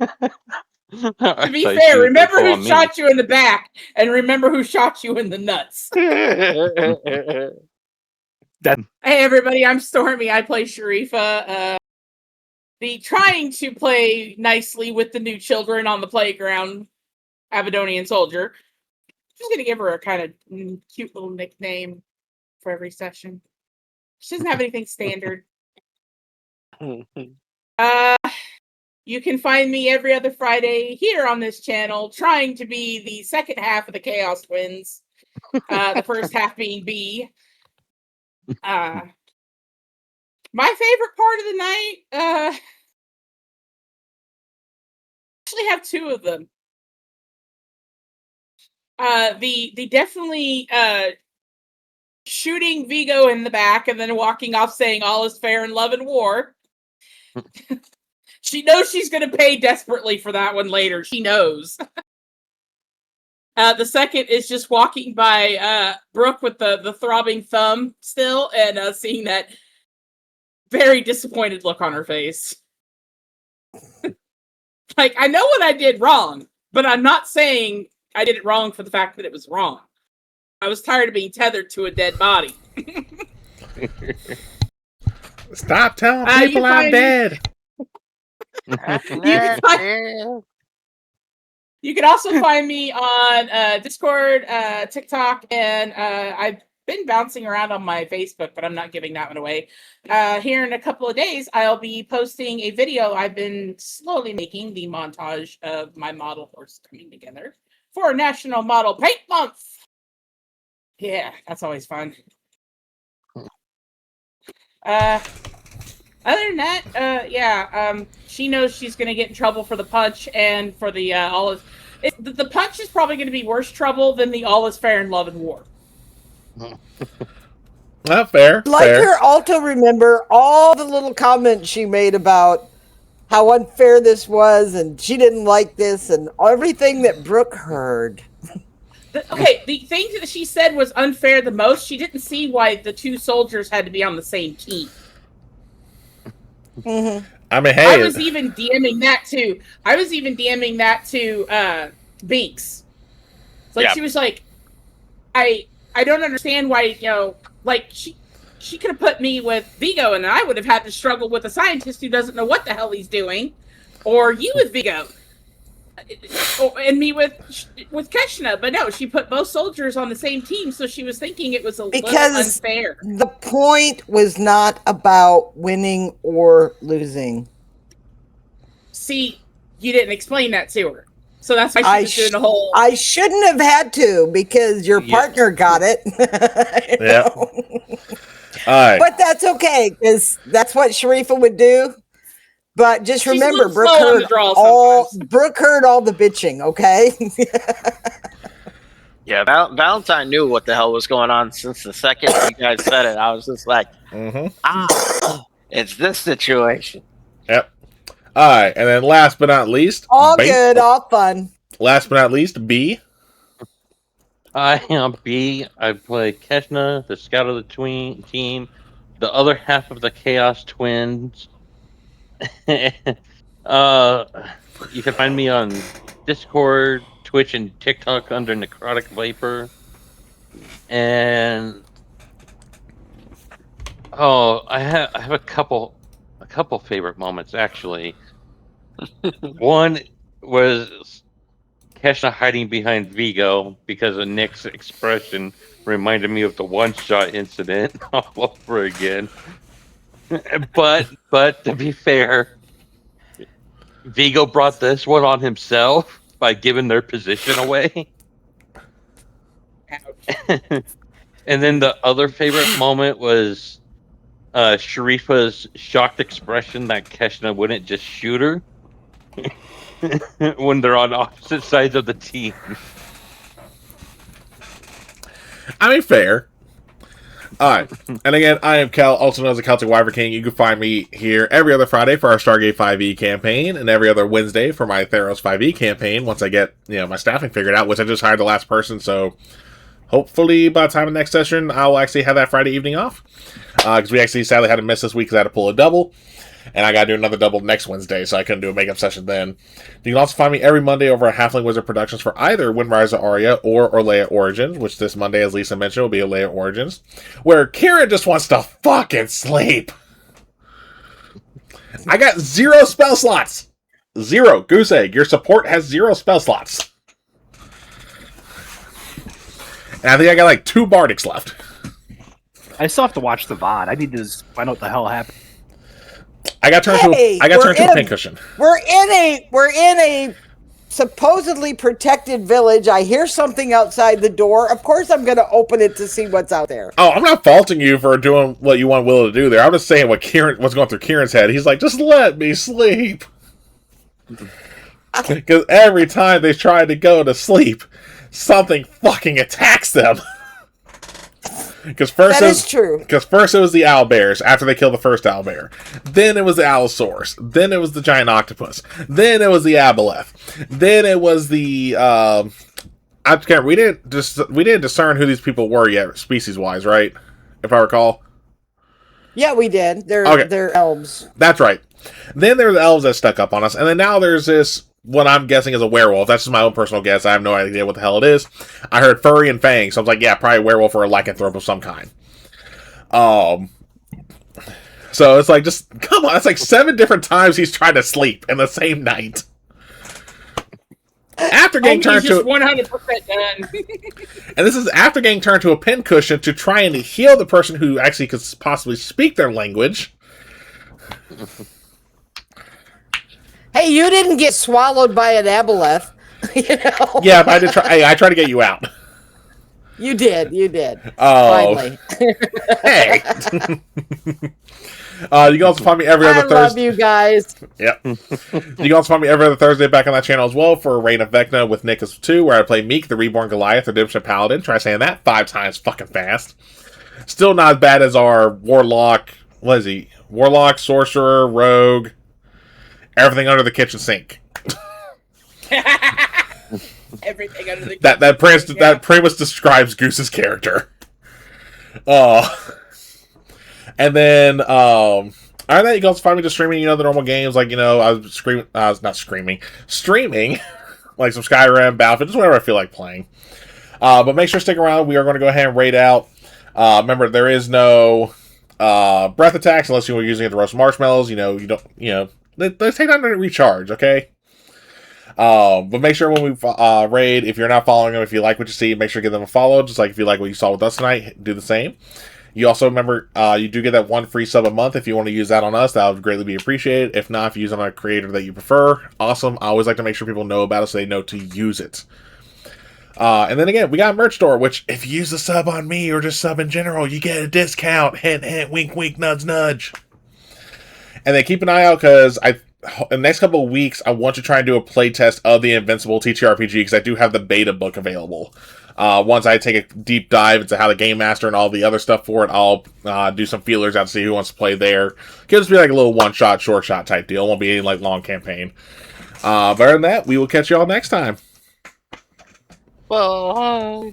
To be fair, remember who shot you in the back, and remember who shot you in the nuts. Hey, everybody, I'm Stormy. I play Sharifa, the trying to play nicely with the new children on the playground Abadonian soldier. Just going to give her a kind of cute little nickname for every session. She doesn't have anything standard. You can find me every other Friday here on this channel, trying to be the second half of the Chaos Twins. The first half being B. My favorite part of the night, actually have 2 of them. The definitely shooting Vigo in the back and then walking off saying all is fair in love and war. She knows she's going to pay desperately for that one later. She knows. The second is just walking by Brooke with the throbbing thumb still and seeing that very disappointed look on her face. Like, I know what I did wrong, but I'm not saying I did it wrong for the fact that it was wrong. I was tired of being tethered to a dead body. Stop telling people I'm dead. You can also find me on Discord, TikTok, and I've been bouncing around on my Facebook, but I'm not giving that one away. Here in a couple of days, I'll be posting a video I've been slowly making, the montage of my model horse coming together for National Model Paint Month. Yeah, that's always fun. Other than that, she knows she's going to get in trouble for the punch and for the all is. The punch is probably going to be worse trouble than the all is fair in love and war. Not fair. I'd like her also remember all the little comments she made about how unfair this was and she didn't like this and everything that Brooke heard. The thing that she said was unfair the most. She didn't see why the 2 soldiers had to be on the same team. Mm-hmm. I mean, hey, I was even DMing that to Binks. It's like, yeah. She was like, I don't understand why, like she could have put me with Vigo and I would have had to struggle with a scientist who doesn't know what the hell he's doing, or you with Vigo, and me with Keshna. But no, she put both soldiers on the same team, so she was thinking it was a little unfair. The point was not about winning or losing. See, you didn't explain that to her. So that's why she was doing the whole... I shouldn't have had to, because your partner got it. Yeah. All right. But that's okay, because that's what Sharifa would do. But just remember, Brooke heard all the bitching, okay? Yeah, Valentine knew what the hell was going on since the second you guys said it. I was just like, it's this situation. Yep. All right, and then last but not least, all good, all fun. Last but not least, B. I am B. I play Keshna, the scout of the team, the other half of the Chaos Twins. You can find me on Discord, Twitch, and TikTok under Necrotic Viper. And I have a couple favorite moments actually. One was Keshna hiding behind Vigo because of Nick's expression reminded me of the one-shot incident all over again. But to be fair, Vigo brought this one on himself by giving their position away. And then the other favorite moment was Sharifa's shocked expression that Keshna wouldn't just shoot her when they're on opposite sides of the team. I mean, fair. Alright, and again, I am Cal, also known as the Celtic Wyvern King. You can find me here every other Friday for our Stargate 5e campaign, and every other Wednesday for my Theros 5e campaign, once I get, my staffing figured out, which I just hired the last person, so hopefully by the time of the next session, I'll actually have that Friday evening off. Because we actually sadly had to miss this week because I had to pull a double, and I gotta do another double next Wednesday, so I couldn't do a makeup session then. You can also find me every Monday over at Halfling Wizard Productions for either Windrise of Aria or Orlea Origins, which this Monday, as Lisa mentioned, will be Orlea Origins, where Kieran just wants to fucking sleep. I got 0 spell slots. 0. Goose egg. Your support has 0 spell slots. And I think I got like 2 Bardics left. I still have to watch the VOD. I need to just find out what the hell happened. I got turned to a pincushion. We're in a supposedly protected village. I hear something outside the door. Of course I'm going to open it to see what's out there. Oh, I'm not faulting you for doing what you want Willow to do there. I'm just saying what's going through Kieran's head. He's like, just let me sleep. Because every time they try to go to sleep, something fucking attacks them. Because first it was the owlbears after they killed the first owlbear. Then it was the allosaurus. Then it was the giant octopus. Then it was the aboleth. Then it was the I can't. We didn't discern who these people were yet, species wise, right? If I recall. Yeah, we did. They're elves. That's right. Then there were the elves that stuck up on us, and then now there's this. What I'm guessing is a werewolf. That's just my own personal guess. I have no idea what the hell it is. I heard furry and fang, so I was like, yeah, probably a werewolf or a lycanthrope of some kind. So it's like, just, come on, it's like 7 different times he's trying to sleep in the same night. After getting turned to 100% done. And this is after getting turned to a pincushion to try and heal the person who actually could possibly speak their language. Hey, you didn't get swallowed by an aboleth. Yeah, but I did try. Hey, I tried to get you out. You did. Oh. Finally. Hey. You can also find me every other Thursday. I love you guys. Yep. You can also find me every other Thursday back on that channel as well for Reign of Vecna with Nick as 2, where I play Meek, the Reborn Goliath, Redemption Paladin. Try saying that 5 times fucking fast. Still not as bad as our Warlock. What is he? Warlock, Sorcerer, Rogue. Everything under the kitchen sink. Everything under the kitchen sink. That pretty much describes Goose's character. And then, other than that, you can also find me just streaming, the normal games, like, I was streaming, like some Skyrim, Battlefield, just whatever I feel like playing. But make sure to stick around. We are going to go ahead and raid out. Remember, there is no, breath attacks unless you were using it to roast marshmallows. You don't, they take time to recharge, okay? But make sure when we raid, if you're not following them, if you like what you see, make sure to give them a follow. Just like if you like what you saw with us tonight, do the same. You also remember, you do get that 1 free sub a month. If you want to use that on us, that would greatly be appreciated. If not, if you use it on a creator that you prefer, awesome. I always like to make sure people know about it so they know to use it. And then again, we got a merch store, which if you use a sub on me or just sub in general, you get a discount. Hint, hint, wink, wink, nudge, nudge. And then keep an eye out, because in the next couple of weeks, I want to try and do a playtest of the Invincible TTRPG, because I do have the beta book available. Once I take a deep dive into how to game master and all the other stuff for it, I'll do some feelers out to see who wants to play there. Could just be like a little one-shot, short-shot type deal. It won't be any like long campaign. But other than that, we will catch you all next time. Bye.